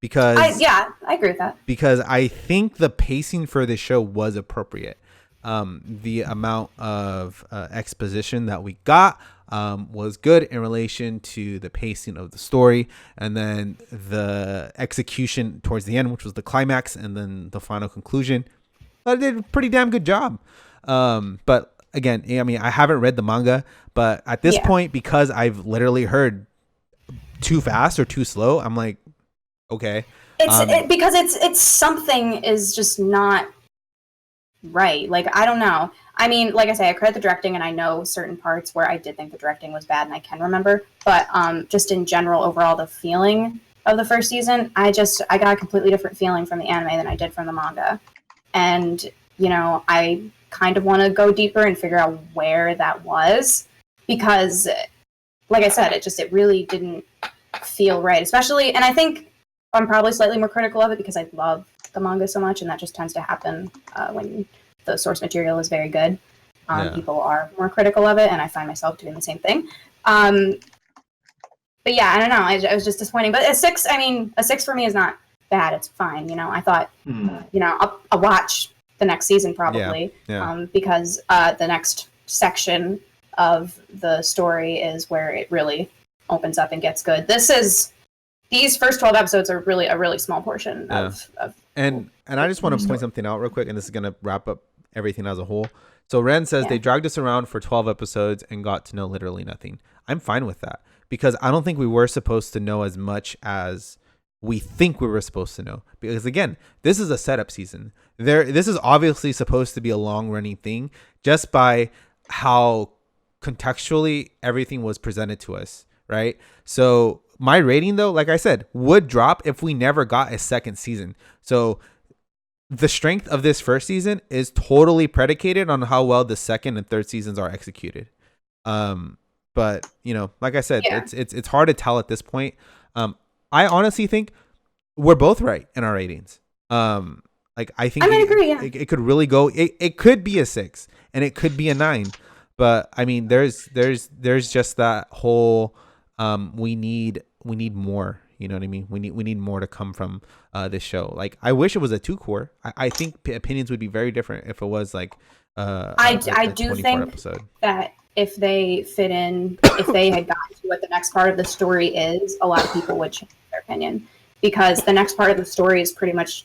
Because I agree with that. Because I think the pacing for this show was appropriate. The amount of exposition that we got was good in relation to the pacing of the story, and then the execution towards the end, which was the climax, and then the final conclusion. I did a pretty damn good job. But again, I mean, I haven't read the manga, but at this point, because I've literally heard too fast or too slow, I'm like, okay. Because it's something is just not right. Like, I don't know. I mean, like I say, I credit the directing, and I know certain parts where I did think the directing was bad, and I can remember. But just in general, overall, the feeling of the first season, I got a completely different feeling from the anime than I did from the manga. And, you know, I kind of want to go deeper and figure out where that was. Because, like I said, it really didn't feel right. Especially, and I think I'm probably slightly more critical of it because I love the manga so much, and that just tends to happen when the source material is very good. People are more critical of it, and I find myself doing the same thing. But yeah, I don't know. It was just disappointing. But a 6 for me is not bad. It's fine. You know, I thought, you know, I'll watch the next season probably because the next section of the story is where it really opens up and gets good. These first 12 episodes are really a really small portion of and I just want to point something out real quick, and this is going to wrap up everything as a whole. So Ren says they dragged us around for 12 episodes and got to know literally nothing. I'm fine with that because I don't think we were supposed to know as much as we think we were supposed to know. Because again, this is a setup season. This is obviously supposed to be a long running thing just by how contextually everything was presented to us, right? So my rating, though, like I said, would drop if we never got a second season. So the strength of this first season is totally predicated on how well the second and third seasons are executed. But you know, like I said, it's hard to tell at this point. I honestly think we're both right in our ratings. Like I think it could really go. It could be a 6 and it could be a 9. But I mean, there's just that whole we need more. You know what I mean? We need more to come from this show. Like I wish it was a 2-core. I think opinions would be very different if it was like I do think episode. That if they had gotten to what the next part of the story is, a lot of people would change their opinion because the next part of the story is pretty much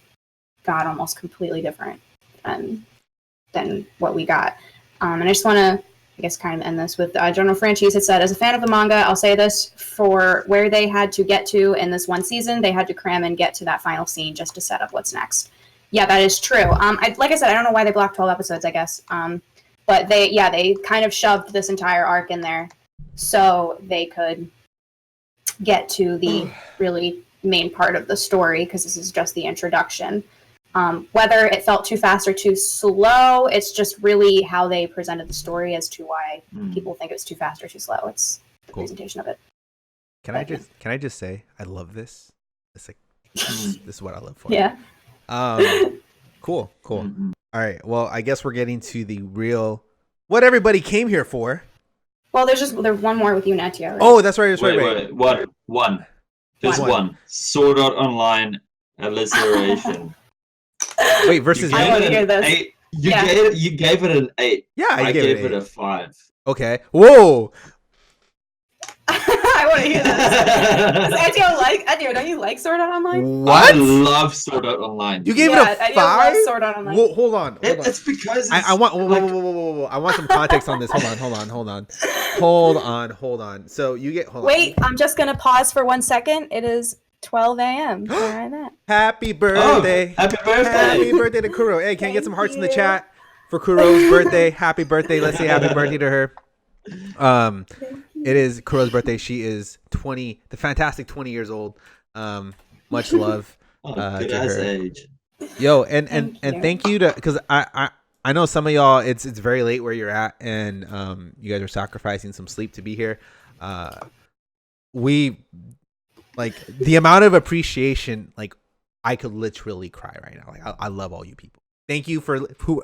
got almost completely different than what we got. And I just want to, I guess, kind of end this with General Franchise had said, as a fan of the manga, I'll say this, for where they had to get to in this one season, they had to cram and get to that final scene just to set up what's next. Yeah, that is true. Like I said, I don't know why they blocked 12 episodes, I guess. But they kind of shoved this entire arc in there so they could get to the really main part of the story, because this is just the introduction. Whether it felt too fast or too slow, it's just really how they presented the story as to why people think it was too fast or too slow. It's the presentation of it. Can I just say I love this? It's like this is what I live for. Yeah. Cool. All right. Well, I guess we're getting to the real what everybody came here for. Well, there's one more with you and Etyo. Right? Oh, that's right. Wait. One. There's one. Sword Art Online Alicization. Wait, versus I want to hear this. You gave it an 8. Yeah, I gave it a 5. Okay. Whoa. I want to hear this. Etyo, don't you like Sword Art Online? What? I love Sword Art Online. You gave it a 5? Sword Art Online. Whoa, hold on. It's because I want. Whoa. I want some context on this. Hold on. So you get. Wait, I'm just gonna pause for 1 second. It is 12 a.m. Happy birthday! Happy birthday! Happy birthday to Kuro. Hey, can you get some hearts in the chat for Kuro's birthday? Happy birthday! Let's say happy birthday to her. It is Kuro's birthday. She is 20, the fantastic 20 years old. Much love good to ass her. age. Yo, and thank you to, because I know some of y'all, it's very late where you're at, and you guys are sacrificing some sleep to be here. We like the amount of appreciation, like I could literally cry right now. Like I love all you people. Thank you for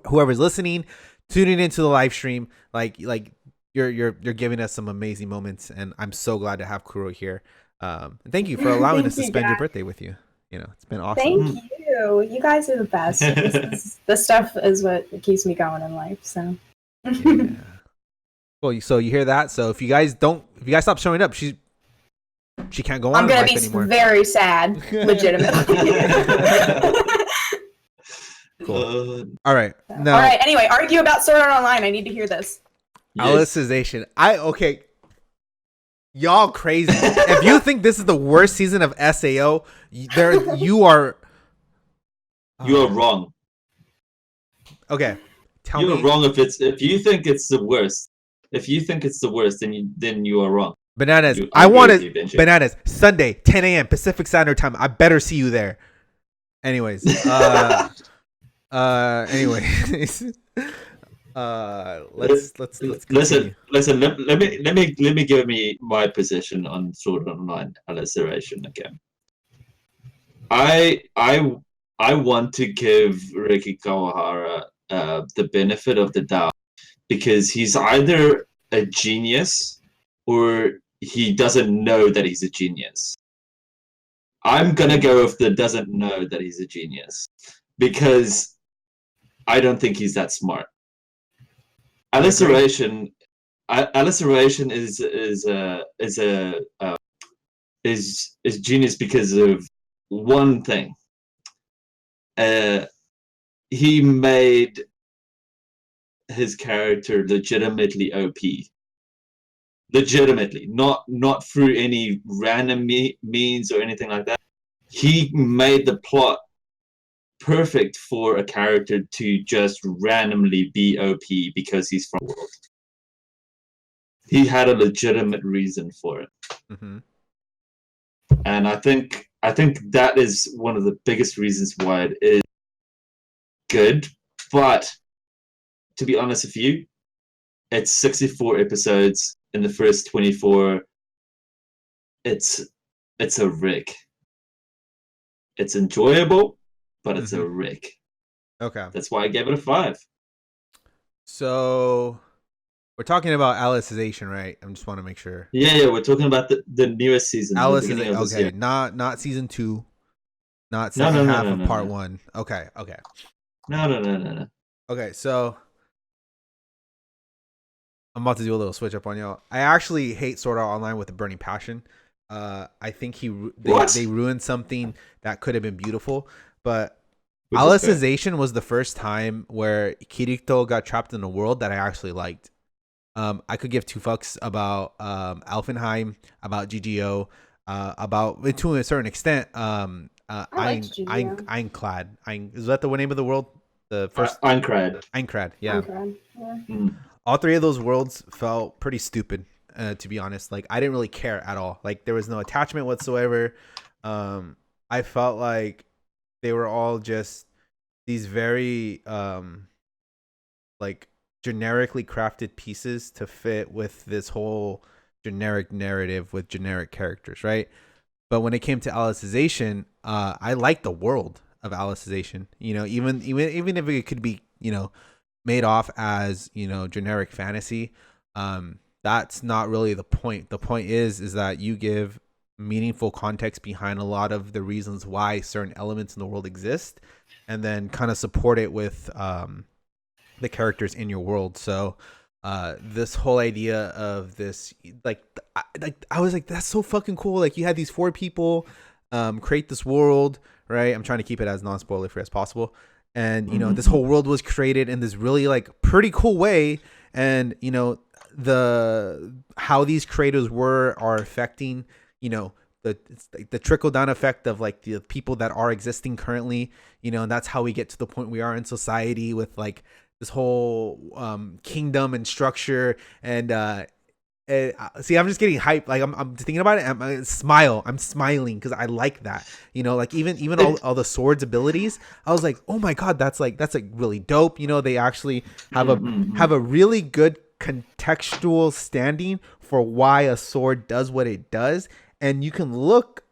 whoever's listening, tuning into the live stream. Like you're giving us some amazing moments, and I'm so glad to have Kuro here. And thank you for allowing us to spend your birthday with you. You know, it's been awesome. Thank you. You guys are the best. This stuff is what keeps me going in life. So. Yeah. Well, so you hear that? So if you guys stop showing up, she can't go on. I'm gonna be anymore. Very sad, legitimately. Cool. All right. Now, all right. Anyway, argue about Sword Art Online. I need to hear this. Alicization. Okay. Y'all crazy. If you think this is the worst season of SAO, you are wrong. Okay. Tell You're me. wrong if you think it's the worst. If you think it's the worst, then you are wrong. Bananas. I I want agree with you, to Benji. Bananas Sunday 10 a.m. Pacific Standard Time. I better see you there. Anyways, anyways, let's continue. Listen. Let me give me my position on Sword Online Alicization again. I want to give Riki Kawahara the benefit of the doubt because he's either a genius or he doesn't know that he's a genius. I'm gonna go with the doesn't know that he's a genius because I don't think he's that smart. Alicization is genius because of one thing. He made his character legitimately OP. Legitimately, not through any random means or anything like that. He made the plot perfect for a character to just randomly be OP because he's from the world. He had a legitimate reason for it. Mm-hmm. And I think that is one of the biggest reasons why it is good. But to be honest with you, it's 64 episodes in the first 24. It's a wreck. It's enjoyable, but it's a wreck. Okay. That's why I gave it a 5. So we're talking about Alicization, right? I just want to make sure. Yeah, we're talking about the newest season. Alicization, okay, not season 2, not second half of part 1. Okay. No. Okay, so I'm about to do a little switch up on y'all. I actually hate Sword Art Online with a burning passion. I think they ruined something that could have been beautiful, but Alicization was the first time where Kirito got trapped in a world that I actually liked. I could give two fucks about Alfenheim, about GGO, about to a certain extent. Ironclad. Is that the name of the world? The first Aincrad. Yeah. All three of those worlds felt pretty stupid, to be honest. Like I didn't really care at all. Like there was no attachment whatsoever. I felt like they were all just these very like generically crafted pieces to fit with this whole generic narrative with generic characters, right? But when it came to Alicization, I liked the world of Alicization. You know, even if it could be, you know, made off as, you know, generic fantasy, that's not really the point. The point is that you give meaningful context behind a lot of the reasons why certain elements in the world exist, and then kind of support it with the characters in your world. So this whole idea of this, like I was like, that's so fucking cool. Like you had these 4 people create this world, right? I'm trying to keep it as non-spoiler free as possible. And, you know, this whole world was created in this really like pretty cool way. And, you know, how these creators are affecting, you know, the trickle down effect of like the people that are existing currently, you know, and that's how we get to the point we are in society with like this whole kingdom and structure. And see, I'm just getting hyped. Like I'm thinking about it. I'm smiling because I like that. You know, like even all the swords abilities. I was like, oh my god, that's like really dope. You know, they actually have a really good contextual standing for why a sword does what it does, and you can look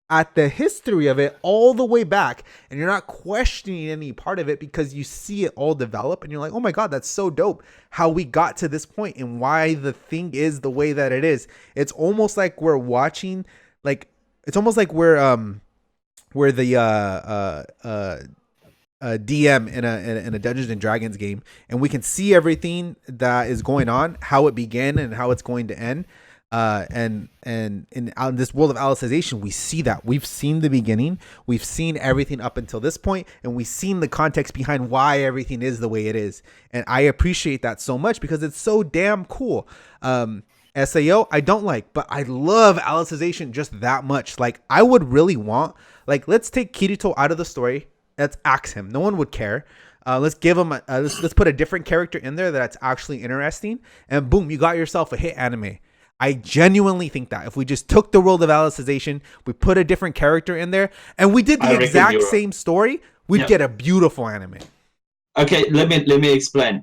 at the history of it all the way back, and you're not questioning any part of it because you see it all develop, and you're like, oh my god, that's so dope how we got to this point and why the thing is the way that it is. It's almost like we're watching, like it's almost like we're the DM in a Dungeons and Dragons game, and we can see everything that is going on, how it began and how it's going to end. And in this world of Alicization, we see that. We've seen the beginning, we've seen everything up until this point, and we've seen the context behind why everything is the way it is. And I appreciate that so much because it's so damn cool. And SAO, I don't like, but I love Alicization just that much. Like, I would really want, like, let's take Kirito out of the story. Let's axe him. No one would care. Let's give him, let's put a different character in there that's actually interesting. And boom, you got yourself a hit anime. I genuinely think that if we just took the world of Alicization, we put a different character in there, and we did the exact same story, we'd get a beautiful anime. Okay, let me explain.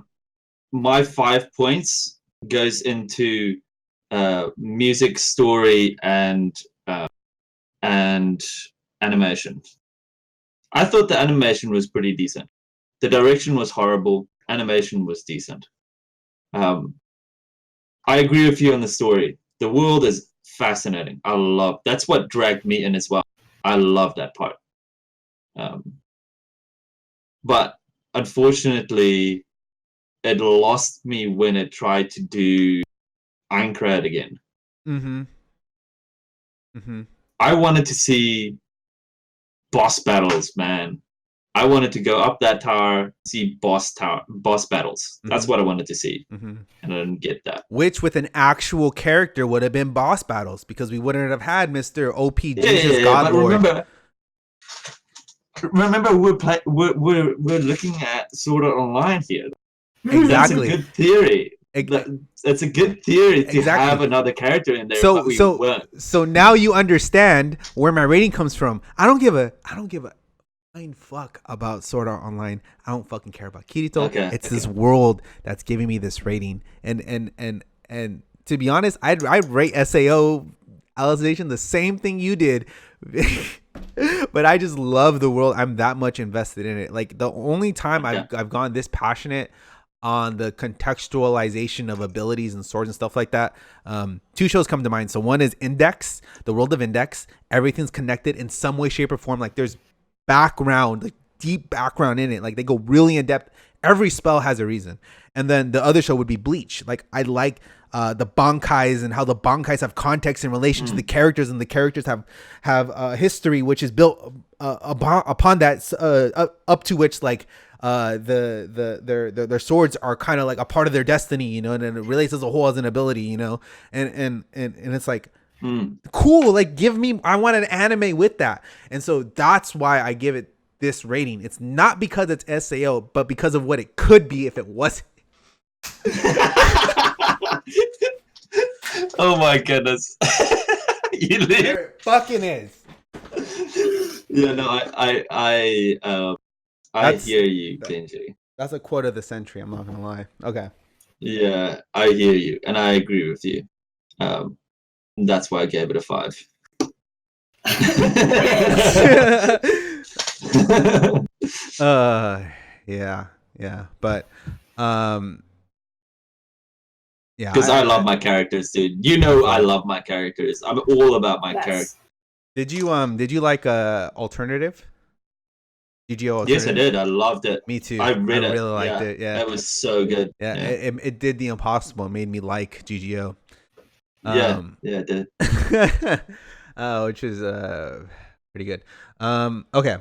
My 5 points goes into music, story, and animation. I thought the animation was pretty decent. The direction was horrible. Animation was decent. I agree with you on the story. The world is fascinating. That's what dragged me in as well. I love that part. But unfortunately, it lost me when it tried to do Aincrad again. I wanted to see boss battles, man. I wanted to go up that tower, see boss battles. That's what I wanted to see, and I didn't get that. Which, with an actual character, would have been boss battles, because we wouldn't have had Mr. OP Jesus God Lord. Remember, we're looking at Sword Art Online here. Exactly. That's a good theory. It's a good theory to have another character in there. So now you understand where my rating comes from. I don't give a fuck about Sword Art Online. I don't fucking care about Kirito. It's this world that's giving me this rating. And to be honest, I'd rate SAO Alicization the same thing you did. But I just love the world. I'm that much invested in it. Like, the only time I've gone this passionate on the contextualization of abilities and swords and stuff like that, 2 shows come to mind. So one is Index, the world of Index. Everything's connected in some way, shape, or form. Like, there's background, like deep background in it. Like, they go really in depth. Every spell has a reason. And then the other show would be Bleach. Like, I like the bankais and how the bankais have context in relation to the characters, and the characters have history which is built upon that, up to which, like, their swords are kind of like a part of their destiny, you know, and it relates as a whole as an ability, you know, and it's like cool. Like, I want an anime with that, and so that's why I give it this rating. It's not because it's SAO, but because of what it could be if it wasn't. Oh my goodness. It fucking is. Yeah, no, I hear you, Benji. That's a quote of the century, I'm not gonna lie. Okay. Yeah, I hear you, and I agree with you. That's why I gave it a 5. Yeah, but yeah, because I love my characters, dude. You know, I love my characters. I'm all about my characters. Did you like Alternative? GGO Alternative? Yes, I did. I loved it. Me too. I read it. I really liked it. Yeah, that was so good. Yeah, it did the impossible. It made me like GGO. Yeah, it did. Which is pretty good. Okay.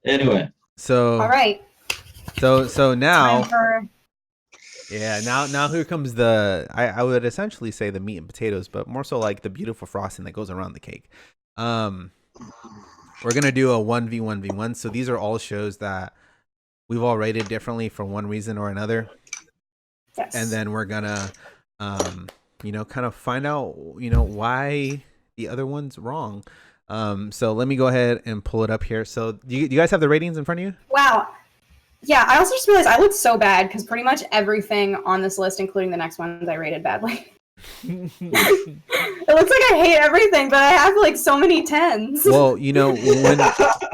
Anyway. So. All right. So now. Yeah, now here comes I would essentially say the meat and potatoes, but more so like the beautiful frosting that goes around the cake. We're gonna do a 1v1v1. So these are all shows that we've all rated differently for one reason or another. Yes. And then we're gonna kind of find out, why the other one's wrong. So let me go ahead and pull it up here. So do you guys have the ratings in front of you? Wow. Yeah, I also just realized I looked so bad because pretty much everything on this list, including the next ones, I rated badly. It looks like I hate everything, but I have like so many 10s. Well,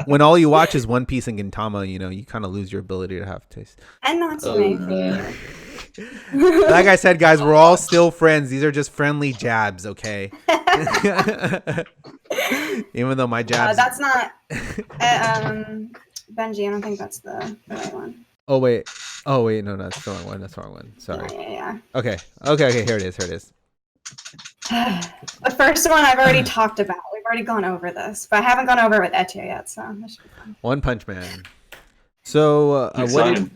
when all you watch is One Piece and Gintama, you kind of lose your ability to have taste. And not so many. Like I said, guys, we're all still friends. These are just friendly jabs, okay? Even though my jabs... that's not... Benji, I don't think that's the right one. Oh wait, no, that's the wrong one. That's the wrong one. Sorry. Yeah. Okay. Here it is. The first one I've already talked about. We've already gone over this, but I haven't gone over it with Etyo yet, so this should be fun. One Punch Man. So,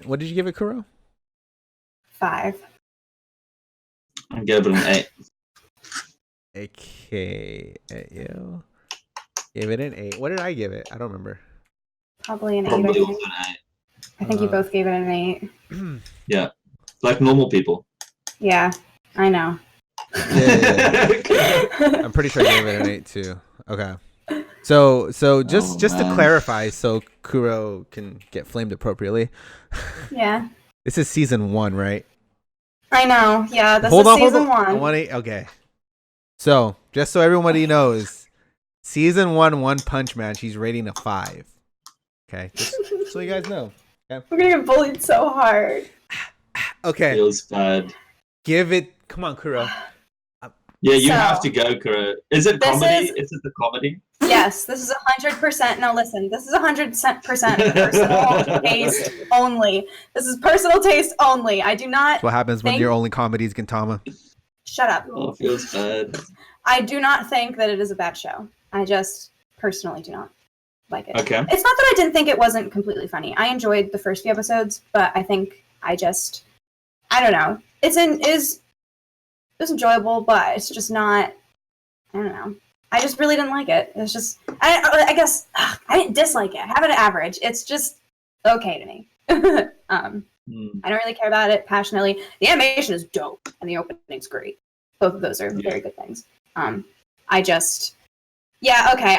what did you give it, Kuro? 5. I gave it an 8. Okay, Etyo. Gave it an 8. What did I give it? I don't remember. Probably an 8. Probably I think, also an 8. I think you both gave it an 8. Yeah, like normal people. Yeah, I know. Yeah. I'm pretty sure I gave it an 8 too. Okay. So just to clarify, so Kuro can get flamed appropriately. Yeah. This is season 1, right? I know. Yeah, this is season 1. Okay. So just so everybody knows, season 1, One Punch Man, she's rating a 5. Okay, just so you guys know. Okay. We're gonna get bullied so hard. Okay. Feels bad. Give it. Come on, Kuro. Yeah, you have to go, Kuro. Is it comedy? Is it the comedy? Yes, this is 100%. No, listen, this is 100% personal taste only. This is personal taste only. I do not. That's what happens when your only comedy is Gintama. Shut up. Oh, feels bad. I do not think that it is a bad show. I just personally do not like it. Okay. It's not that I didn't think it wasn't completely funny. I enjoyed the first few episodes, but I think I don't know. It was enjoyable, but it's just not. I don't know. I just really didn't like it. It's just. I guess I didn't dislike it. I have it at average. It's just okay to me. I don't really care about it passionately. The animation is dope, and the opening's great. Both of those are very good things. Okay.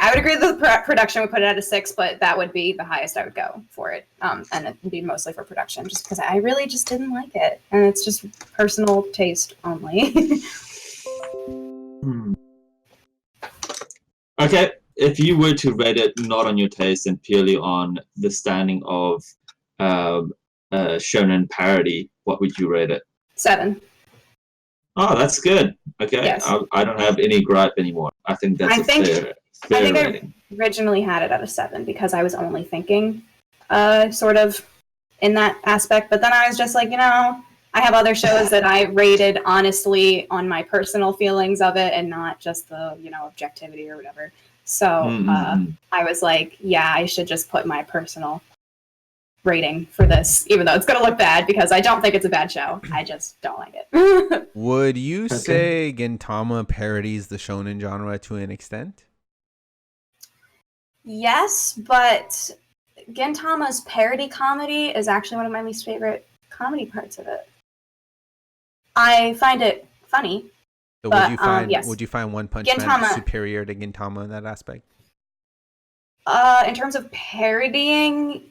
I would agree that the production would put it at a 6, but that would be the highest I would go for it. And it would be mostly for production, just because I really just didn't like it, and it's just personal taste only. Okay, if you were to rate it not on your taste and purely on the standing of shonen parody, what would you rate it? 7. Oh, that's good. Okay, Yes. I don't have any gripe anymore. I think that's fair rating. I originally had it at a 7 because I was only thinking sort of in that aspect, but then I was just like, I have other shows that I rated honestly on my personal feelings of it and not just the, objectivity or whatever. So I was like, yeah, I should just put my personal rating for this, even though it's going to look bad because I don't think it's a bad show. I just don't like it. Would you say Gintama parodies the shonen genre to an extent? Yes, but Gintama's parody comedy is actually one of my least favorite comedy parts of it. I find it funny. So but, would you find One Punch Man superior to Gintama in that aspect? In terms of parodying,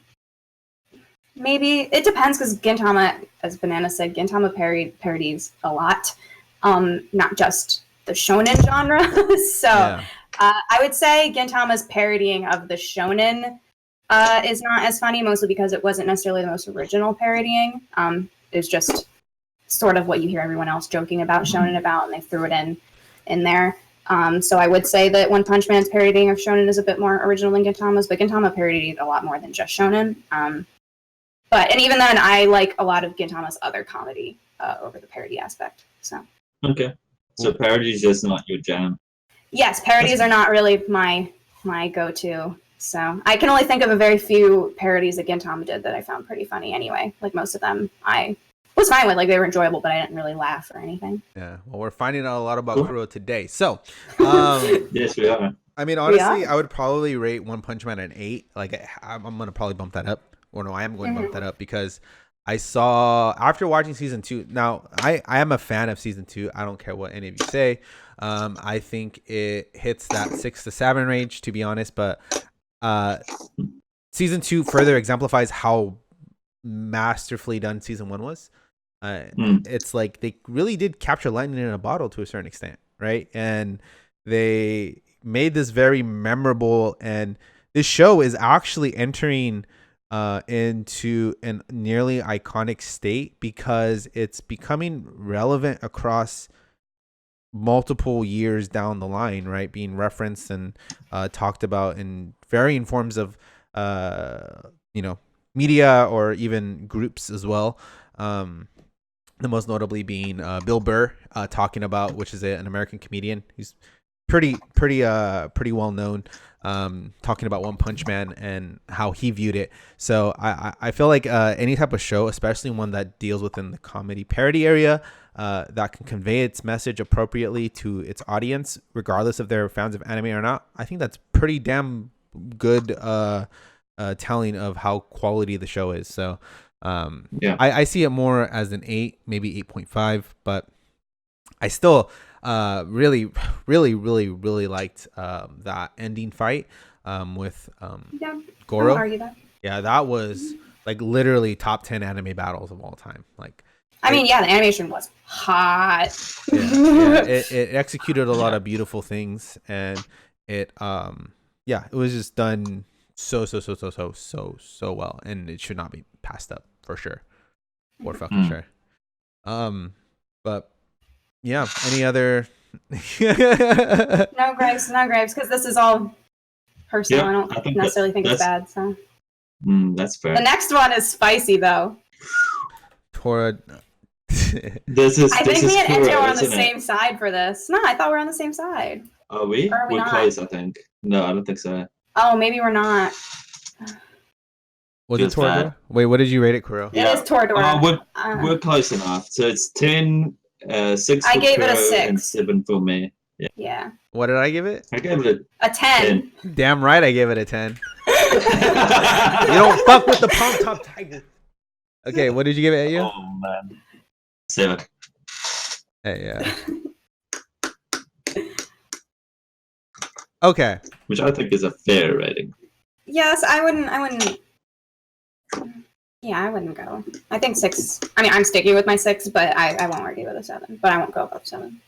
maybe. It depends, because Gintama, as Banana said, Gintama parodies a lot. Not just the shonen genre. So I would say Gintama's parodying of the shonen is not as funny, mostly because it wasn't necessarily the most original parodying. It's just sort of what you hear everyone else joking about shonen about, and they threw it in there. So I would say that One Punch Man's parodying of shonen is a bit more original than Gintama's, but Gintama parodied a lot more than just shonen. And even then, I like a lot of Gintama's other comedy over the parody aspect. So okay, so parody is just not your jam. Yes, parodies are not really my go-to. So I can only think of a very few parodies that Gintama did that I found pretty funny. Anyway, like most of them, I was fine with. Like, they were enjoyable, but I didn't really laugh or anything. Yeah, well, we're finding out a lot about Kuro today. So, yes, we are. I mean, honestly, I would probably rate One Punch Man an 8. Like, I'm gonna probably bump that up. Or no, I am going to bump that up because I saw after watching season 2. Now, I am a fan of season 2. I don't care what any of you say. I think it hits that 6 to 7 range, to be honest. But season 2 further exemplifies how masterfully done season 1 was. It's like they really did capture lightning in a bottle to a certain extent, right? And they made this very memorable, and this show is actually entering into a nearly iconic state because it's becoming relevant across multiple years down the line, right? Being referenced and talked about in varying forms of media or even groups as well. The most notably being Bill Burr talking about, which is an American comedian who's pretty well known, talking about One Punch Man and how he viewed it. So I feel like any type of show, especially one that deals within the comedy parody area, that can convey its message appropriately to its audience, regardless if they're fans of anime or not, I think that's pretty damn good telling of how quality the show is. So I see it more as an 8, maybe 8.5, but I still really liked that ending fight with Goro. I'll argue that. Yeah, that was like literally top 10 anime battles of all time. Like, I mean, yeah, the animation was hot. It executed a lot of beautiful things, and it was just done so well, and it should not be passed up for sure, or fucking sure. But yeah, any other? No gripes, because this is all personal. Yeah, I don't necessarily think it's bad. So that's fair. the next one is spicy though. Tora. I think me and Etyo are on the same side for this. No, I thought we were on the same side. Are we? Or are we We're not? close, I think. No, I don't think so. Oh, maybe we're not. Was it Just bad. Toradora? Wait, what did you rate it, Kuro? It is Toradora. We're close enough. So it's 10, 6 I for gave it a Kuro 6. and 7 for me. Yeah. What did I give it? I gave it A 10. Damn right, I gave it a 10. You don't fuck with the palm top tiger. Okay, what did you give it, Etyo? Oh man, 7. Hey, yeah. Okay. Which I think is a fair rating. Yes, I wouldn't. Yeah, I wouldn't go. I think 6. I mean, I'm sticking with my 6, but I won't argue with a 7. But I won't go above 7.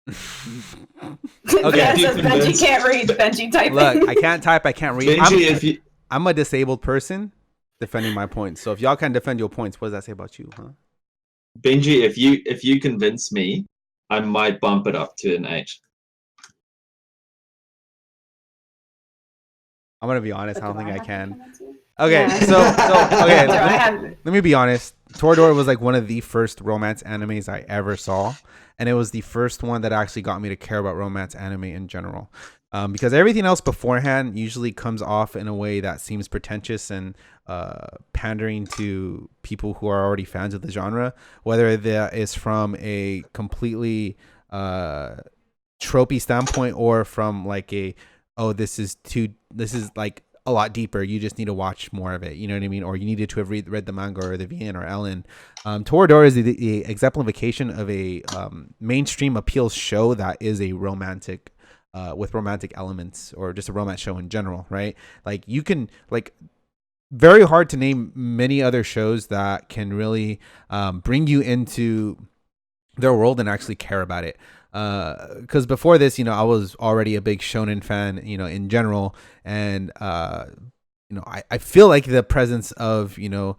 Okay. Yeah, it says Benji can't read. Benji typing. Look, I can't type. I can't read. Benji, I'm a disabled person defending my points. So if y'all can defend your points, what does that say about you, huh? Benji, if you convince me, I might bump it up to an 8. I'm gonna be honest. I don't think I can. convince you? Okay, Yeah. so okay. So I let have- me be honest. Toradora was like one of the first romance animes I ever saw, and it was the first one that actually got me to care about romance anime in general. Because everything else beforehand usually comes off in a way that seems pretentious and pandering to people who are already fans of the genre, whether that is from a completely tropey standpoint or from like this is like a lot deeper, you just need to watch more of it, you know what I mean, or you needed to have read the manga or the VN or Ellen. Toradora is the exemplification of a mainstream appeals show that is a romantic with romantic elements, or just a romance show in general, right? Like, you can, like, very hard to name many other shows that can really bring you into their world and actually care about it. Because before this, I was already a big shonen fan, in general, and I feel like the presence of the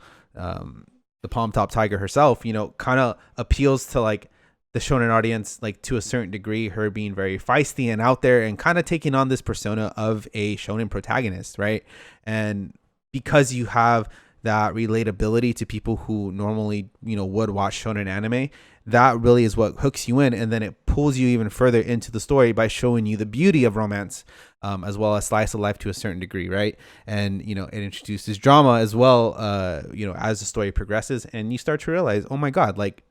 Palm Top Tiger herself, kind of appeals to like the shonen audience, like to a certain degree, her being very feisty and out there and kind of taking on this persona of a shonen protagonist, right? And because you have that relatability to people who normally, would watch shonen anime, that really is what hooks you in, and then it pulls you even further into the story by showing you the beauty of romance, as well as slice of life to a certain degree, right? And it introduces drama as well, as the story progresses, and you start to realize, oh my god, like,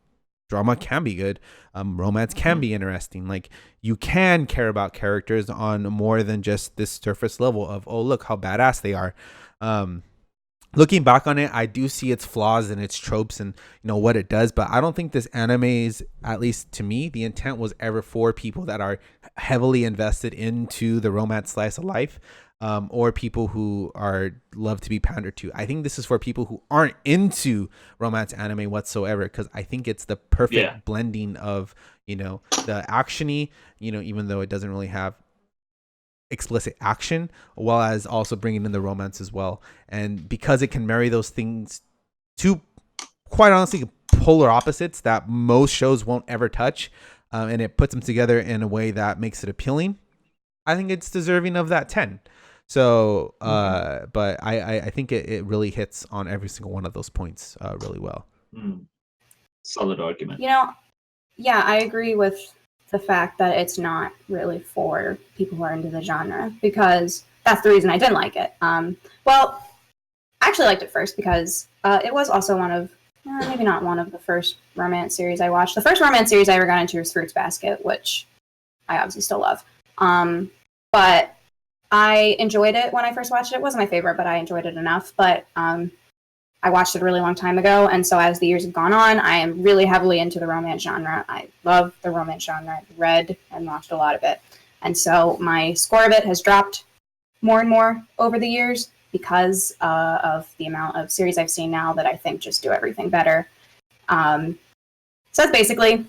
drama can be good, romance can be interesting, like, you can care about characters on more than just this surface level of, oh, look how badass they are. Looking back on it, I do see its flaws and its tropes and what it does, but I don't think this anime's, at least to me, the intent was ever for people that are heavily invested into the romance slice of life, or people who love to be pandered to. I think this is for people who aren't into romance anime whatsoever, because I think it's the perfect blending of the actiony, even though it doesn't really have explicit action, while as also bringing in the romance as well. And because it can marry those things, two quite honestly polar opposites that most shows won't ever touch, and it puts them together in a way that makes it appealing, I think it's deserving of that 10. So but I think it really hits on every single one of those points really well. Solid argument. Yeah, I agree with the fact that it's not really for people who are into the genre, because that's the reason I didn't like it. Well, I actually liked it first because it was also one of, maybe not one of the first romance series I watched. The first romance series I ever got into was Fruits Basket, which I obviously still love. But I enjoyed it when I first watched it. It wasn't my favorite, but I enjoyed it enough. But I watched it a really long time ago, and so as the years have gone on, I am really heavily into the romance genre. I love the romance genre. I've read and watched a lot of it. And so my score of it has dropped more and more over the years because of the amount of series I've seen now that I think just do everything better. So that's basically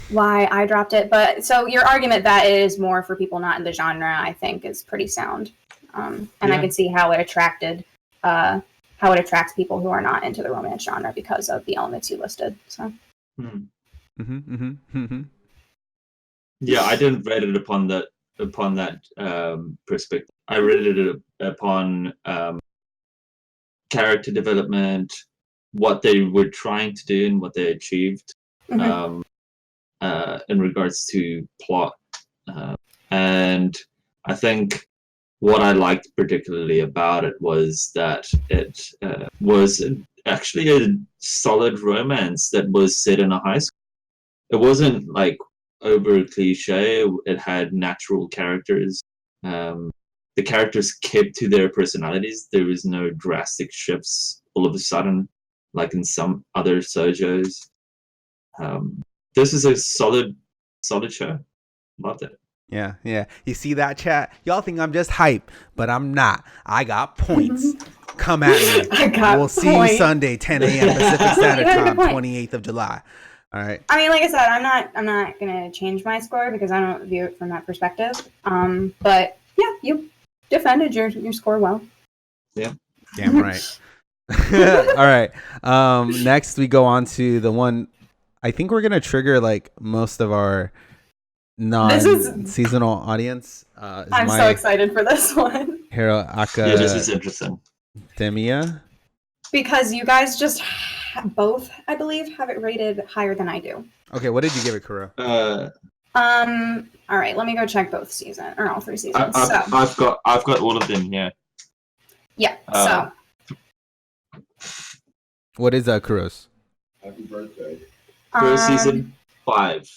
why I dropped it. But so your argument that it is more for people not in the genre, I think, is pretty sound. And I can see how it attracts people who are not into the romance genre because of the elements you listed. So. Yeah, I didn't rate it upon that perspective. I rated it upon character development, what they were trying to do and what they achieved in regards to plot. And I think what I liked particularly about it was that it was actually a solid romance that was set in a high school. It wasn't like over cliche. It had natural characters. The characters kept to their personalities. There was no drastic shifts all of a sudden, like in some other soujos. This is a solid show. Loved it. Yeah. You see that, chat? Y'all think I'm just hype, but I'm not. I got points. Come at me. We'll see you Sunday, 10 a.m. Pacific Standard Time, 28th of July. All right. I mean, like I said, I'm not gonna change my score because I don't view it from that perspective. But yeah, you defended your score well. Yeah. Damn right. All right. Next we go on to the one. I think we're gonna trigger like most of our non-seasonal audience. I'm so excited for this one. Hero Aka. Yeah, this is interesting. Demia. Because you guys just both, I believe, have it rated higher than I do. Okay, what did you give it, Kuro? All right, let me go check both seasons or all 3 seasons. I've got all of them. Yeah. Yeah. So. What is Kuro's? Happy birthday. First season 5.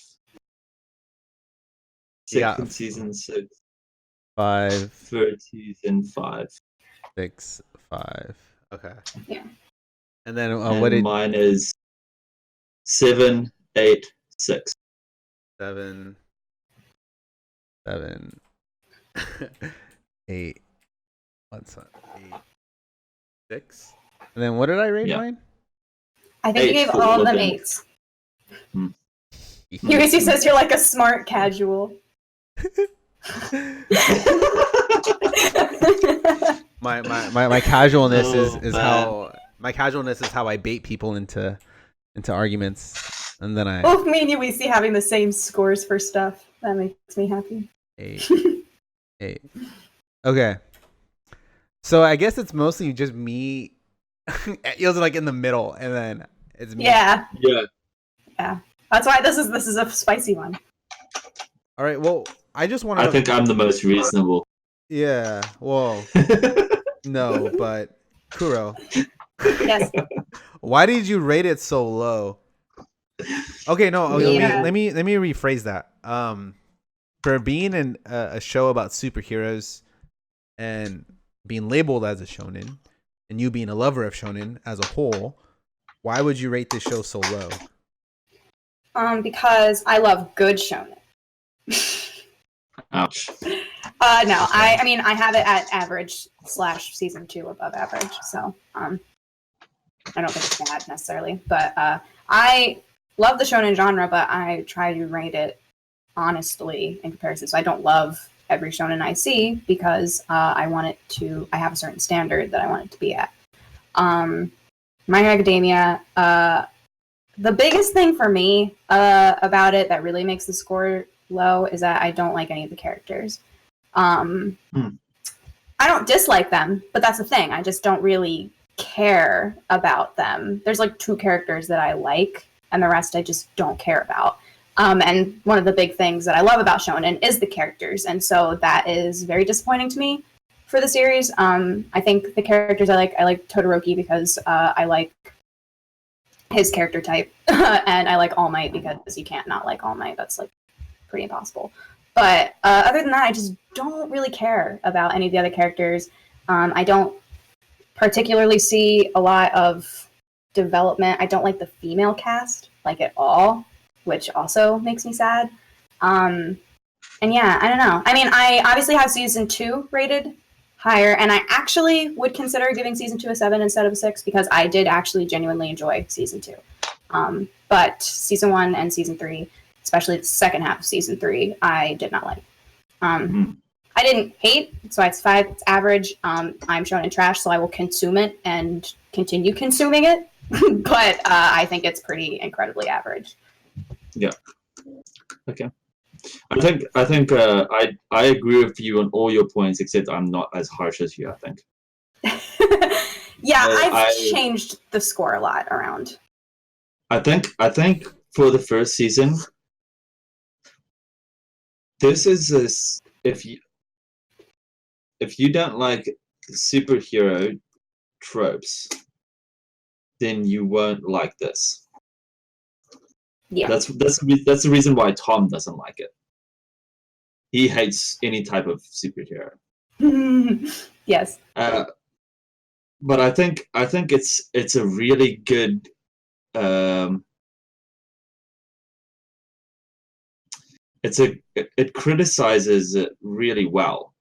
Second Yeah. season 6. 5. Third season 5. 6, 5. Okay. Yeah. And then And what did mine is 7, 8, 6. 7, 8. What's that? 8, 6. And then what did I rate mine? I think you gave all of them 8s. UBC says you're like a smart casual. my casualness is how I bait people into arguments, and then I both me and UBC having the same scores for stuff. That makes me happy. 8. Okay. So I guess it's mostly just me. Etyo's like in the middle, and then it's me. Yeah. Yeah. That's why this is a spicy one. All right. Well, I just want to. I think I'm the most reasonable. Yeah. Well. No, but Kuro. Yes. Why did you rate it so low? Okay, no. Let me rephrase that. For being in a show about superheroes and being labeled as a shonen, and you being a lover of shonen as a whole, why would you rate this show so low? Because I love good shonen. Ouch. No, I mean I have it at average / season 2 above average, so I don't think it's bad necessarily. But I love the shonen genre, but I try to rate it honestly in comparison. So I don't love every shonen I see because I have a certain standard that I want it to be at. My Hero Academia, the biggest thing for me about it that really makes the score low is that I don't like any of the characters. I don't dislike them, but that's the thing. I just don't really care about them. There's like 2 characters that I like, and the rest I just don't care about. And one of the big things that I love about shonen is the characters, and so that is very disappointing to me for the series. I think the characters I like Todoroki because I like his character type, and I like All Might because you can't not like All Might. That's like pretty impossible. But other than that, I just don't really care about any of the other characters. I don't particularly see a lot of development. I don't like the female cast like at all, which also makes me sad. And yeah, I don't know. I mean, I obviously have season 2 rated higher, and I actually would consider giving season 2 a 7 instead of a 6 because I did actually genuinely enjoy season 2. But season 1 and season 3, especially the second half of season 3, I did not like. I didn't hate, so it's 5, it's average. I'm shonen trash, so I will consume it and continue consuming it. But I think it's pretty incredibly average. Yeah. Okay. I think I agree with you on all your points, except I'm not as harsh as you, I think. Yeah, I've changed the score a lot around. I think for the first season, this is if you don't like superhero tropes, then you won't like this. Yeah. That's the reason why Tom doesn't like it. He hates any type of superhero. Yes. But I think it's a really good it criticizes it really well.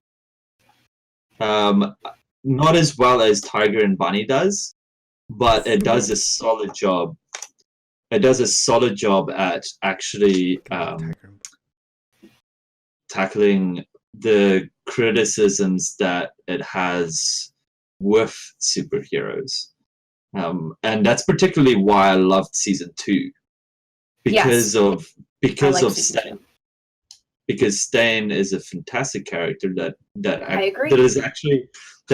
Not as well as Tiger and Bunny does, but it does a solid job. It does a solid job at actually tackling the criticisms that it has with superheroes. And that's particularly why I loved season 2. Because of Stain. Because Stain is a fantastic character that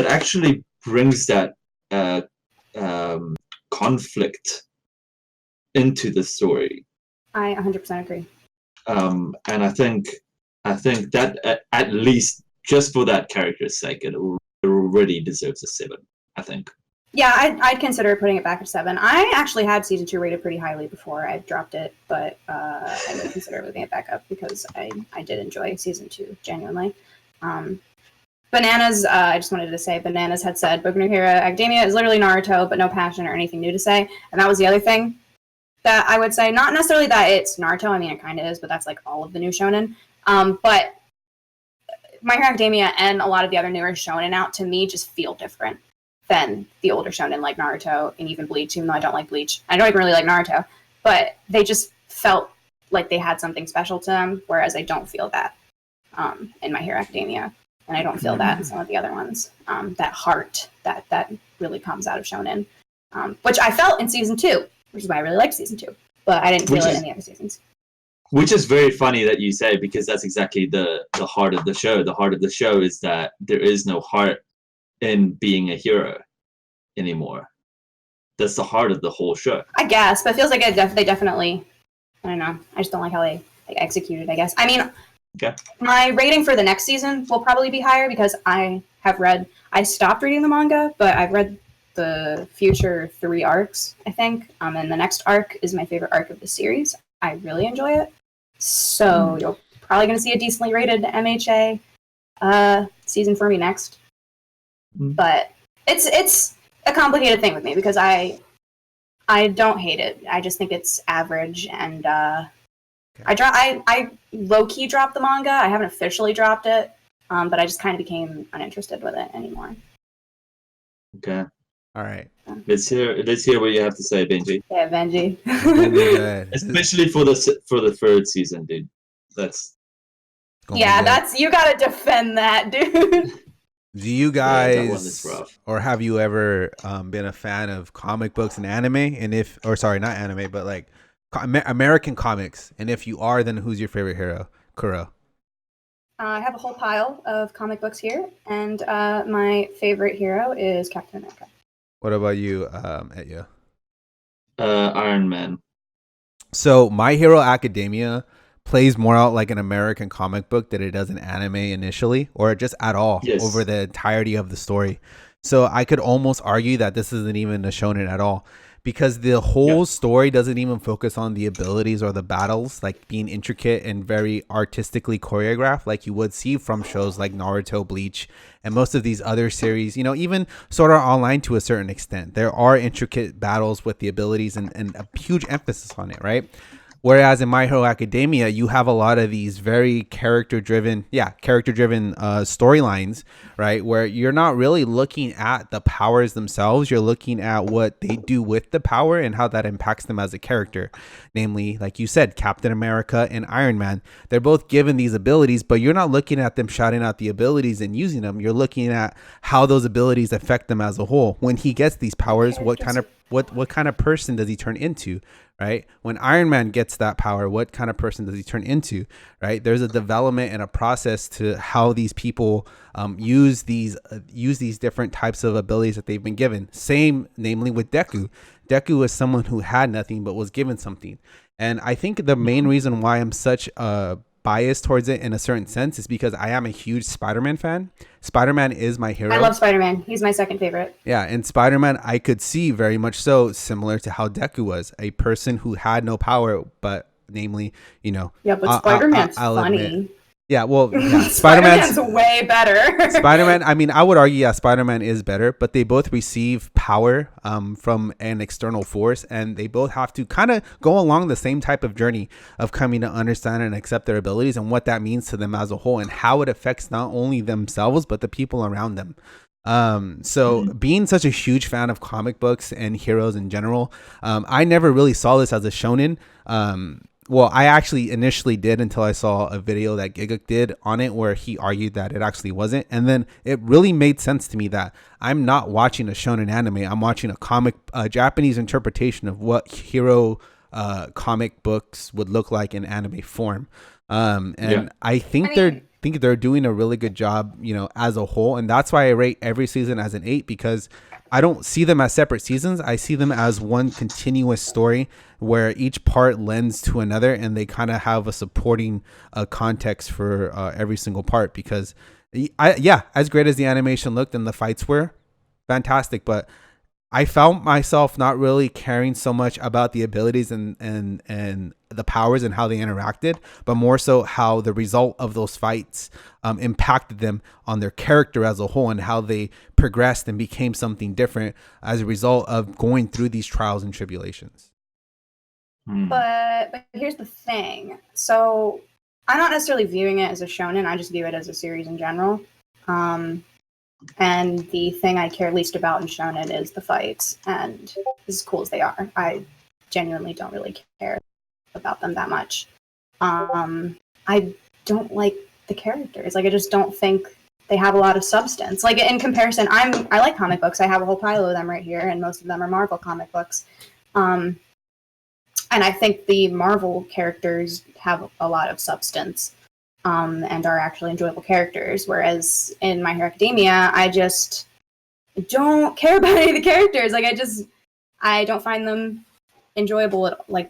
actually brings that conflict into the story. I 100% agree. And I think that at least just for that character's sake, it already deserves a 7. I think. Yeah, I'd consider putting it back at 7. I actually had season 2 rated pretty highly before I dropped it, but I would consider moving it back up because I did enjoy season 2 genuinely. Bananas, I just wanted to say, Bananas had said, Boku no Hero Academia is literally Naruto, but no passion or anything new to say. And that was the other thing that I would say. Not necessarily that it's Naruto, I mean, it kind of is, but that's like all of the new shonen. But My Hero Academia and a lot of the other newer shonen out, to me, just feel different than the older shonen like Naruto and even Bleach, even though I don't like Bleach. I don't even really like Naruto, but they just felt like they had something special to them, whereas I don't feel that in My Hero Academia. And I don't feel that in some of the other ones. That heart that really comes out of shonen, which I felt in season 2, which is why I really liked season 2. But I didn't feel it in the other seasons. Which is very funny that you say, because that's exactly the heart of the show. The heart of the show is that there is no heart in being a hero anymore. That's the heart of the whole show. I guess, but it feels like they definitely, I don't know. I just don't like how they executed, I guess. I mean, my rating for the next season will probably be higher because I stopped reading the manga, but I've read the future 3 arcs, I think. And the next arc is my favorite arc of the series. I really enjoy it. So you're probably going to see a decently rated MHA season for me next. But it's a complicated thing with me because I don't hate it. I just think it's average, and I low-key dropped the manga. I haven't officially dropped it, but I just kind of became uninterested with it anymore. Okay. All right. Let's hear what you have to say, Benji. Yeah, Benji. Especially for the 3rd season, dude. That's you gotta defend that, dude. Do you guys, or have you ever been a fan of comic books and anime? And not anime, but like American comics. And if you are, then who's your favorite hero? Kuro. I have a whole pile of comic books here, and my favorite hero is Captain America. What about you, Etyo? Iron Man. So My Hero Academia plays more out like an American comic book than it does an anime initially, or just at all over Yes. the entirety of the story. So I could almost argue that this isn't even a shonen at all, because the Yeah. whole story doesn't even focus on the abilities or the battles like being intricate and very artistically choreographed like you would see from shows like Naruto, Bleach, and most of these other series. Even Sword Art Online to a certain extent, there are intricate battles with the abilities and a huge emphasis on it, right? Whereas in My Hero Academia, you have a lot of these very character-driven storylines, right? Where you're not really looking at the powers themselves. You're looking at what they do with the power and how that impacts them as a character. Namely, like you said, Captain America and Iron Man. They're both given these abilities, but you're not looking at them shouting out the abilities and using them. You're looking at how those abilities affect them as a whole. When he gets these powers, what kind of person does he turn into? Right? When Iron Man gets that power, what kind of person does he turn into? Right? There's a development and a process to how these people use these different types of abilities that they've been given. Same, namely with Deku. Deku is someone who had nothing but was given something. And I think the main reason why I'm such biased towards it in a certain sense is because I am a huge Spider-Man fan. Spider-Man is my hero. I love Spider-Man. He's my second favorite. Yeah, and Spider-Man, I could see very much so similar to how Deku was, a person who had no power, but namely, Yeah, but Spider-Man's I'll funny. admit. Yeah, well, yeah, Spider-Man's way better. Spider-Man, I mean, I would argue, yeah, Spider-Man is better, but they both receive power from an external force, and they both have to kind of go along the same type of journey of coming to understand and accept their abilities and what that means to them as a whole and how it affects not only themselves, but the people around them. So being such a huge fan of comic books and heroes in general, I never really saw this as a shonen. Well, I actually initially did until I saw a video that Giguk did on it where he argued that it actually wasn't. And then it really made sense to me that I'm not watching a shonen anime. I'm watching a Japanese interpretation of what hero comic books would look like in anime form. I think they're doing a really good job, as a whole. And that's why I rate every season as an 8, because I don't see them as separate seasons. I see them as one continuous story where each part lends to another, and they kind of have a supporting context for every single part. Because, as great as the animation looked and the fights were, fantastic. But I found myself not really caring so much about the abilities and the powers and how they interacted, but more so how the result of those fights impacted them on their character as a whole and how they progressed and became something different as a result of going through these trials and tribulations. But here's the thing. So I'm not necessarily viewing it as a shonen. I just view it as a series in general. And the thing I care least about in shonen is the fights. And as cool as they are, I genuinely don't really care about them that much. I don't like the characters. Like, I just don't think they have a lot of substance. Like, in comparison, I like comic books. I have a whole pile of them right here, and most of them are Marvel comic books. And I think the Marvel characters have a lot of substance. And are actually enjoyable characters. Whereas in My Hero Academia, I just don't care about any of the characters. Like, I don't find them enjoyable at, like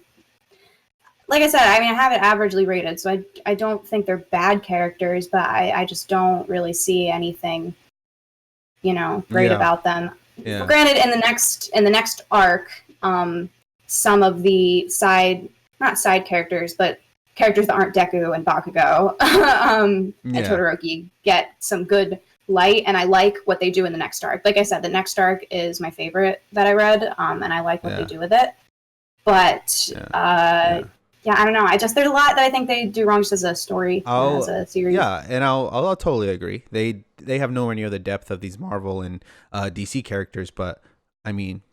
I said, I mean, I have it averagely rated, so I don't think they're bad characters, but I just don't really see anything, great about them. Yeah. Granted, in the next arc, some of the not side characters, but characters that aren't Deku and Bakugo and Todoroki get some good light, and I like what they do in the next arc. Like I said, the next arc is my favorite that I read, and I like what they do with it. But I don't know. There's a lot that I think they do wrong just as a story, as a series. Yeah, and I'll totally agree. They have nowhere near the depth of these Marvel and DC characters, but I mean,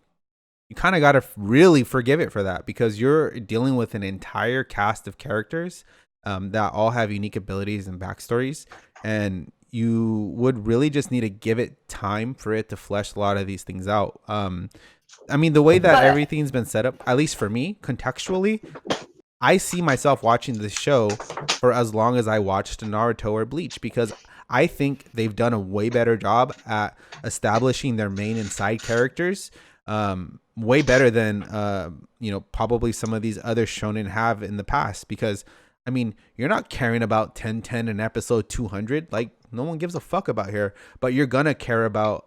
you kind of got to really forgive it for that, because you're dealing with an entire cast of characters that all have unique abilities and backstories, and you would really just need to give it time for it to flesh a lot of these things out. I mean, the way that everything's been set up, at least for me, contextually, I see myself watching this show for as long as I watched Naruto or Bleach, because I think they've done a way better job at establishing their main and side characters way better than probably some of these other shonen have in the past, because I mean, you're not caring about 1010 in episode 200. Like, no one gives a fuck about here, but you're gonna care about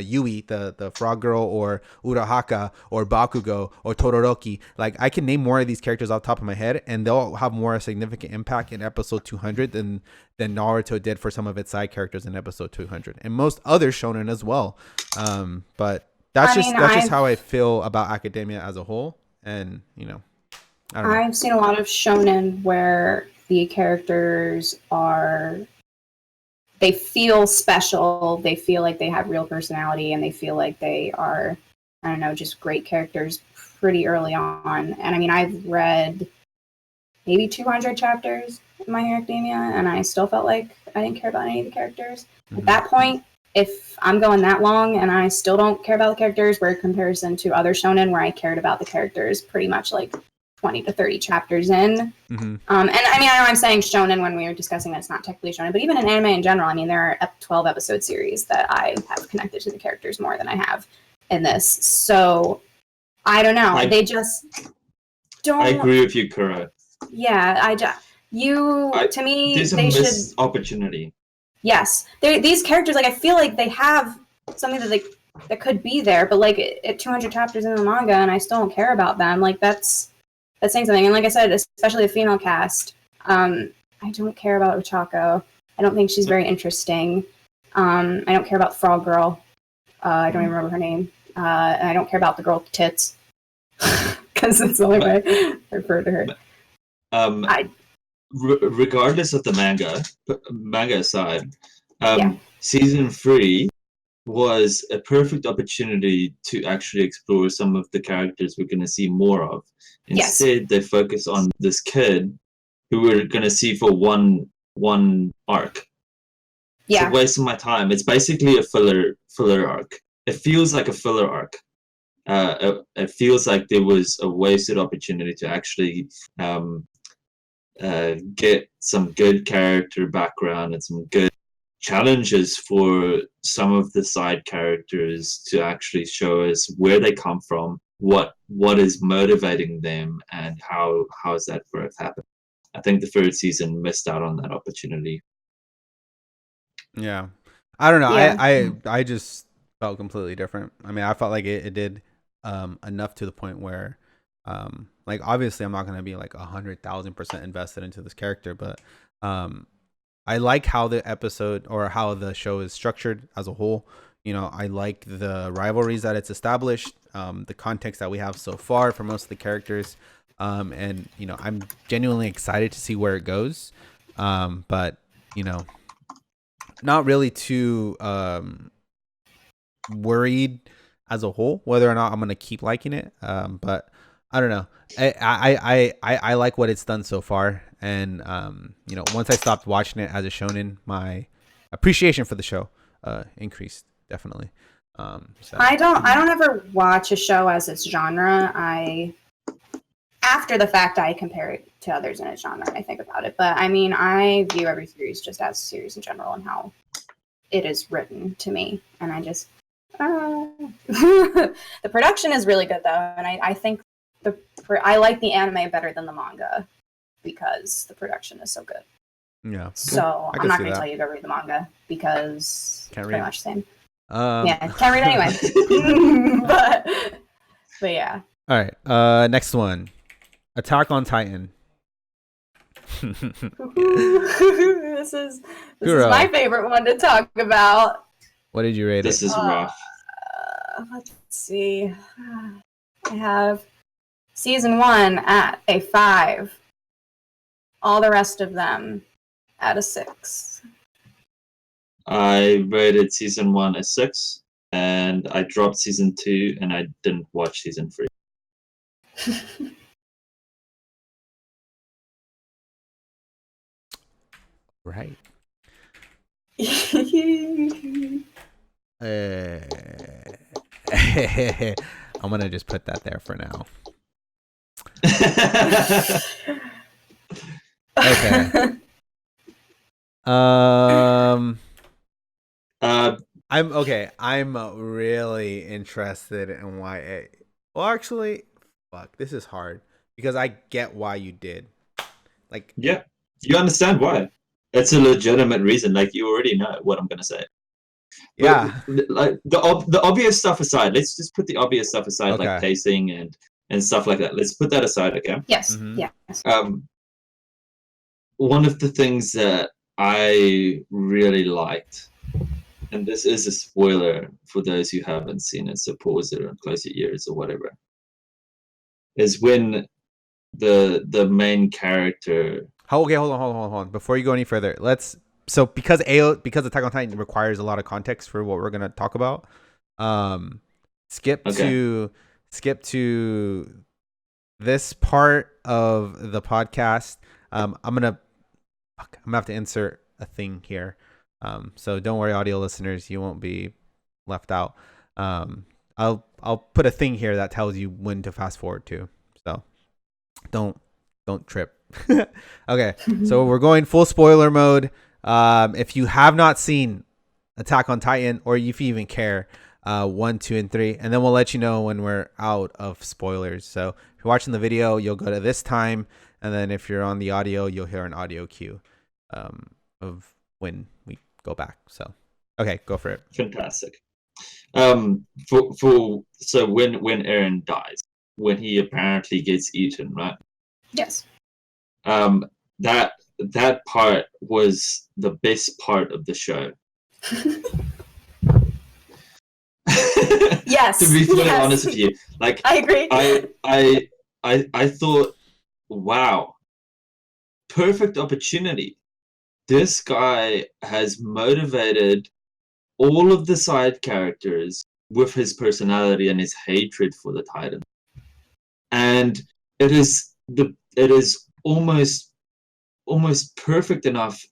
Yui, the frog girl, or Urahaka, or Bakugo, or Todoroki. Like, I can name more of these characters off the top of my head, and they'll have more significant impact in episode 200 than Naruto did for some of its side characters in episode 200, and most other shonen as well. But that's just how I feel about academia as a whole, and I don't know. I've seen a lot of shonen where the characters they feel special, they feel like they have real personality, and they feel like they are, I don't know, just great characters pretty early on. And I mean, I've read maybe 200 chapters in My Hero Academia, and I still felt like I didn't care about any of the characters. At that point, if I'm going that long and I still don't care about the characters, where in comparison to other shonen where I cared about the characters pretty much like 20 to 30 chapters in. And I mean, I know I'm saying shonen when we were discussing that it's not technically shonen, but even in anime in general, I mean, there are 12 episode series that I have connected to the characters more than I have in this. So I don't know. They just don't. I agree with you, Kuro. Yeah, to me, there's a missed opportunity. Yes, these characters, like, I feel like they have something that could be there, but like at 200 chapters in the manga, and I still don't care about them. Like, that's saying something. And like I said, especially the female cast, I don't care about Ochako. I don't think she's very interesting. I don't care about the frog girl. I don't even remember her name. And I don't care about the girl with tits, because it's the only way I refer to her. Regardless of the manga aside, season 3 was a perfect opportunity to actually explore some of the characters we're going to see more of. Instead, they focus on this kid who we're going to see for one arc. It's a waste of my time. It's basically a filler arc. It feels like a filler arc. It feels like there was a wasted opportunity to actually get some good character background and some good challenges for some of the side characters to actually show us where they come from, what is motivating them, and how is that growth happen. I think the third season missed out on that opportunity. Yeah, I don't know. Yeah. I just felt completely different. I mean, I felt like it did enough to the point where like, obviously I'm not going to be like 100,000% invested into this character, but I like how the episode or how the show is structured as a whole. I like the rivalries that it's established, the context that we have so far for most of the characters, and I'm genuinely excited to see where it goes, but not really too worried as a whole whether or not I'm going to keep liking it, but I don't know. I like what it's done so far, and once I stopped watching it as a shonen, my appreciation for the show increased definitely. So. I don't ever watch a show as its genre. After the fact, I compare it to others in its genre and I think about it. But I mean, I view every series just as a series in general and how it is written to me, and I just the production is really good though, and I think I like the anime better than the manga because the production is so good. Yeah. So I'm not going to tell you to go read the manga because can't it's read. pretty much the same. Yeah, can't read anyway. but yeah. All right. Next one, Attack on Titan. This is my favorite one to talk about. What did you rate This is rough. Let's see. I have season 1 at a 5. All the rest of them at a 6. I rated season 1 a 6, and I dropped season 2, and I didn't watch season 3. Right. I'm gonna just put that there for now. Okay. I'm okay. I'm really interested in why. Well, actually, fuck. This is hard because I get why you did. Like, Yeah, you understand why. It's a legitimate reason. Like you already know what I'm gonna say. But yeah. like the obvious stuff aside, let's just put the obvious stuff aside, like Okay. pacing and stuff like that. Let's put that aside, okay? Yes. Mhm. Yes. One of the things that I really liked, and this is a spoiler for those who haven't seen it, so pause it or close your ears or whatever, is when the main character. Okay, hold on. Before you go any further, because Attack on Titan requires a lot of context for what we're gonna talk about. Skip Okay. to this part of the podcast. I'm gonna have to insert a thing here. So don't worry, audio listeners, you won't be left out. I'll put a thing here that tells you when to fast forward to. So don't trip. Okay, so we're going full spoiler mode. If you have not seen Attack on Titan, or if you even care, 1, 2, and 3, and then we'll let you know when we're out of spoilers. So if you're watching the video, you'll go to this time, and then if you're on the audio, you'll hear an audio cue of when we go back. So okay, go for it. Fantastic. So when Eren dies, when he apparently gets eaten, right? Yes. That part was the best part of the show. Yes. To be fully Yes. honest with you, like I agree. I thought, wow, perfect opportunity. This guy has motivated all of the side characters with his personality and his hatred for the Titan, and it is almost perfect enough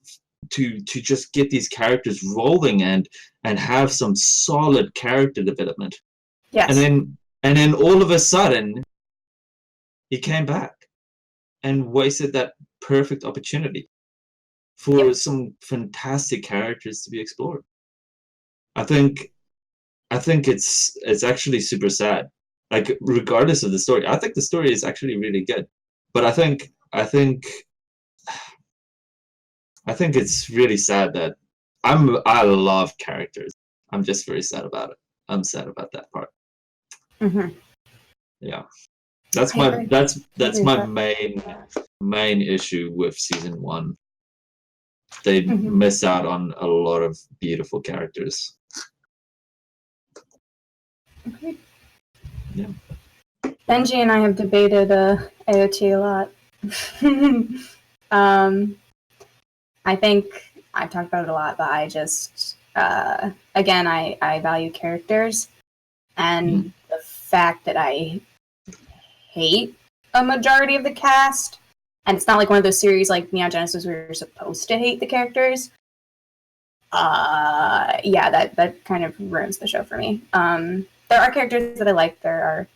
to just get these characters rolling and have some solid character development. Yes. And then all of a sudden he came back and wasted that perfect opportunity for some fantastic characters to be explored. I think it's actually super sad. Like regardless of the story, I think the story is actually really good. But I think it's really sad that I love characters. I'm just very sad about it. I'm sad about that part. Mm-hmm. Yeah. That's my main issue with season 1. They miss out on a lot of beautiful characters. Okay. Yeah. Benji and I have debated AOT a lot. I think I've talked about it a lot, but I just again I value characters, and the fact that I hate a majority of the cast, and it's not like one of those series like Neon Genesis where you're supposed to hate the characters. Yeah, that kind of ruins the show for me. There are characters that I like. There are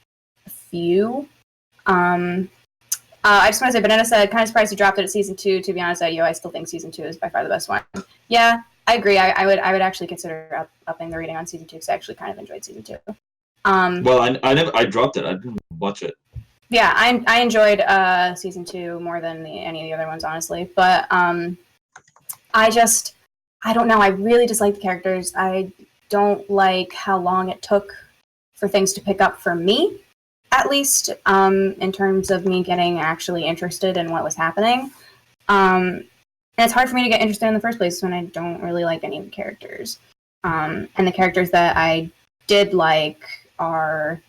a few. I just want to say, Banana said, kind of surprised you dropped it at season 2. To be honest, I still think season 2 is by far the best one. Yeah, I agree. I would actually consider upping the rating on season 2 because I actually kind of enjoyed season 2. Well, I dropped it. I didn't watch it. Yeah, I enjoyed season 2 more than any of the other ones, honestly. But I don't know. I really dislike the characters. I don't like how long it took for things to pick up for me, at least, in terms of me getting actually interested in what was happening. And it's hard for me to get interested in the first place when I don't really like any of the characters. And the characters that I did like are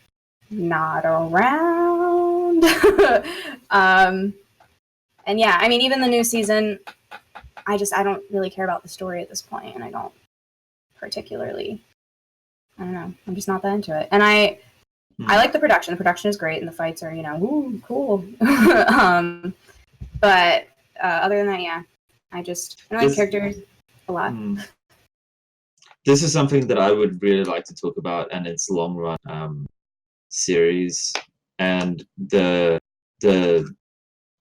not around. And yeah, I mean, even the new season, I don't really care about the story at this point, and I don't particularly, I don't know, I'm just not that into it. And I like the production. The production is great, and the fights are, ooh, cool. But other than that, yeah, I like characters a lot. This is something that I would really like to talk about, and its long run series, and the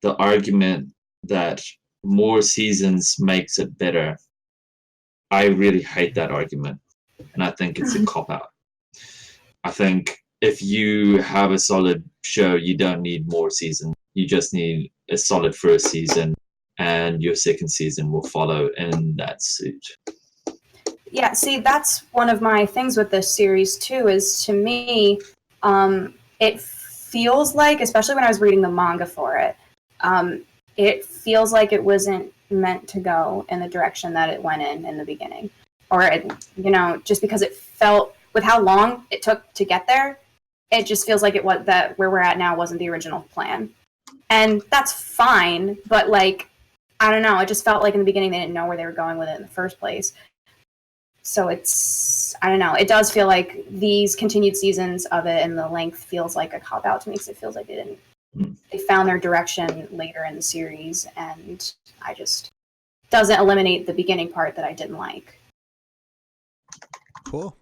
argument that more seasons makes it better. I really hate that argument. and I think it's a cop out. I think if you have a solid show, you don't need more season. You just need a solid first season, and your second season will follow in that suit. Yeah, see, that's one of my things with this series too. Is to me, it feels like, especially when I was reading the manga for it, it feels like it wasn't meant to go in the direction that it went in the beginning, or just because it felt with how long it took to get there, it just feels like it was that where we're at now wasn't the original plan, and that's fine. But like, I don't know, it just felt like in the beginning they didn't know where they were going with it in the first place. So I don't know. It does feel like these continued seasons of it and the length feels like a cop out to me, because it feels like they found their direction later in the series, and I just doesn't eliminate the beginning part that I didn't like. Cool.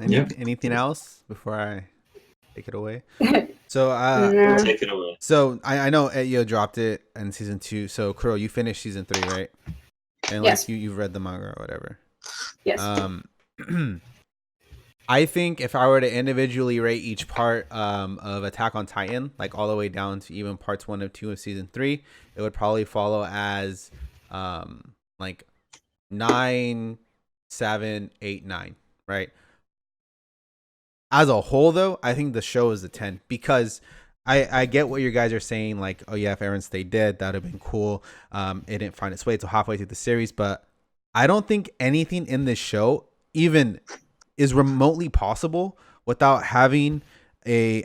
Anything else before I take it away? So No. Take it away. So I know Etyo dropped it in season 2. So Kuro, you finished season 3, right? And Yes. like you've read the manga or whatever. Yes. I think if I were to individually rate each part of Attack on Titan, like all the way down to even parts 1 and 2 of season 3, it would probably follow as like 9, 7, 8, 9, right? As a whole, though, I think the show is a 10, because I get what you guys are saying. Like, oh yeah, if Eren stayed dead, that would have been cool. It didn't find its way till halfway through the series, but I don't think anything in this show even is remotely possible without having a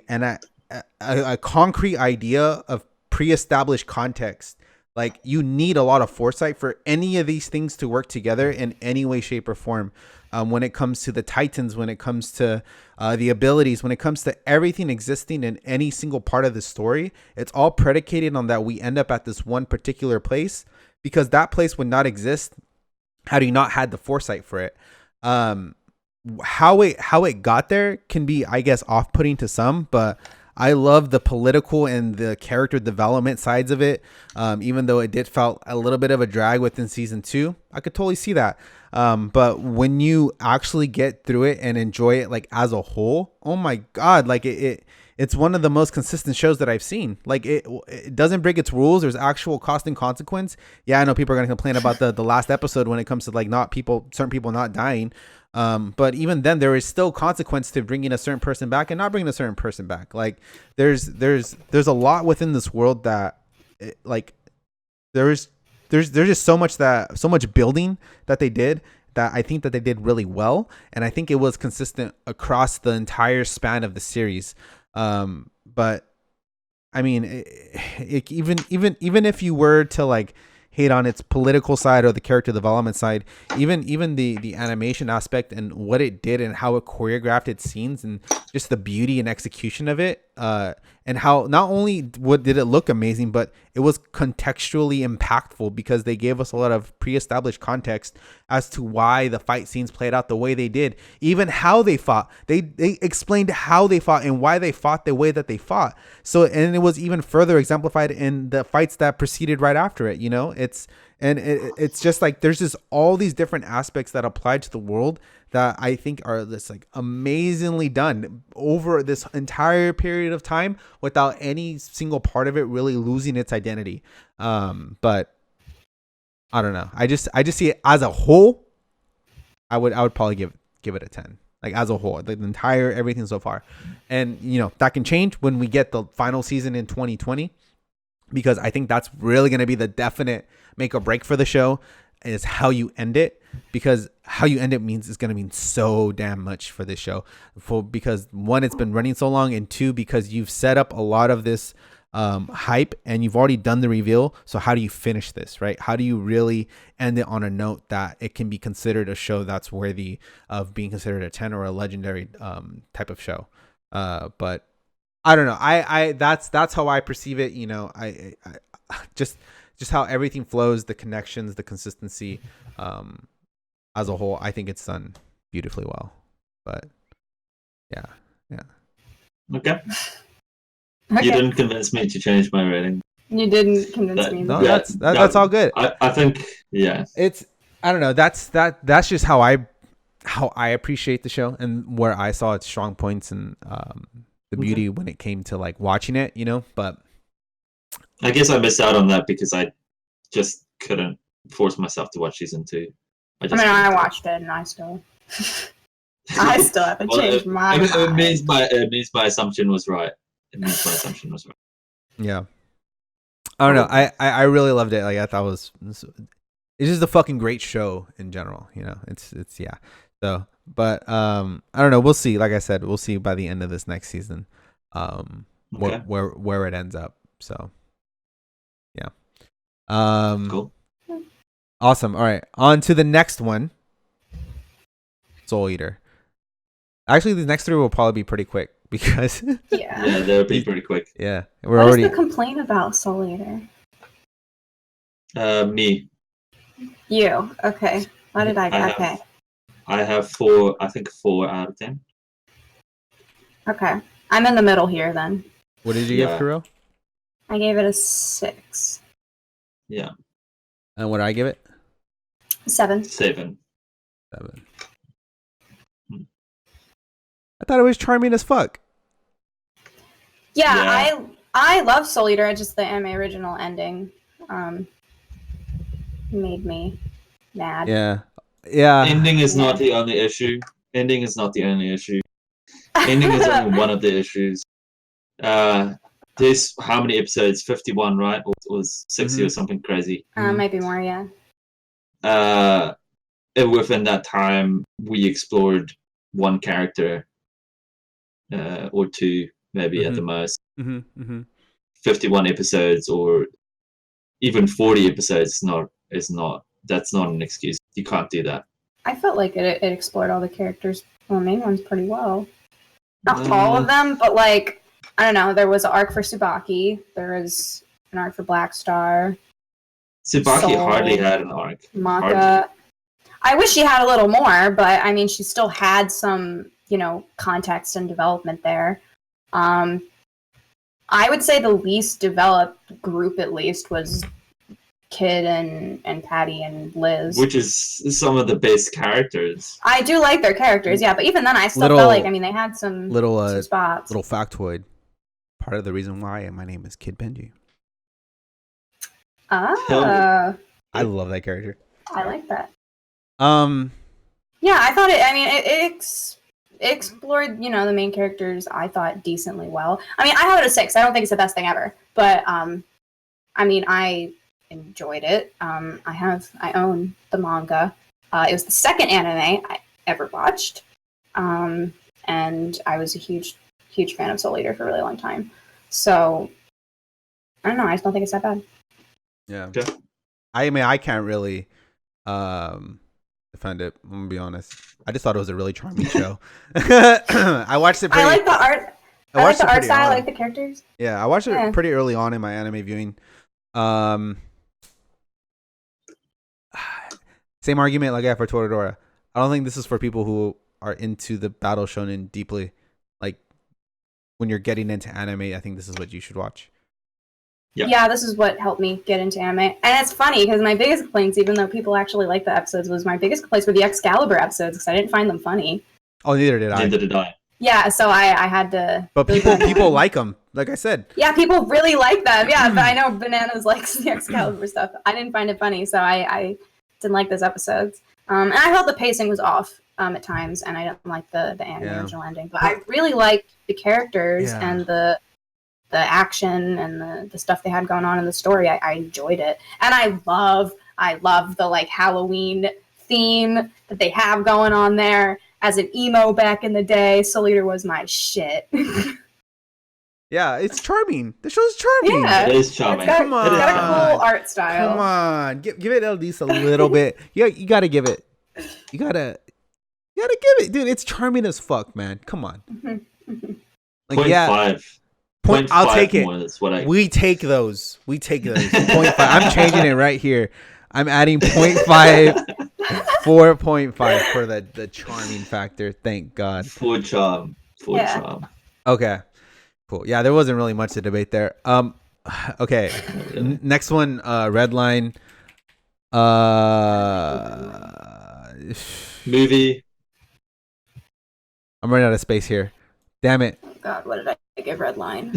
concrete idea of pre-established context. Like, you need a lot of foresight for any of these things to work together in any way, shape, or form. When it comes to the Titans, when it comes to the abilities, when it comes to everything existing in any single part of the story, it's all predicated on that we end up at this one particular place, because that place would not exist had you not had the foresight for it. How it got there can be, I guess, off-putting to some, but I love the political and the character development sides of it. Even though it did felt a little bit of a drag within season 2, I could totally see that. But when you actually get through it and enjoy it, like as a whole, oh my God, like it's one of the most consistent shows that I've seen. Like it doesn't break its rules. There's actual cost and consequence. Yeah, I know people are going to complain about the last episode when it comes to like certain people not dying. But even then, there is still consequence to bringing a certain person back and not bringing a certain person back. Like there's a lot within this world that there's just so much building that they did, that I think that they did really well, and I think it was consistent across the entire span of the series. But I mean, even if you were to like hate on its political side or the character development side, even the animation aspect and what it did and how it choreographed its scenes and just the beauty and execution of it, and how not only did it look amazing, but it was contextually impactful, because they gave us a lot of pre-established context as to why the fight scenes played out the way they did, even how they fought. They explained how they fought and why they fought the way that they fought. So, and it was even further exemplified in the fights that proceeded right after it. It's just like there's just all these different aspects that apply to the world that I think are this like amazingly done over this entire period of time without any single part of it really losing its identity. But I don't know. I just see it as a whole. I would probably give it a 10. Like as a whole, the entire everything so far, and that can change when we get the final season in 2020, because I think that's really going to be the definite make or break for the show, is how you end it, because how you end it means it's going to mean so damn much for this show, because one, it's been running so long, and two, because you've set up a lot of this hype and you've already done the reveal. So how do you finish this, right? How do you really end it on a note that it can be considered a show that's worthy of being considered a 10 or a legendary type of show? But I don't know. I that's how I perceive it. I just how everything flows, the connections, the consistency, as a whole, I think it's done beautifully well. But yeah. Okay. You didn't convince me to change my rating. You didn't convince me. No, that's all good. I think, yeah. I don't know. That's just how I how I appreciate the show and where I saw its strong points and the beauty when it came to like watching it, you know. But I guess I missed out on that because I just couldn't force myself to watch season 2. I watched it and I still haven't changed my mind. It means my assumption was right. Yeah. I don't know. I really loved it. Like I thought it's just a fucking great show in general, you know. It's yeah. So, but I don't know. We'll see. Like I said, we'll see by the end of this next season, where it ends up. So, yeah. Cool. Awesome. All right, on to the next one. Soul Eater. Actually, these next 3 will probably be pretty quick because yeah, they'll be pretty quick. Yeah, What's the complaint about Soul Eater? Me. You. Okay. What did I get? Okay. I have 4. I think 4 out of 10. Okay, I'm in the middle here then. What did you give, Kuro? I gave it a 6. Yeah. And what did I give it? 7. 7. I thought it was charming as fuck. Yeah. I love Soul Eater. Just the anime original ending made me mad. Yeah. Ending is not the only issue. Ending is only one of the issues. There's how many episodes? 51, right? Or it was 60 or something crazy. Maybe more, yeah. Within that time, we explored one character or 2, maybe at the most. 51 episodes or even 40 episodes that's not an excuse. You can't do that. I felt like it explored all the characters, well, the main ones pretty well. Not all of them, but like, I don't know, there was an arc for Tsubaki, there was an arc for Black Star. Tsubaki hardly had an arc. Maka. I wish she had a little more, but I mean, she still had some, you know, context and development there. I would say the least developed group, at least, was Kid and Patty and Liz. Which is some of the best characters. I do like their characters, yeah, but even then I still felt like, I mean, they had some spots. Little factoid. Part of the reason why my name is Kid Benji. Ah. I love that character. I like that. Yeah, I thought it explored, you know, the main characters, I thought, decently well. I mean, I have it a 6. I don't think it's the best thing ever, but I mean, I enjoyed it. I own the manga. It was the second anime I ever watched, and I was a huge fan of Soul Eater for a really long time. So I don't know. I just don't think it's that bad. Yeah. Okay. I mean, I can't really defend it. I'm gonna be honest. I just thought it was a really charming show. I watched it. I like the art. I like the art style. I like the characters. Yeah, I watched it pretty early on in my anime viewing. Same argument like I have for Toradora. I don't think this is for people who are into the battle shonen deeply. Like when you're getting into anime, I think this is what you should watch. Yep. Yeah, this is what helped me get into anime. And it's funny because my biggest complaints, even though people actually like the episodes, my biggest complaints were the Excalibur episodes because I didn't find them funny. Oh, neither did I. Neither did I. Yeah, so I had to. But people like them, like I said. Yeah, people really like them. Yeah, but I know Bananas likes the Excalibur stuff. I didn't find it funny, so I didn't like those episodes. And I felt the pacing was off at times, and I didn't like the anime original ending. But I really liked the characters and the action and the stuff they had going on in the story. I enjoyed it, and I love the like Halloween theme that they have going on there. As an emo back in the day, Soul Eater was my shit. Yeah, it's charming. The show's charming. Yeah, it is charming. Come on, it's got a cool art style. Come on, give it at least a little bit. You gotta give it. You gotta give it, dude. It's charming as fuck, man. Come on. Like, 0.5. I'll take it. That's what we take those. 0.5. I'm changing it right here. I'm adding 0.5. 4.5 for the charming factor. Thank God. For charm. Charm. Okay. Cool. Yeah, there wasn't really much to debate there. Okay. Next one, Redline. Movie. I'm running out of space here. Damn it. Oh God, what did I give Redline?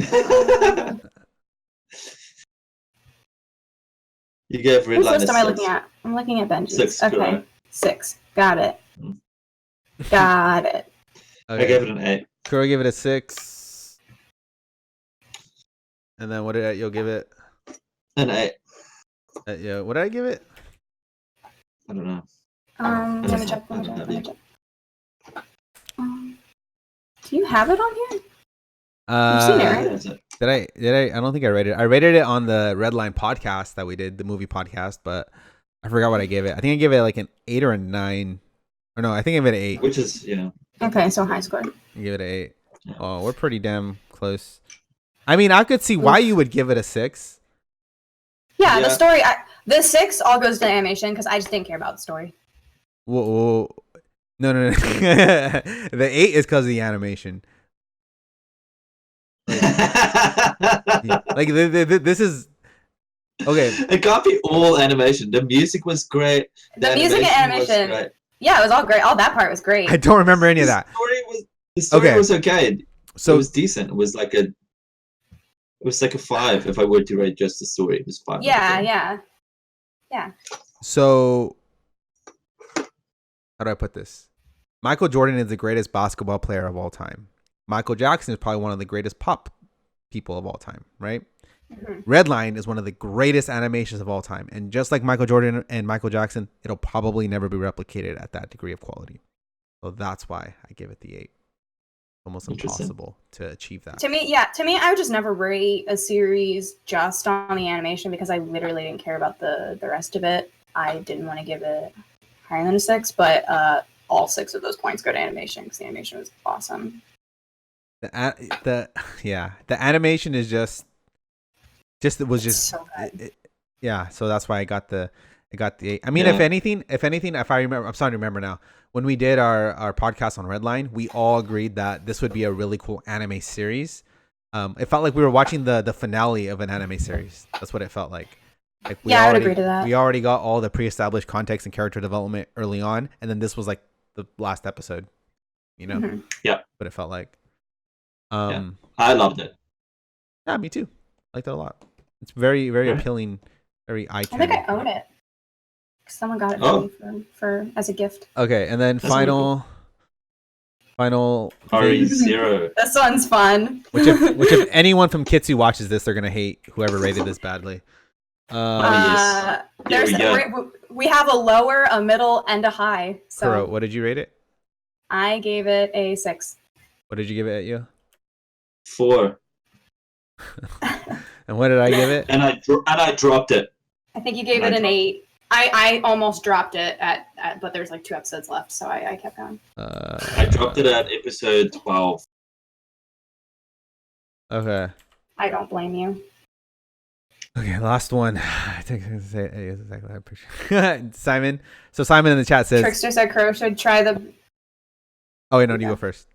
You gave Whose Redline list am I a looking 6. at? I'm looking at Benji's. 6, Okay, correct. 6. Got it. Got it. I gave it an 8. Kuro gave it a 6. And then what did Etyo give it? An 8. Etyo, what did I give it? I don't know. Let me check. Do you have it on here? You've seen it, right? That's it. Did I don't think I rated it. I rated it on the Redline podcast that we did, the movie podcast, but I forgot what I gave it. I think I gave it like an 8 or a 9. Or no, I think I gave it an 8. Which is, Okay, so high score. I gave it an 8. Yeah. Oh, we're pretty damn close. I mean, I could see why you would give it a 6. Yeah, Yeah. the story. The 6 all goes to animation because I just didn't care about the story. Whoa. No. The 8 is because of the animation. Like this is okay. It can't be all animation. The music was great. The music and was animation. great. Yeah, it was all great. All that part was great. I don't remember any of that. The story Okay. was okay. So it was decent. It was like a 5 if I were to rate just the story. It was 5. Yeah. So how do I put this? Michael Jordan is the greatest basketball player of all time. Michael Jackson is probably one of the greatest pop people of all time, right? Mhm. Redline is one of the greatest animations of all time. And just like Michael Jordan and Michael Jackson, it'll probably never be replicated at that degree of quality. So that's why I give it the 8. Almost Interesting. impossible to achieve that. To me, I would just never rate a series just on the animation because I literally didn't care about the rest of it. I didn't want to give it higher than a 6, but all 6 of those points go to animation because the animation was awesome. The animation is just it was just So good. yeah, so that's why I got the 8. I mean, Yeah. if anything, if I remember, I'm starting to remember now. When we did our podcast on Redline, we all agreed that this would be a really cool anime series. It felt like we were watching the finale of an anime series. That's what it felt like. Like I would agree to that. We already got all the pre-established context and character development early on, and then this was like the last episode, you know? Mhm. Yeah. What it felt like. I loved it. Yeah, me too. Liked it a lot. It's very, very Yeah. appealing, very I eye-catching. think I own it. Someone got it Oh. for me for as a gift. Okay, and then That's really final RE0. This one's fun. which if anyone from Kitsu watches this, they're gonna hate whoever rated this badly. Yes. Here we go. We have a lower, a middle, and a high. So Kuro, what did you rate it? I gave it a 6. What did you give it at you? 4. And what did I give it? And I dropped it. I think you gave I it an dropped- 8. I almost dropped it at but there's like 2 episodes left, so I kept going. I dropped it at episode 12. Okay. I don't blame you. Okay, last one. I think I say exactly how I appreciate Simon. So Simon in the chat says, Trickster said Kuro should try the "Oh wait, no, you go first."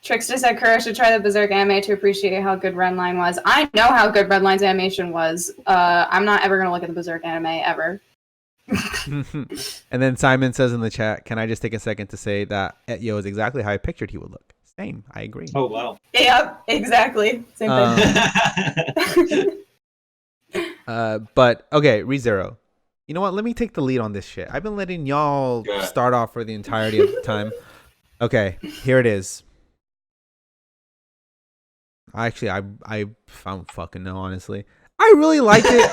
Trickster said Kuro should try the Berserk anime to appreciate how good Redline was. I know how good Redline's animation was. I'm not ever gonna look at the Berserk anime ever. And then Simon says in the chat, "Can I just take a second to say that Etyo is exactly how I pictured he would look." Same, I agree. Oh, wow. Yep, exactly. Same thing. But okay, ReZero. You know what? Let me take the lead on this shit. I've been letting y'all Yeah. start off for the entirety of the time. Okay, here it is. Actually, I don't fucking know, honestly. I really liked it.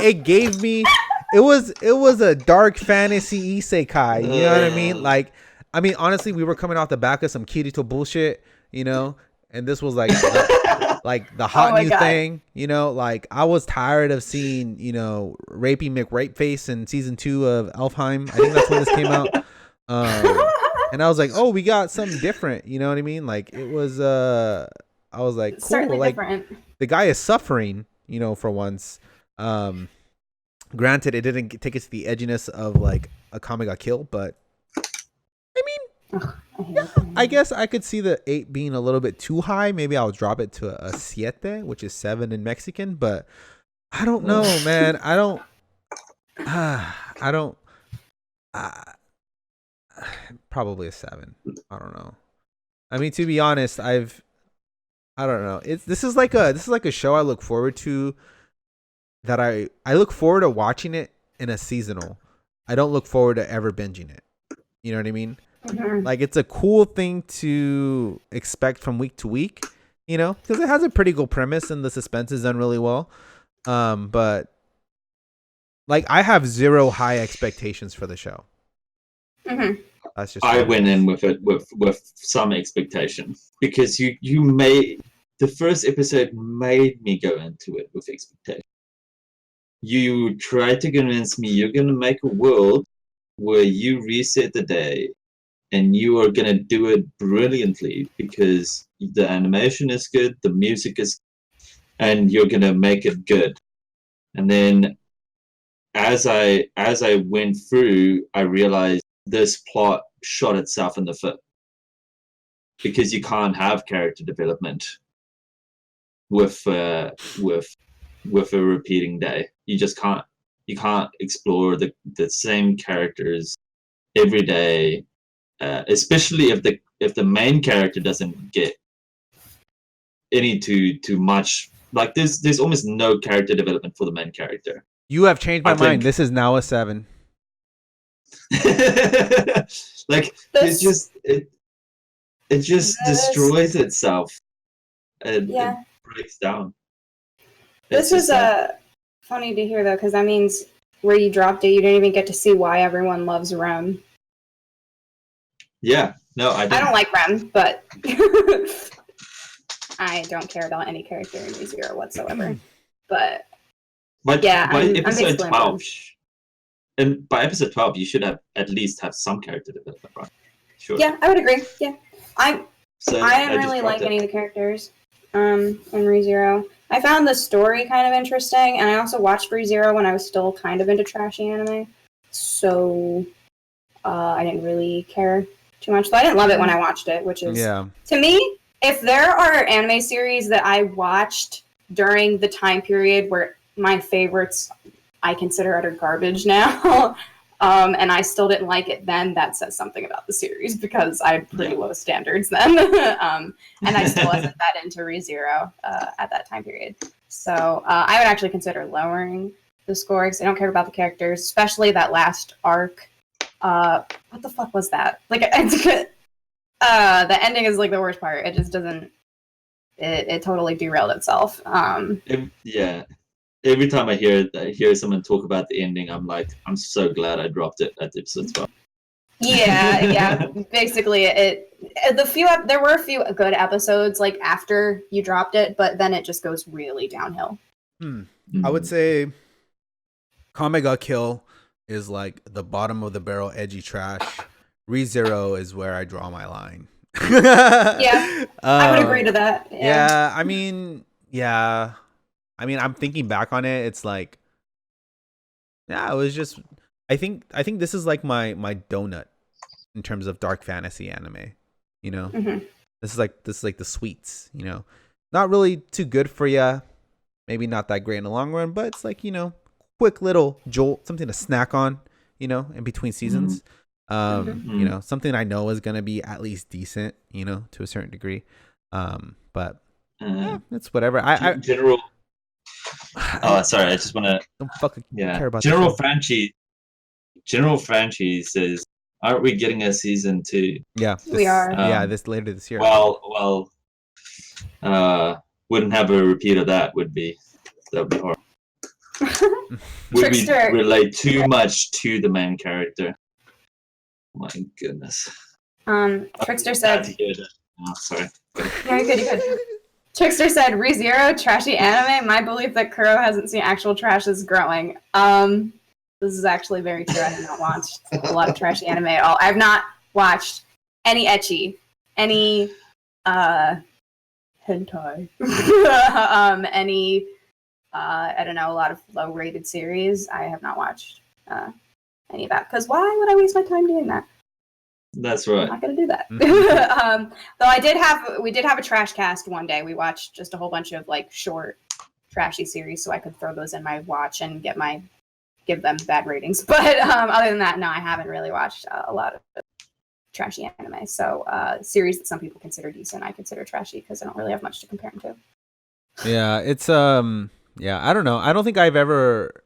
It gave me. It was a dark fantasy isekai. You know what I mean? Like, I mean, honestly, we were coming off the back of some Kirito bullshit, you know, and this was like the hot my new God. thing, you know. Like, I was tired of seeing, you know, rapey McRapeface in season 2 of Elfheim. I think that's when this came out. And I was like, oh, we got something different. You know what I mean? Like, it was. I was like, It's cool. certainly Like, different. the guy is suffering, you know, for once. Granted, it didn't take it to the edginess of like a Kame ga Kill, but I mean, I hate it. I guess I could see the 8 being a little bit too high. Maybe I'll drop it to a siete, which is 7 in Mexican. But I don't know, man. I don't. I don't. Probably a 7. I don't know. I mean, to be honest, I don't know. This is like a show I look forward to. That I look forward to watching it in a seasonal. I don't look forward to ever binging it. You know what I mean? Mhm. Like, it's a cool thing to expect from week to week. You know, because it has a pretty cool premise and the suspense is done really well. But like, I have zero high expectations for the show. Mhm. That's just I went in with it with some expectation because you made the first episode made me go into it with expectation. You tried to convince me you're gonna make a world where you reset the day and you are gonna do it brilliantly because the animation is good, the music is, and you're gonna make it good. And then as I went through, I realized this plot shot itself in the foot because you can't have character development with a repeating day. You just can't. You can't explore the same characters every day, especially if the main character doesn't get any too much. Like there's almost no character development for the main character. You have changed my I mind. think- This is now a 7. Like This- it just This- destroys itself and Yeah. breaks down. This was funny to hear though, because that means where you dropped it, you didn't even get to see why everyone loves Rem. Yeah, no, I I didn't. don't like Rem, but I don't care about any character in ReZero whatsoever. But But yeah, by I'm episode basically 12, and by episode 12, you should have at least have some character development, right? Sure. yeah, I would agree. Yeah, I So didn't just really dropped like it. any of the characters in ReZero. I found the story kind of interesting, and I also watched ReZero when I was still kind of into trashy anime. So I didn't really care too much. But I didn't love it when I watched it, which is Yeah. to me, if there are anime series that I watched during the time period where my favorites I consider utter garbage now, and I still didn't like it then, that says something about the series because I had pretty low standards then. And I still wasn't that into ReZero at that time period. So I would actually consider lowering the score because I don't care about the characters, especially that last arc. What the fuck was that? Like, the ending is like the worst part. It just doesn't. It totally derailed itself. Yeah. Every time I hear someone talk about the ending, I'm like, I'm so glad I dropped it at episode 12. Yeah. Basically, there were a few good episodes like after you dropped it, but then it just goes really downhill. I would say Kame ga Kill is like the bottom of the barrel edgy trash. ReZero is where I draw my line. Yeah, I would agree to that. Yeah, I mean, I'm thinking back on it. It's like, yeah, it was just. I think this is like my donut in terms of dark fantasy anime. You know, Mhm. this is like the sweets. You know, not really too good for you. Maybe not that great in the long run, but it's like, you know, quick little jolt, something to snack on. You know, in between seasons. You know, something I know is gonna be at least decent. You know, to a certain degree. But yeah, it's whatever. I General. Oh, sorry. I just want to. don't fucking Yeah. care about General the show. Franchi says, "Aren't we getting a season 2?" Yeah, We are. Yeah, Um, this later this year. Well, wouldn't have a repeat of that. That would be horrible. Would we Trickster. relate too much to the main character? My goodness. Trickster Glad to said. hear that. Oh, sorry. Yeah, you're good. Trickster said, ReZero, trashy anime. My belief that Kuro hasn't seen actual trash is growing. This is actually very true. I have not watched a lot of trashy anime at all. I've not watched any ecchi, any hentai, any I don't know, a lot of low-rated series. I have not watched any of that because why would I waste my time doing that? That's I'm right. not gonna do that. Though we did have a trash cast one day. We watched just a whole bunch of like short, trashy series, so I could throw those in my watch and give them bad ratings. But other than that, no, I haven't really watched a lot of trashy anime. So series that some people consider decent, I consider trashy because I don't really have much to compare them to. Yeah, it's yeah, I don't know. I don't think I've ever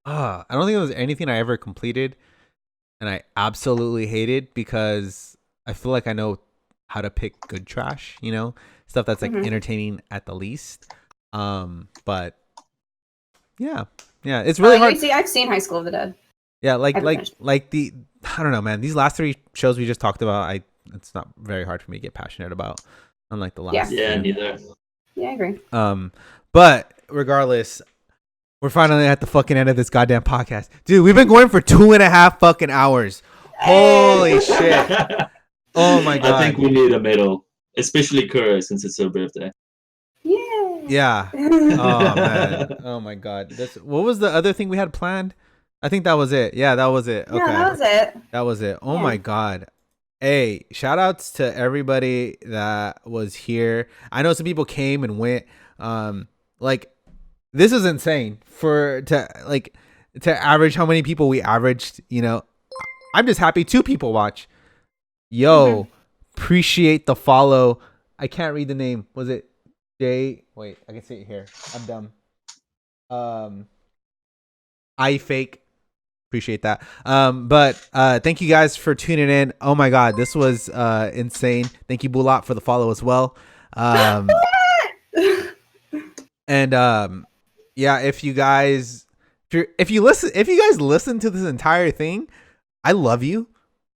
I don't think there was anything I ever completed and I absolutely hated because I feel like I know how to pick good trash, you know? Stuff that's like entertaining at the least. But yeah, it's really hard. See, I've seen High School of the Dead. Yeah, like the I don't know, man. These last 3 shows we just talked about, it's not very hard for me to get passionate about. Unlike the last. Yeah, neither. Yeah, I agree. But regardless, we're finally at the fucking end of this goddamn podcast, dude. We've been going for 2.5 fucking hours. Holy shit! Oh my god. I think we need a medal, especially Kuro since it's her birthday. Yeah. Oh man. Oh my god. What was the other thing we had planned? I think that was it. Yeah, that was it. Okay. Yeah, that was it. That was it. Oh my god. Hey, shout outs to everybody that was here. I know some people came and went. Like this is insane to average how many people we averaged, you know. I'm just happy 2 people watch. Yo, appreciate the follow. I can't read the name. Was it Jay? Wait, I can see it here. I'm dumb. I fake. Appreciate that. But thank you guys for tuning in. Oh my god, this was insane. Thank you, Bulat, for the follow as well. And yeah, if you guys listen to this entire thing, I love you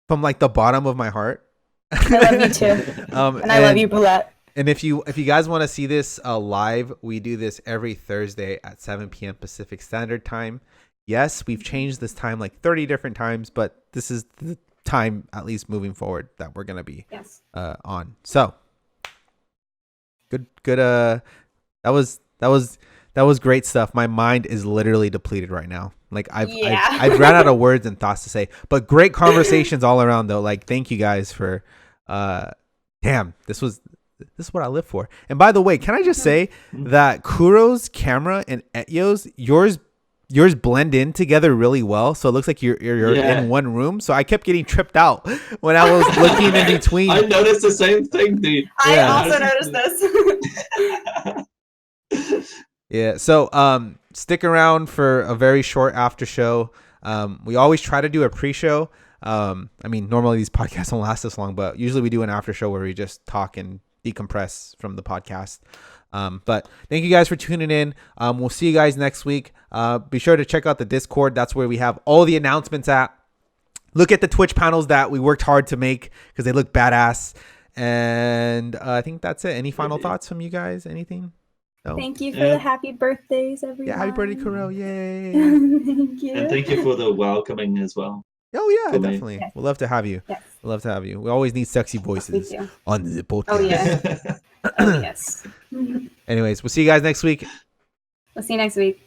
from like the bottom of my heart. I love you too. And I love you, Bulat. And if you guys want to see this live, we do this every Thursday at 7 p.m. Pacific Standard Time. Yes, we've changed this time like 30 different times, but this is the time, at least moving forward, that we're gonna be on. So good. That was great stuff. My mind is literally depleted right now. Like I've ran out of words and thoughts to say, but great conversations all around though. Like thank you guys for damn, this is what I live for. And by the way, can I just say that Kuro's camera and Etyo's, yours blend in together really well, so it looks like you're in one room. So I kept getting tripped out when I was looking in between. I noticed the same thing, dude. I also noticed this. Yeah, so stick around for a very short after show. We always try to do a pre-show. I mean, normally these podcasts don't last this long, but usually we do an after show where we just talk and decompress from the podcast. But thank you guys for tuning in. We'll see you guys next week. Be sure to check out the Discord. That's where we have all the announcements at. Look at the Twitch panels that we worked hard to make because they look badass. And I think that's it. Any final thoughts from you guys? Anything? No? Thank you for the happy birthdays, everyone. Yeah, happy birthday, Kuro. Yay. Thank you. And thank you for the welcoming as well. Oh, yeah, definitely. Yes. We'd love to have you. Yes. We'd love to have you. We always need sexy voices on the podcast. Oh, yeah. Oh, yes. Anyways, we'll see you guys next week. We'll see you next week.